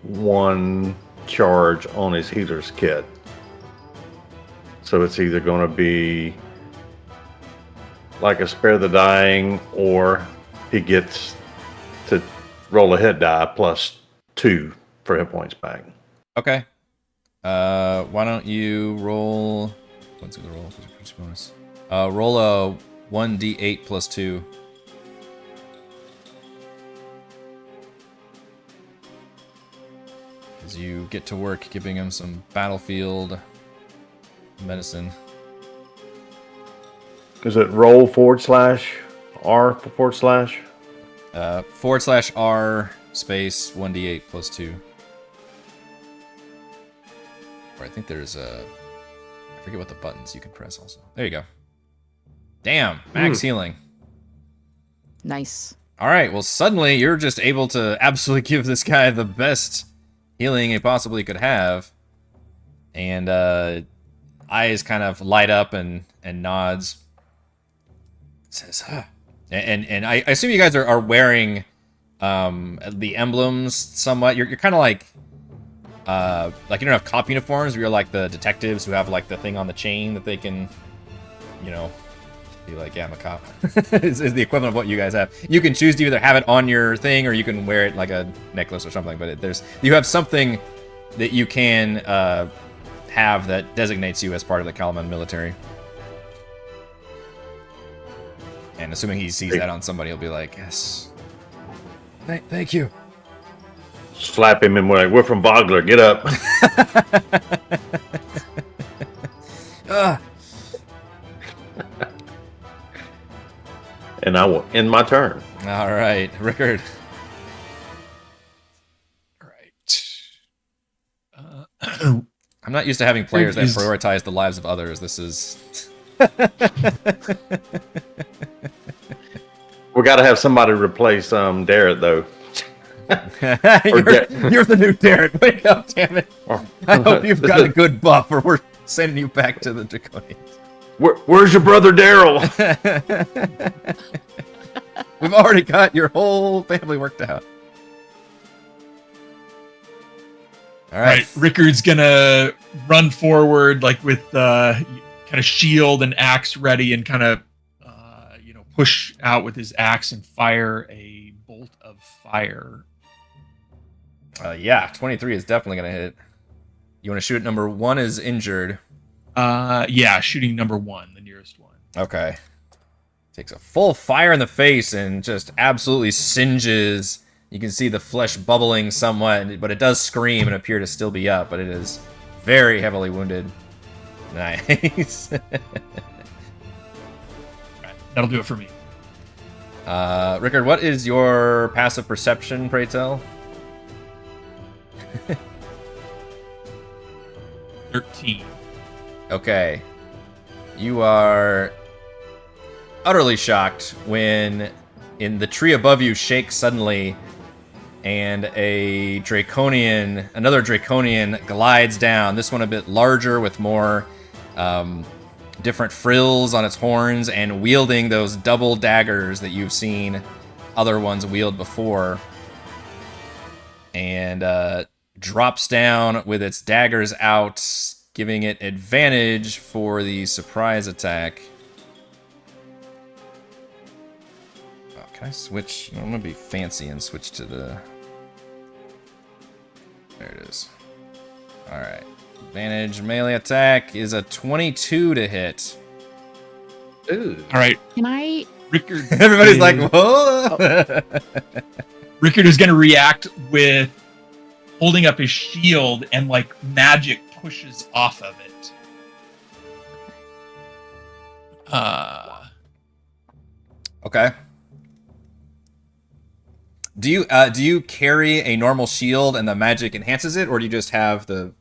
one charge on his healer's kit. So it's either going to be like a spare the dying, or he gets to roll a hit die +2 for hit points back. Okay. Why don't you roll? What's the roll? What's your bonus? Roll a 1d8 +2. As you get to work giving him some battlefield medicine. Is it roll /R /? /R space 1d8 +2. Or I think there's I forget what the buttons you can press also. There you go. Damn, max healing. Nice. All right, well, suddenly you're just able to absolutely give this guy the best healing he possibly could have. And eyes kind of light up and nods. Says, huh. And I assume you guys are wearing the emblems somewhat. You're kind of like you don't have cop uniforms, but you're like the detectives who have like the thing on the chain that they can, you know, be like, yeah, I'm a cop. is the equivalent of what you guys have. You can choose to either have it on your thing or you can wear it like a necklace or something. But you have something that you can have that designates you as part of the Kalaman military. And assuming he sees that on somebody, he'll be like, yes. Thank you. Slap him and we're like, we're from Vogler, get up. And I will end my turn. All right, Rickard. All right. I'm not used to having players that Is- prioritize the lives of others. This is. We got to have somebody replace Darrett though. you're the new Darrett. Wake up, damn it! I hope you've got a good buff, or we're sending you back to the Draconians. Where's your brother Daryl? We've already got your whole family worked out. All right. Rickard's gonna run forward, like with kind of shield and axe ready, and kind of push out with his axe and fire a bolt of fire. Yeah, 23 is definitely gonna hit. You want to shoot at number 1 is injured. Yeah, shooting number 1, the nearest one. Okay. Takes a full fire in the face and just absolutely singes. You can see the flesh bubbling somewhat, but it does scream and appear to still be up, but it is very heavily wounded. Nice. That'll do it for me. Rickard, what is your passive perception, pray tell? 13. Okay. You are utterly shocked when the tree above you shakes suddenly and another Draconian glides down. This one a bit larger with more different frills on its horns and wielding those double daggers that you've seen other ones wield before. And drops down with its daggers out, giving it advantage for the surprise attack. Oh, can I switch? I'm going to be fancy and switch to the... There it is. Alright. Advantage melee attack is a 22 to hit. Ooh. All right, Can I? Rickard. Everybody's like, whoa! Rickard is going to react with holding up his shield, and like magic pushes off of it. Okay. Do you carry a normal shield and the magic enhances it, or do you just have the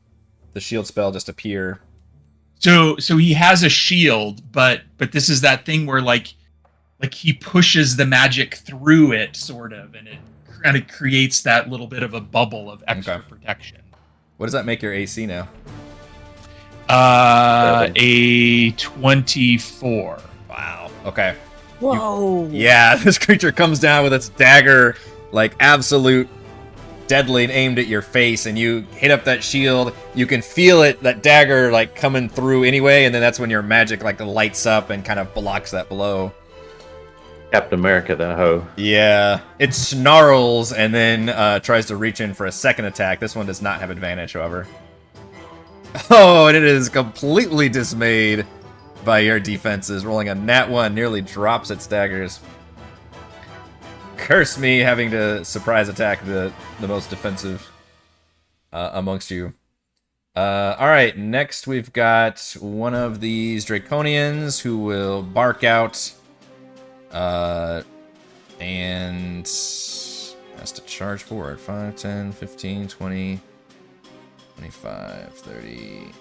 shield spell just appear? So he has a shield, but this is that thing where like he pushes the magic through it, sort of, and it kind of creates that little bit of a bubble of extra protection. What does that make your AC now? A 24. Wow. Okay. Whoa. Yeah, this creature comes down with its dagger, like absolute deadly, aimed at your face, and you hit up that shield. You can feel it, that dagger, like coming through anyway, and then that's when your magic like lights up and kind of blocks that blow. Captain America, that hoe. Yeah, it snarls and then tries to reach in for a second attack. This one does not have advantage, however. Oh, and it is completely dismayed by your defenses. Rolling a nat 1, nearly drops its daggers. Curse me having to surprise attack the most defensive amongst you. Alright, next we've got one of these Draconians who will bark out and has to charge forward. 5, 10, 15, 20, 25, 30, 10,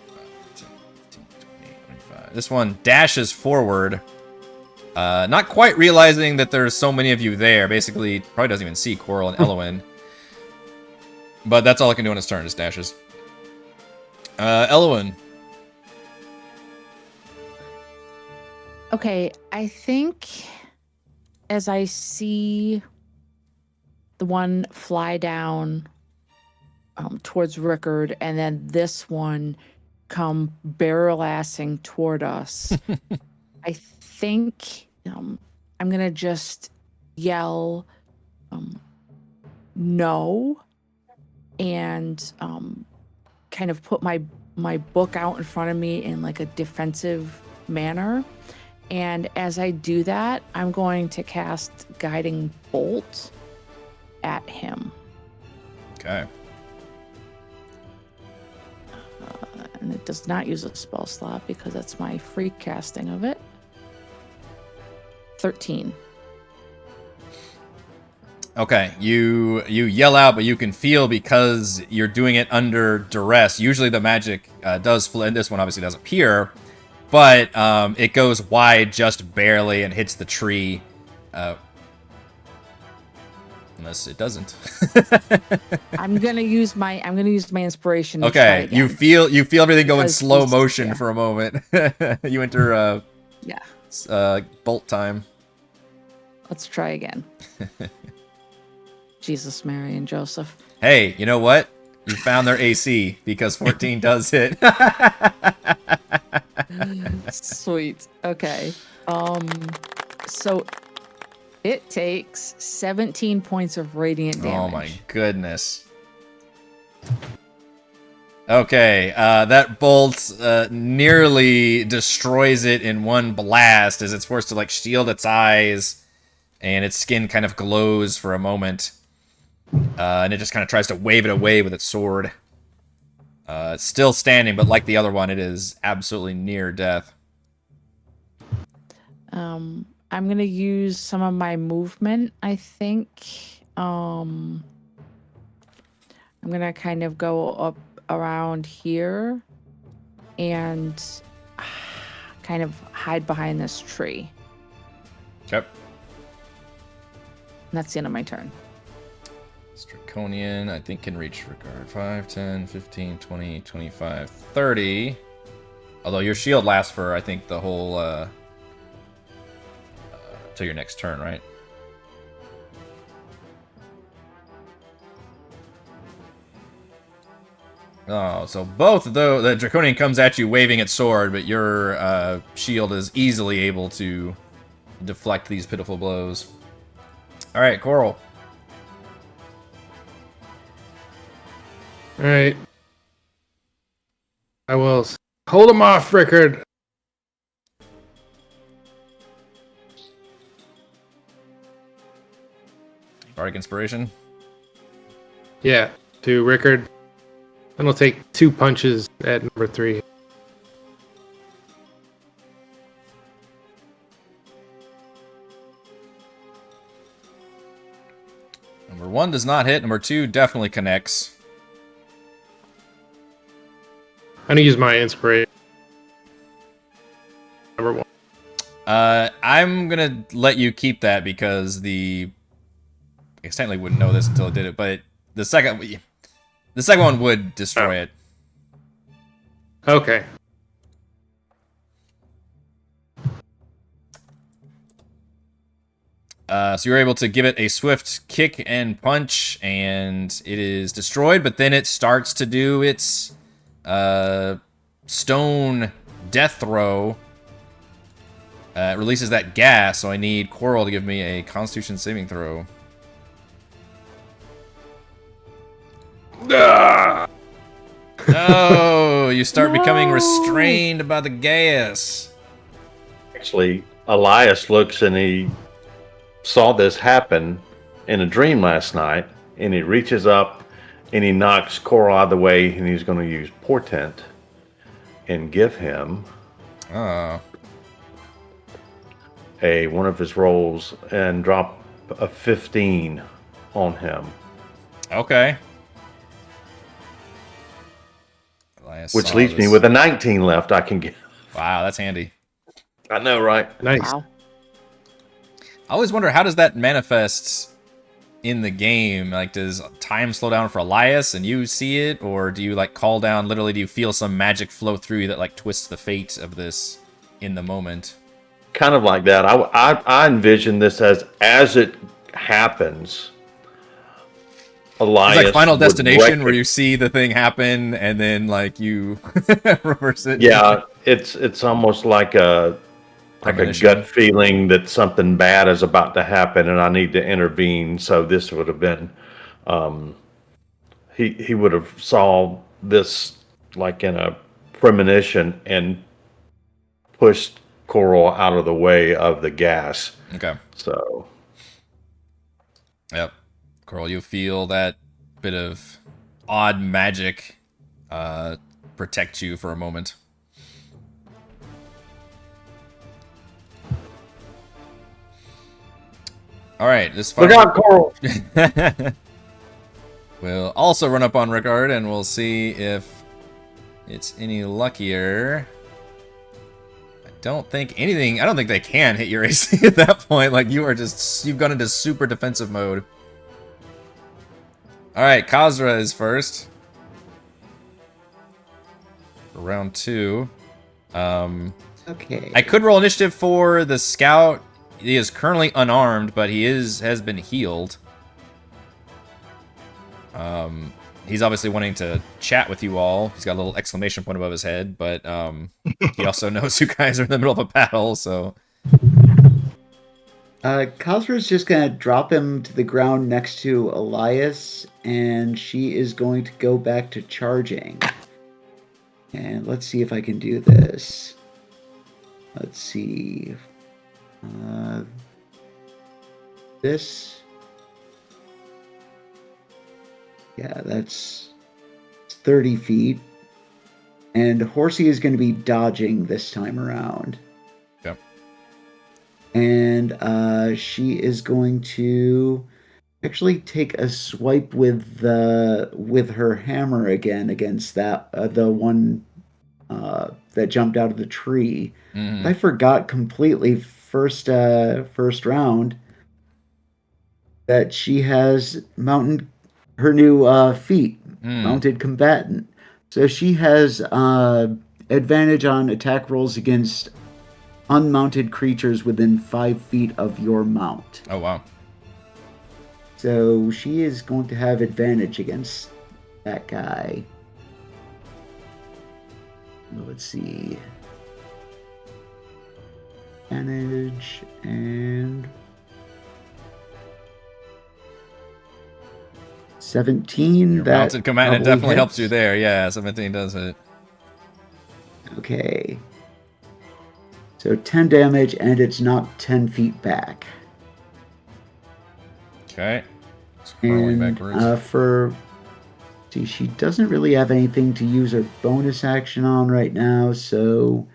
15, 20, 25. This one dashes forward. Not quite realizing that there's so many of you there. Basically, probably doesn't even see Korl and Ellowyn. But that's all I can do on his turn, is dashes. Ellowyn. Okay, I think as I see the one fly down towards Rickard, and then this one come barrel-assing toward us, I think I'm gonna just yell no, and kind of put my book out in front of me in like a defensive manner. And as I do that, I'm going to cast Guiding Bolt at him. Okay. And it does not use a spell slot because that's my free casting of it. 13. Okay, you yell out, but you can feel because you're doing it under duress. Usually the magic does flow, and this one obviously does appear, but it goes wide just barely and hits the tree. Unless it doesn't. I'm gonna use my inspiration. To try Okay, again. you feel everything go in Because slow this- motion yeah. for a moment. You enter bolt time. Let's try again. Jesus, Mary, and Joseph. Hey, you know what? You found their AC because 14 does hit. Sweet. Okay. So it takes 17 points of radiant damage. Oh my goodness. Okay, that bolt nearly destroys it in one blast as it's forced to like shield its eyes, and its skin kind of glows for a moment. And it just kind of tries to wave it away with its sword. It's still standing, but like the other one, it is absolutely near death. I'm gonna use some of my movement, I think. I'm gonna kind of go up around here and kind of hide behind this tree. Okay. And that's the end of my turn. Draconian, I think, can reach Rickard. 5, 10, 15, 20, 25, 30. Although your shield lasts for, I think, the whole, till your next turn, right? Oh, so both of the Draconian comes at you waving its sword, but your shield is easily able to deflect these pitiful blows. All right, Korl. All right. I will hold him off, Rickard. Bardic Inspiration. Yeah, to Rickard. Then I'll take 2 punches at number 3. Number 1 does not hit. Number 2 definitely connects. I'm gonna use my inspiration. Number 1. I'm gonna let you keep that because I guess technically wouldn't know this until it did it, but the second one would destroy it. Okay. So you're able to give it a swift kick and punch, and it is destroyed. But then it starts to do its stone death throw. It releases that gas, so I need Korl to give me a Constitution saving throw. Ah! No, you start becoming restrained by the gas. Actually, Elyas looks and he saw this happen in a dream last night, and he reaches up and he knocks Korl out of the way, and he's going to use Portent and give him Oh. one of his rolls and drop a 15 on him. Okay. Elyas Which saw leaves me this. with a 19 left I can get. Wow, that's handy. I know, right? Nice. Wow. I always wonder, how does that manifest in the game? Like, does time slow down for Elyas and you see it? Or do you, like, call down, literally, do you feel some magic flow through you that, like, twists the fate of this in the moment? Kind of like that. I envision this as it happens. Elyas It's like Final would Destination, where you see the thing happen and then, like, you reverse it. Yeah, it's almost like a Premonition. gut feeling that something bad is about to happen and I need to intervene. So this would have been, he would have saw this like in a premonition and pushed Korl out of the way of the gas. Okay. So Yep. Korl, you feel that bit of odd magic protect you for a moment. All right, this Look fire. out, Korl! We'll also run up on Rickard, and we'll see if it's any luckier. I don't think they can hit your AC at that point. Like, you've gone into super defensive mode. All right, Kazra is first. For round 2. Okay. I could roll initiative for the scout. He is currently unarmed, but he has been healed. He's obviously wanting to chat with you all. He's got a little exclamation point above his head, but he also knows you guys are in the middle of a battle, so... Kazra's just gonna drop him to the ground next to Elyas, and she is going to go back to charging. And let's see if I can do this. Let's see. This. Yeah, that's 30 feet. And Horsey is going to be dodging this time around. Yep. And she is going to actually take a swipe with her hammer again against that the one that jumped out of the tree. Mhm. I forgot completely first round that she has her new feat, mounted combatant. So she has advantage on attack rolls against unmounted creatures within 5 feet of your mount. Oh, wow. So she is going to have advantage against that guy. Let's see. Advantage and 17. Your that mounted commander probably definitely hits. helps you there. Yeah, 17 does hit. Okay. So 10 damage, and it's knocked 10 feet back. Okay. Scrolling And backwards. see, she doesn't really have anything to use her bonus action on right now, so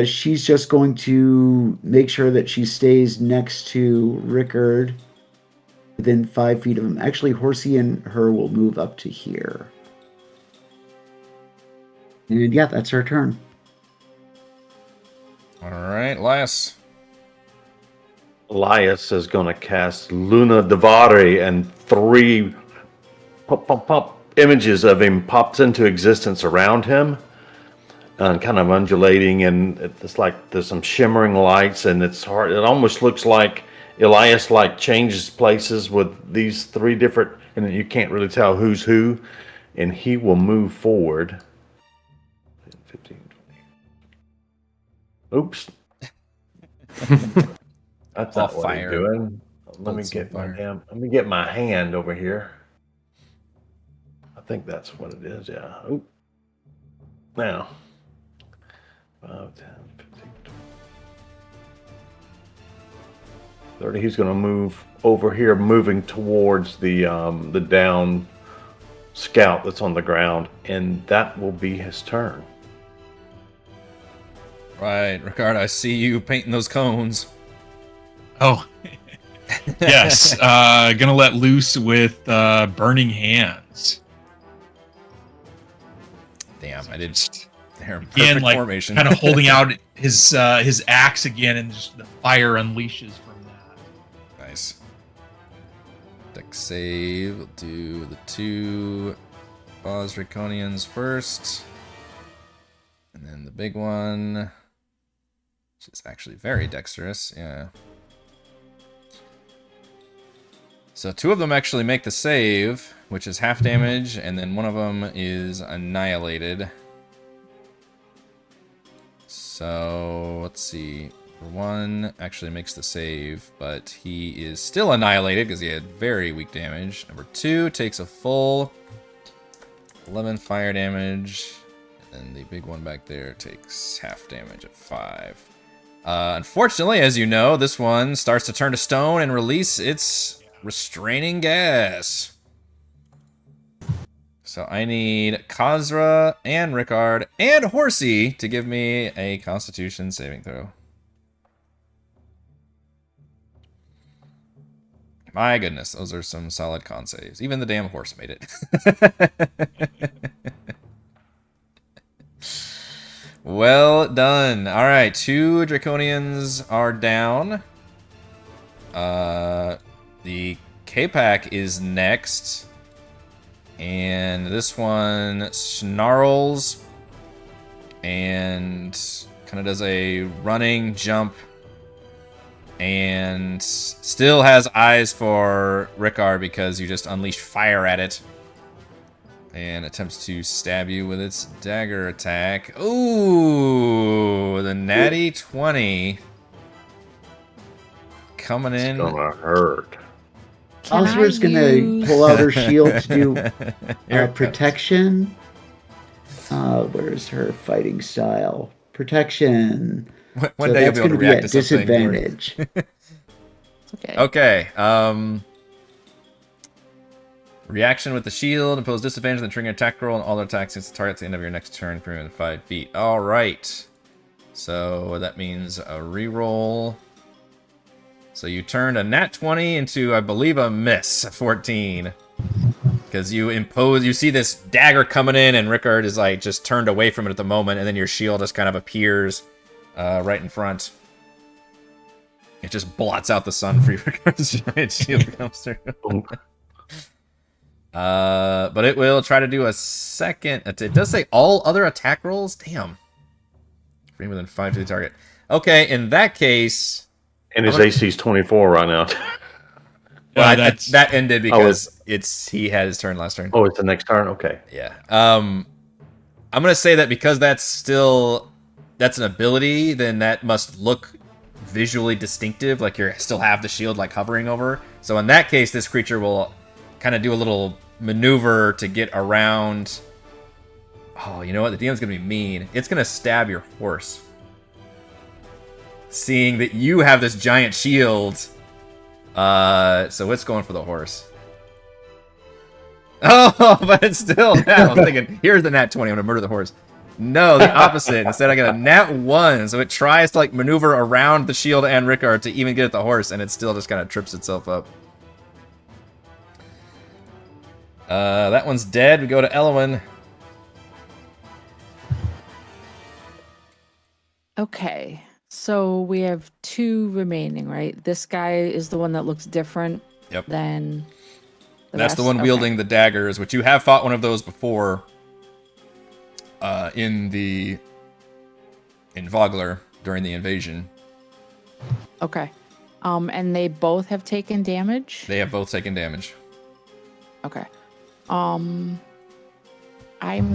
she's just going to make sure that she stays next to Rickard within 5 feet of him. Actually, Horsey and her will move up to here. And yeah, that's her turn. All right, Elyas. Elyas is going to cast Luna Divari, and 3 pop images of him pops into existence around him, and kind of undulating, and it's like there's some shimmering lights, and it's hard. It almost looks like Elyas like changes places with these 3 different, and you can't really tell who's who, and he will move forward. 15, 20. Oops. That's not what fire. I'm doing. Let me Bolts of get my fire. let me get my hand over here. I think that's what it is, yeah. Oop. Now. 5, 10, 15, 20. 30. He's gonna move over here, moving towards the down scout that's on the ground, and that will be his turn. Right, Rickard, I see you painting those cones. Oh, yes. Gonna let loose with Burning Hands. Damn, I did. They're in Again, perfect like formation. kind of holding out his axe again, and just the fire unleashes from that. Nice. Dex save. We'll do the 2 Boss Draconians first. And then the big one, which is actually very dexterous. Yeah. So 2 of them actually make the save, which is half damage, and then one of them is annihilated. So let's see. One actually makes the save, but he is still annihilated because he had very weak damage. Number 2 takes a full 11 fire damage, and then the big one back there takes half damage at 5. Unfortunately, as you know, this one starts to turn to stone and release its restraining gas. So I need Kazra and Rickard and Horsey to give me a Constitution saving throw. My goodness, those are some solid con saves. Even the damn horse made it. Well done. All right, 2 Draconians are down. The K-Pack is next. And this one snarls and kind of does a running jump and still has eyes for Rickard because you just unleash fire at it. And attempts to stab you with its dagger attack. Ooh, the natty 20. Coming in. It's gonna hurt. Kazra's gonna pull out her shield to do protection. Where's her fighting style? Protection. One So day you'll that's be able to gonna be react at to something. disadvantage. Okay. Okay. Reaction with the shield. Impose disadvantage on the trigger attack roll and all their attacks against the target at the end of your next turn for 5 feet. All right. So that means a reroll. So you turned a nat 20 into, I believe, a miss, 14. Because you see this dagger coming in, and Rickard is like just turned away from it at the moment, and then your shield just kind of appears right in front. It just blots out the sun for you. Rickard's giant shield comes through. But it will try to do a second. It does say all other attack rolls. Damn. Bring within 5 to the target. Okay, in that case. And his AC's 24 right now. Well, that ended because he had his turn last turn. Oh, it's the next turn. Okay. Yeah. I'm gonna say that because that's an ability, then that must look visually distinctive, like you still have the shield like hovering over. So in that case, this creature will kind of do a little maneuver to get around. Oh, you know what? The DM's gonna be mean. It's gonna stab your horse. Seeing that you have this giant shield. So it's going for the horse. Oh, but it's still I was thinking, here's the nat 20, I'm gonna murder the horse. No, the opposite. Instead, I got a nat 1, so it tries to like maneuver around the shield and Rickard to even get at the horse, and it still just kind of trips itself up. That one's dead. We go to Ellowyn. Okay. So we have 2 remaining, right? This guy is the one that looks different than That's the rest? one wielding the daggers, which you have fought one of those before in Vogler during the invasion. Okay. And they both have taken damage? They have both taken damage. Okay. I'm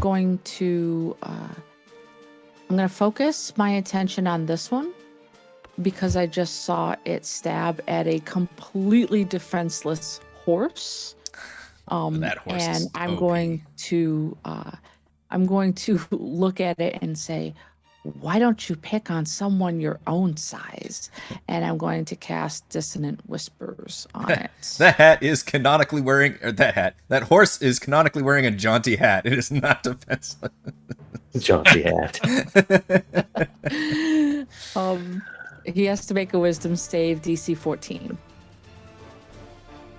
going to focus my attention on this one because I just saw it stab at a completely defenseless horse. That horse and is I'm OP. going to look at it and say, why don't you pick on someone your own size? And I'm going to cast Dissonant Whispers on it. That horse is canonically wearing a jaunty hat. It is not defenseless. Jaunty hat. He has to make a Wisdom save, DC 14.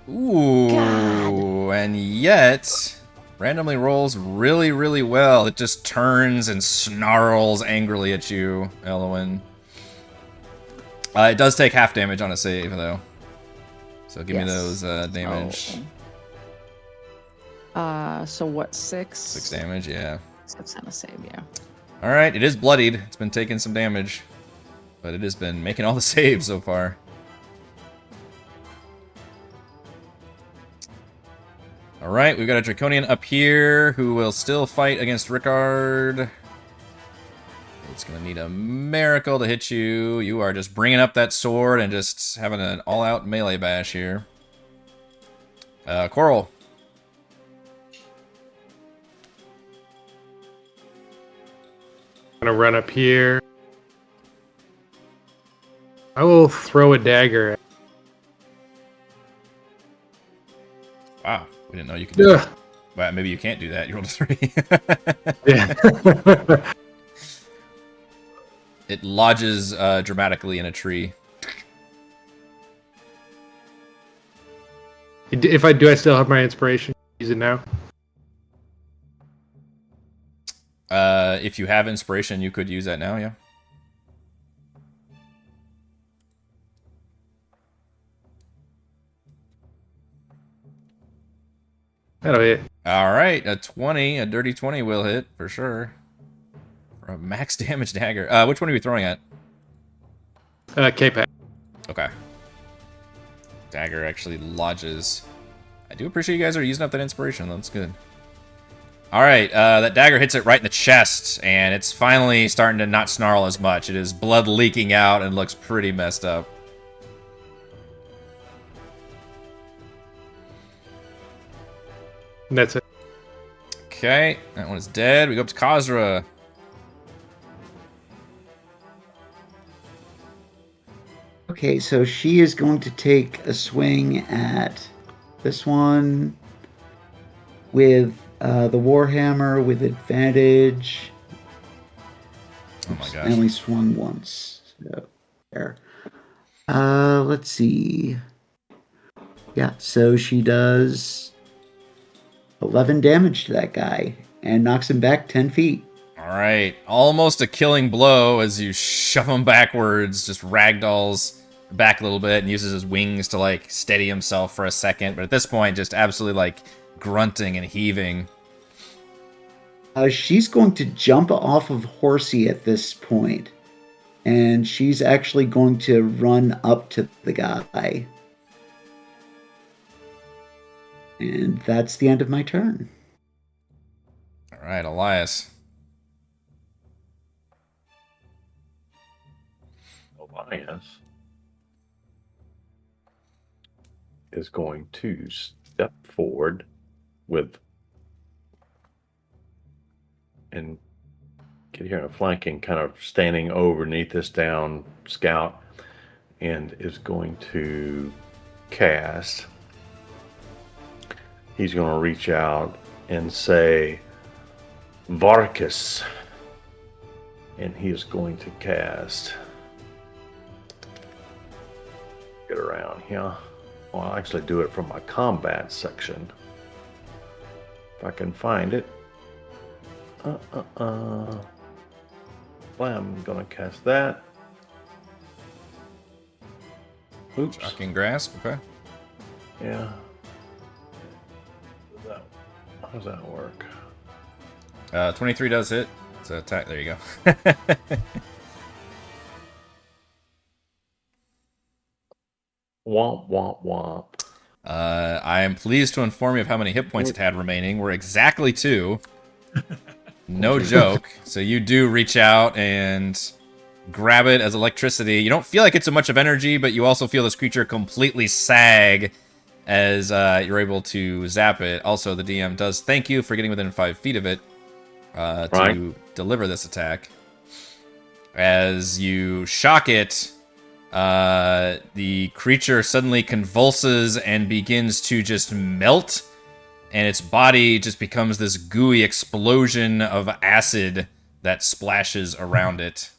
Ooh, God. And yet randomly rolls really, really well. It just turns and snarls angrily at you, Ellowyn. It does take half damage on a save, though. So give me those damage. So what, 6? 6 damage, yeah. 6 on a save, yeah. Alright, it is bloodied. It's been taking some damage. But it has been making all the saves so far. Alright, we've got a Draconian up here who will still fight against Rickard. It's going to need a miracle to hit you. You are just bringing up that sword and just having an all-out melee bash here. Korl. Gonna run up here. I will throw a dagger at. Wow, we didn't know you could do Ugh. that. Well, maybe you can't do that. You rolled a 3. Yeah. It lodges dramatically in a tree. If I do, I still have my inspiration. Use it now. If you have inspiration, you could use that now, yeah. That'll hit. All right, a 20, a dirty 20 will hit for sure. For a max damage dagger. Which one are you throwing at? K-Pack. Okay. Dagger actually lodges. I do appreciate you guys are using up that inspiration. That's good. All right, that dagger hits it right in the chest, and it's finally starting to not snarl as much. It is blood leaking out and looks pretty messed up. And that's it. Okay, that one is dead. We go up to Kazra. Okay, so she is going to take a swing at this one with the Warhammer with advantage. Oh my I gosh. only swung once. So there. Let's see. Yeah, so she does 11 damage to that guy and knocks him back 10 feet. All right, almost a killing blow as you shove him backwards, just ragdolls back a little bit and uses his wings to like steady himself for a second. But at this point, just absolutely like grunting and heaving. She's going to jump off of Horsey at this point, and she's actually going to run up to the guy. And that's the end of my turn. All right, Elyas. Elyas is going to step forward with and get here in a flanking, kind of standing underneath this down scout, and is going to cast. He's going to reach out and say, Varkas. And he is going to cast. Get around here. Well, I'll actually do it from my combat section. If I can find it. Well, I'm going to cast that. Oops. Shocking grasp, okay. Yeah. How does that work? 23 does hit. It's an attack. There you go. Womp, womp, womp. I am pleased to inform you of how many hit points it had remaining. We're exactly 2. No joke. So you do reach out and grab it as electricity. You don't feel like it's so much of energy, but you also feel this creature completely sag as you're able to zap it. Also, the DM does thank you for getting within 5 feet of it to deliver this attack. As you shock it, the creature suddenly convulses and begins to just melt, and its body just becomes this gooey explosion of acid that splashes around it.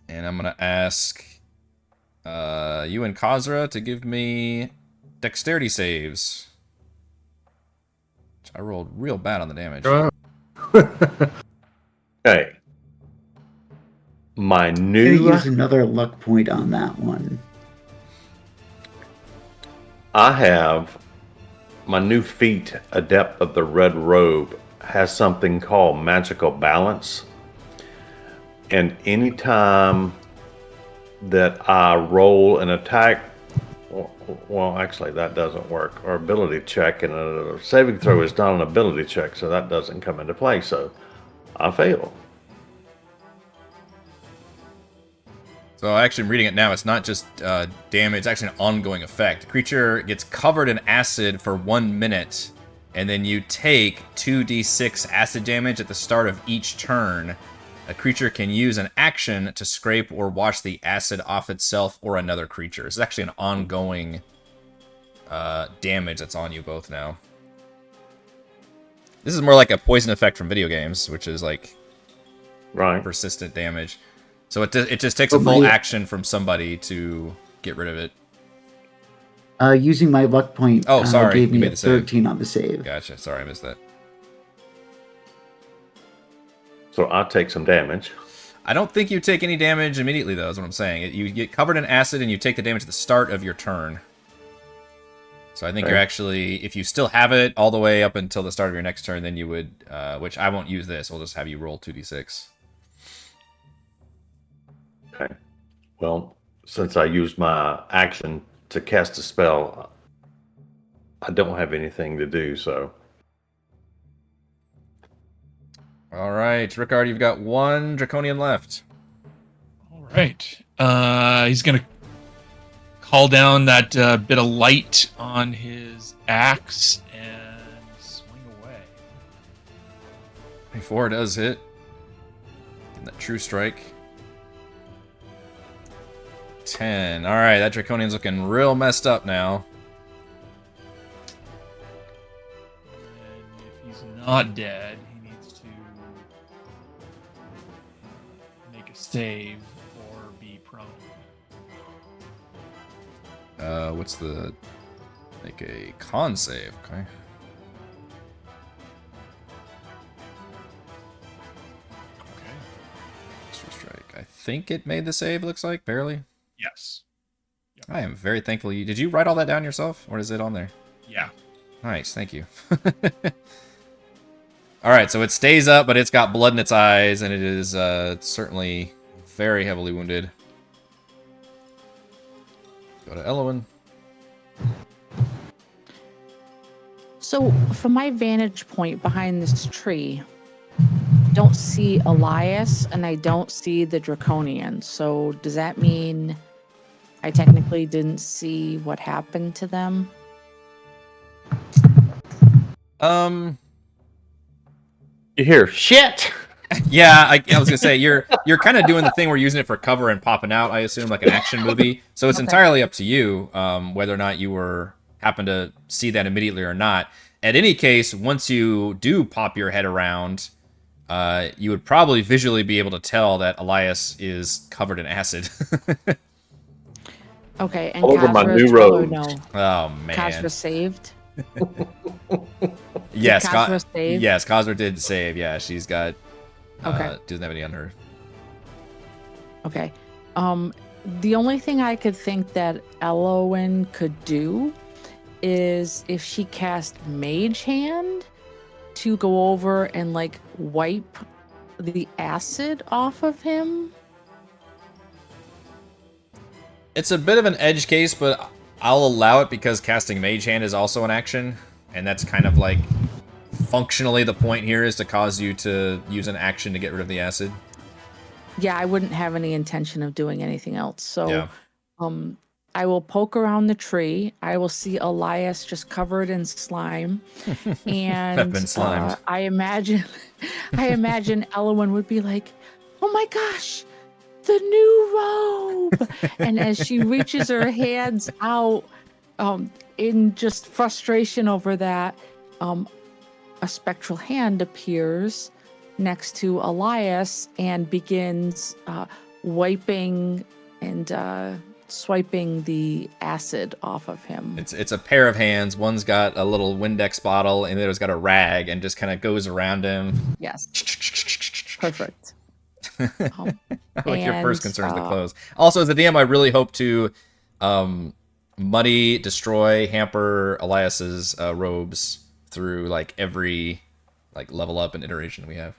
And I'm going to ask you and Kazra to give me dexterity saves. I rolled real bad on the damage. Okay. My I'm going new... to use another luck point on that one. I have my new feat, Adept of the Red Robe, has something called Magical Balance. And anytime that I roll an attack, well, actually, that doesn't work. Or ability check, and a saving throw is not an ability check, so that doesn't come into play. So I fail. So actually, I'm reading it now. It's not just damage. It's actually an ongoing effect. The creature gets covered in acid for 1 minute, and then you take 2d6 acid damage at the start of each turn. A creature can use an action to scrape or wash the acid off itself or another creature. It's actually an ongoing damage that's on you both now. This is more like a poison effect from video games, which is like persistent damage. So it just takes a full action from somebody to get rid of it. Using my luck point, Oh, sorry, gave you me made a the save. 13 on the save. Gotcha. Sorry, I missed that. So I'll take some damage. I don't think you take any damage immediately, though, is what I'm saying. You get covered in acid and you take the damage at the start of your turn. So I think Okay. you're actually, if you still have it all the way up until the start of your next turn, then you would, which I won't use this. We'll just have you roll 2d6. Okay. Well, since I used my action to cast a spell, I don't have anything to do, so. All right, Rickard, you've got one Draconian left. All right. He's going to call down that bit of light on his axe and swing away. 24 does hit. And that true strike. 10. All right, that Draconian's looking real messed up now. And if he's not dead, he needs to make a save or be prone. What's the... Make a con save, okay. Okay. True strike. I think it made the save, looks like, barely. Yes. I am very thankful you... Did you write all that down yourself, or is it on there? Yeah. Nice, thank you. Alright, so it stays up, but it's got blood in its eyes, and it is certainly very heavily wounded. Go to Ellowyn. So, from my vantage point behind this tree, don't see Elyas and I don't see the Draconian. So, does that mean I technically didn't see what happened to them? You hear shit! Yeah, I was gonna say you're kind of doing the thing where you're using it for cover and popping out. I assume like an action movie. So it's Okay. entirely up to you whether or not you happen to see that immediately or not. At any case, once you do pop your head around, you would probably visually be able to tell that Elyas is covered in acid. Okay, and All over my Kazra new as well or robes. no? Oh man. Kazra saved? Yes, Did Kazra save? yes, Kazra did save. Yeah, she's got Okay. doesn't have any on her. Okay. The only thing I could think that Ellowyn could do is if she cast Mage Hand to go over and like wipe the acid off of him. It's a bit of an edge case, but I'll allow it because casting Mage Hand is also an action, and that's kind of like functionally the point here is to cause you to use an action to get rid of the acid. Yeah, I wouldn't have any intention of doing anything else. So Yeah. I will poke around the tree. I will see Elyas just covered in slime. And I've been slimed. I imagine Ellowyn would be like, "Oh my gosh, the new robe!" And as she reaches her hands out, in just frustration over that, a spectral hand appears next to Elyas and begins wiping and swiping the acid off of him. It's a pair of hands. One's got a little Windex bottle, and the other's got a rag, and just kind of goes around him. Yes, perfect. Like your first And, concern is the clothes. Also, as a DM, I really hope to muddy, destroy, hamper Elias's robes through like every like level up and iteration we have.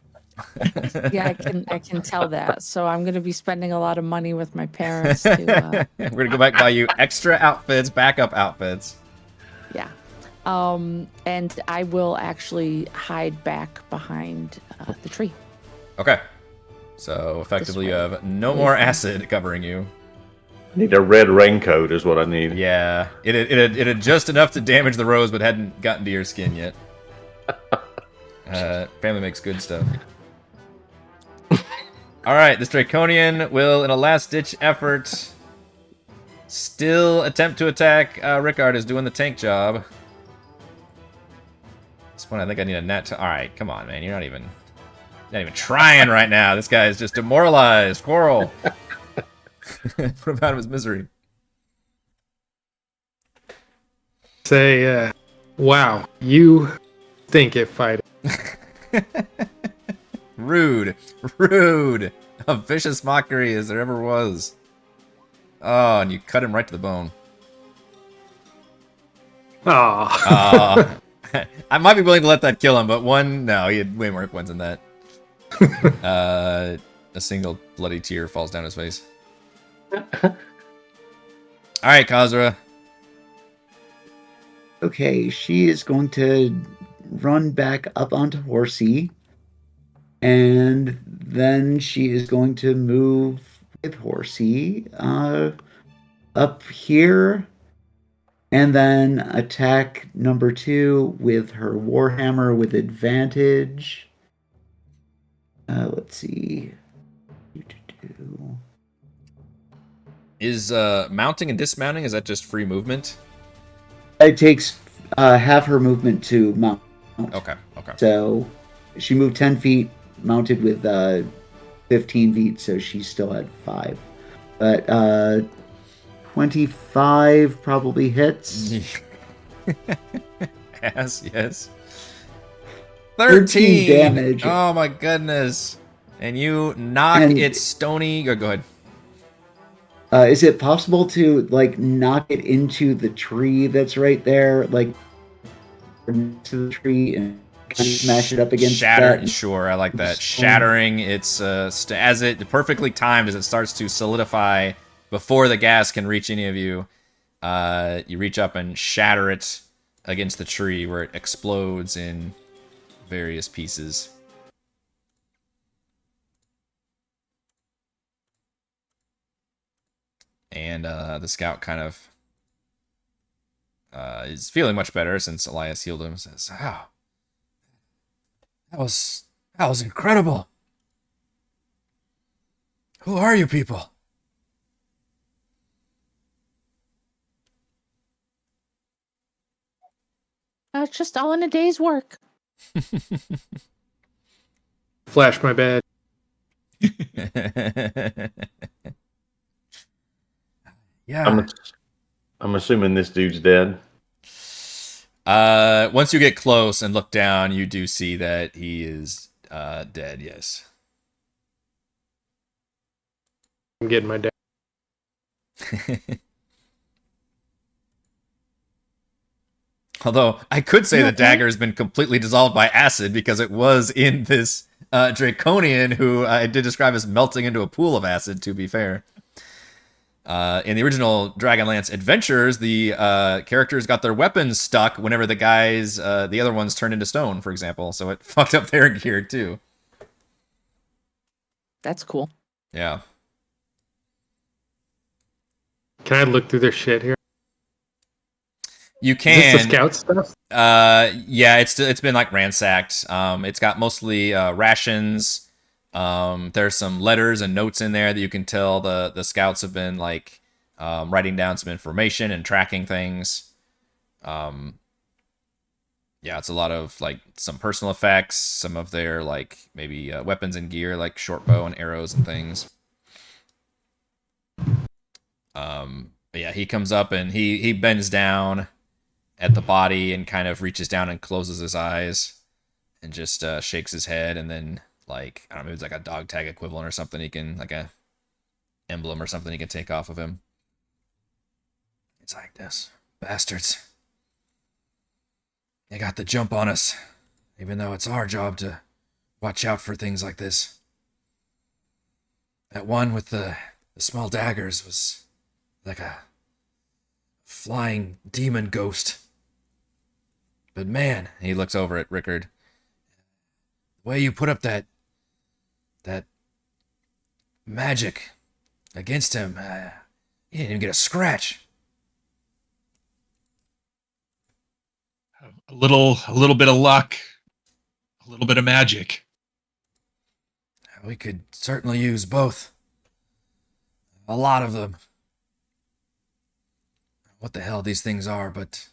Yeah, I can tell that. So I'm going to be spending a lot of money with my parents to We're gonna go back and buy you extra outfits, backup outfits. yeah. And I will actually hide back behind the tree. Okay. So effectively, you way. have no more acid covering you. Need a red raincoat is what I need. Yeah, it had just enough to damage the rose, but hadn't gotten to your skin yet. Family makes good stuff. All right, this Draconian will, in a last-ditch effort, still attempt to attack. Rickard is doing the tank job. At this point, I think I need a nat. All right, come on, man. You're not even trying right now. This guy is just demoralized. Korl. Put him out of his misery. Say, wow, you stink at fighting. Rude. Rude. A vicious mockery as there ever was. Oh, and you cut him right to the bone. Aw. I might be willing to let that kill him, but no, he had way more hit points than that. A single bloody tear falls down his face. Alright, Kazra. Okay, she is going to run back up onto Horsey. And then she is going to move with Horsey up here. And then attack number 2 with her Warhammer with advantage. Let's see. Is mounting and dismounting, is that just free movement? It takes half her movement to mount. Okay. So she moved 10 feet, mounted with 15 feet, so she still had 5. But 25 probably hits. Yes. 13 damage. Oh my goodness. And you knock its stony... Go ahead. Is it possible to knock it into the tree that's right there, to the tree and kind of smash it up against that? Sure, I like that. Shattering its as it perfectly timed as it starts to solidify before the gas can reach any of you. You reach up and shatter it against the tree where it explodes in various pieces. And the scout kind of is feeling much better since Elyas healed him. Says, "Wow, that was incredible. Who are you people?" It's just all in a day's work. Flash my bad. Yeah. I'm assuming this dude's dead. Once you get close and look down, you do see that he is dead. Yes. I'm getting my dad. Although I could say the dagger has been completely dissolved by acid because it was in this Draconian who I did describe as melting into a pool of acid, to be fair. In the original Dragonlance adventures, the characters got their weapons stuck whenever the guys, the other ones turned into stone, for example. So it fucked up their gear, too. That's cool. Yeah. Can I look through their shit here? You can. Is this the scout stuff? Yeah, it's been ransacked. It's got mostly rations. There's some letters and notes in there that you can tell the scouts have been writing down some information and tracking things. Yeah, it's a lot of some personal effects, some of their maybe weapons and gear like short bow and arrows and things. But yeah, he comes up and he bends down at the body and kind of reaches down and closes his eyes and just shakes his head, and then I don't know, it's a dog tag equivalent or something he can, a emblem or something he can take off of him. It's like, this bastards, they got the jump on us, even though it's our job to watch out for things like this. That one with the small daggers was like a flying demon ghost. But man, he looks over at Rickard. The way you put up that magic against him, he didn't even get a scratch. A little bit of luck, a little bit of magic. We could certainly use both. A lot of them. What the hell these things are, but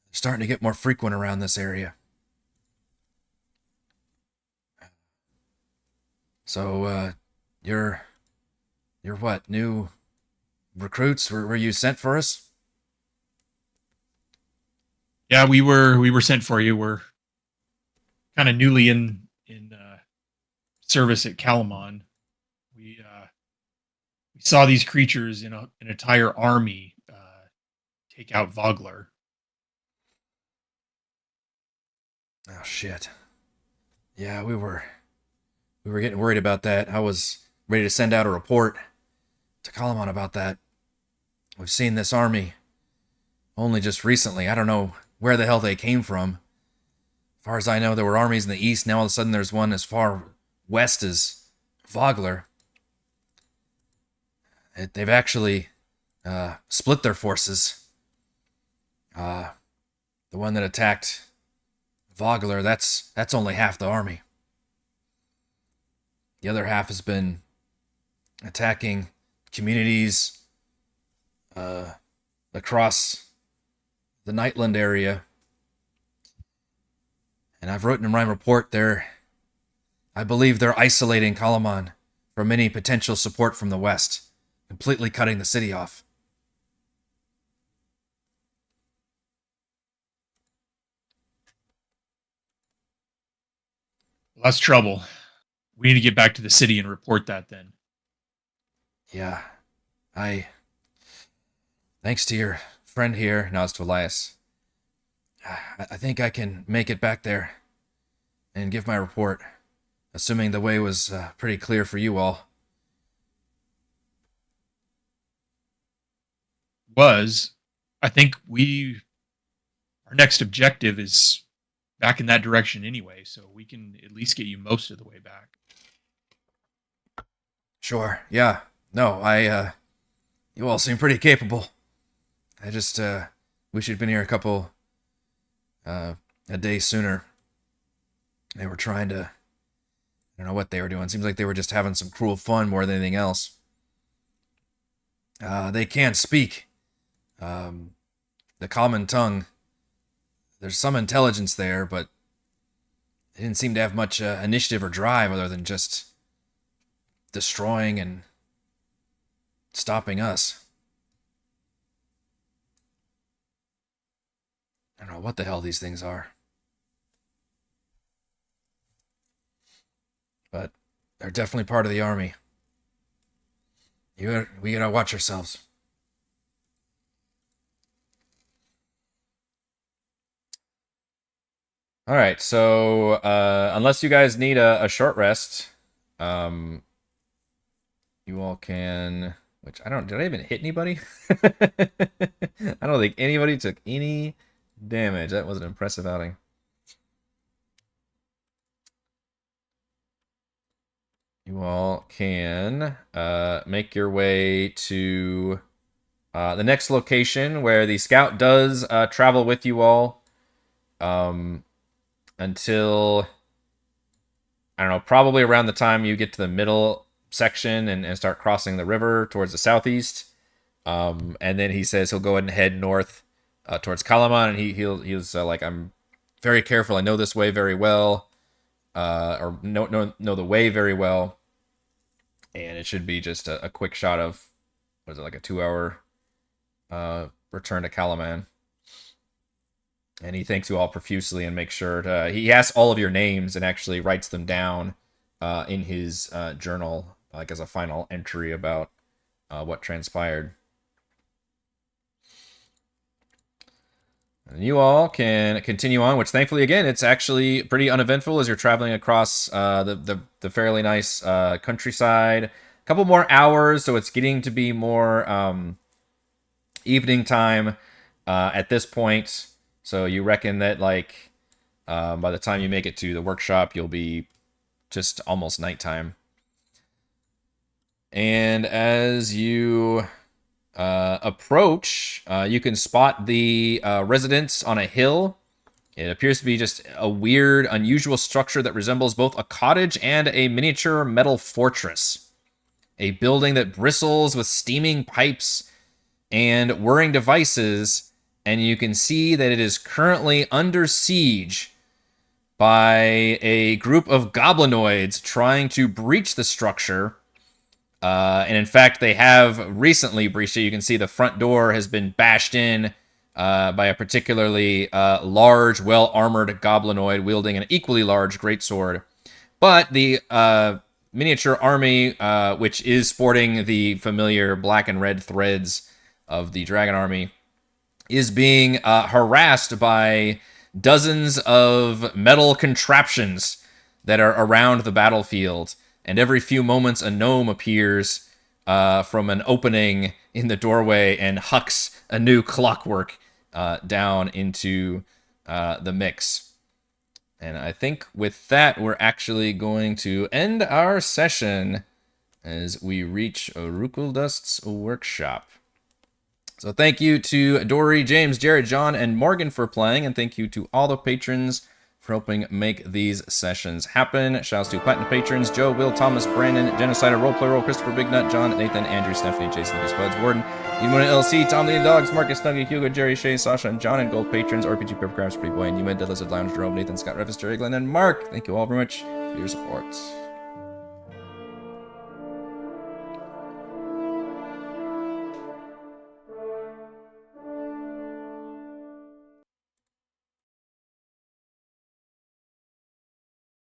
they're starting to get more frequent around this area. So, you're what? New recruits? Were you sent for us? Yeah, we were sent for you. We're kind of newly in service at Kalaman. We saw these creatures in an entire army take out Vogler. Oh shit. Yeah, we were getting worried about that. I was ready to send out a report to Kalaman about that. We've seen this army only just recently. I don't know where the hell they came from. As far as I know, there were armies in the east. Now all of a sudden there's one as far west as Vogler. They've actually split their forces. The one that attacked Vogler, that's only half the army. The other half has been attacking communities across the Nightland area. And I've written in my report I believe they're isolating Kalaman from any potential support from the west, completely cutting the city off. Well, that's trouble. We need to get back to the city and report that then. Yeah, thanks to your friend here, nods to Elyas, I think I can make it back there and give my report, assuming the way was pretty clear for you all. I think our next objective is back in that direction anyway, so we can at least get you most of the way back. Sure, yeah. No, you all seem pretty capable. I just, wish you'd been here a day sooner. They were trying to, I don't know what they were doing. Seems like they were just having some cruel fun more than anything else. They can't speak. The common tongue. There's some intelligence there, but they didn't seem to have much initiative or drive other than just destroying and stopping us. I don't know what the hell these things are. But they're definitely part of the army. We gotta watch ourselves. All right, so unless you guys need a short rest, you all can. Which did I even hit anybody? I don't think anybody took any damage. That was an impressive outing. You all can make your way to the next location where the scout does travel with you all until, I don't know, probably around the time you get to the middle section and start crossing the river towards the southeast. And then he says he'll go ahead and head north towards Kalaman, and he's like, I'm very careful. I know this way very well, or know the way very well. And it should be just a quick shot of, what is it, like a 2-hour return to Kalaman. And he thanks you all profusely and makes sure he asks all of your names and actually writes them down in his journal, like as a final entry about what transpired. And you all can continue on, which thankfully, again, it's actually pretty uneventful as you're traveling across the fairly nice countryside. A couple more hours, so it's getting to be more evening time at this point. So you reckon that, like, by the time you make it to the workshop, you'll be just almost nighttime. And as you approach, you can spot the residence on a hill. It appears to be just a weird, unusual structure that resembles both a cottage and a miniature metal fortress. A building that bristles with steaming pipes and whirring devices, and you can see that it is currently under siege by a group of goblinoids trying to breach the structure. And in fact, they have recently breached it. You can see the front door has been bashed in by a particularly large, well-armored goblinoid wielding an equally large greatsword. But the miniature army, which is sporting the familiar black and red threads of the dragon army, is being harassed by dozens of metal contraptions that are around the battlefield. And every few moments, a gnome appears from an opening in the doorway and hucks a new clockwork down into the mix. And I think with that, we're actually going to end our session as we reach Rukuldust's workshop. So thank you to Dory, James, Jared, John, and Morgan for playing, and thank you to all the patrons for helping make these sessions happen. Shouts to Platinum patrons, Joe, Will, Thomas, Brandon, Genocider, Roleplay Roll, Christopher Big Nut, John, Nathan, Andrew, Stephanie, Jason, Lucas Buds, Warden, Edmund LC, Tom the Dogs, Marcus, Snuggy, Hugo, Jerry, Shay, Sasha, and John, and Gold patrons, RPG Paper Crafts, Pretty Boy, and Newman, Dead Lizard Lounge, Jerome, Nathan, Scott, Revis, Jerry, Glenn, and Mark. Thank you all very much for your support.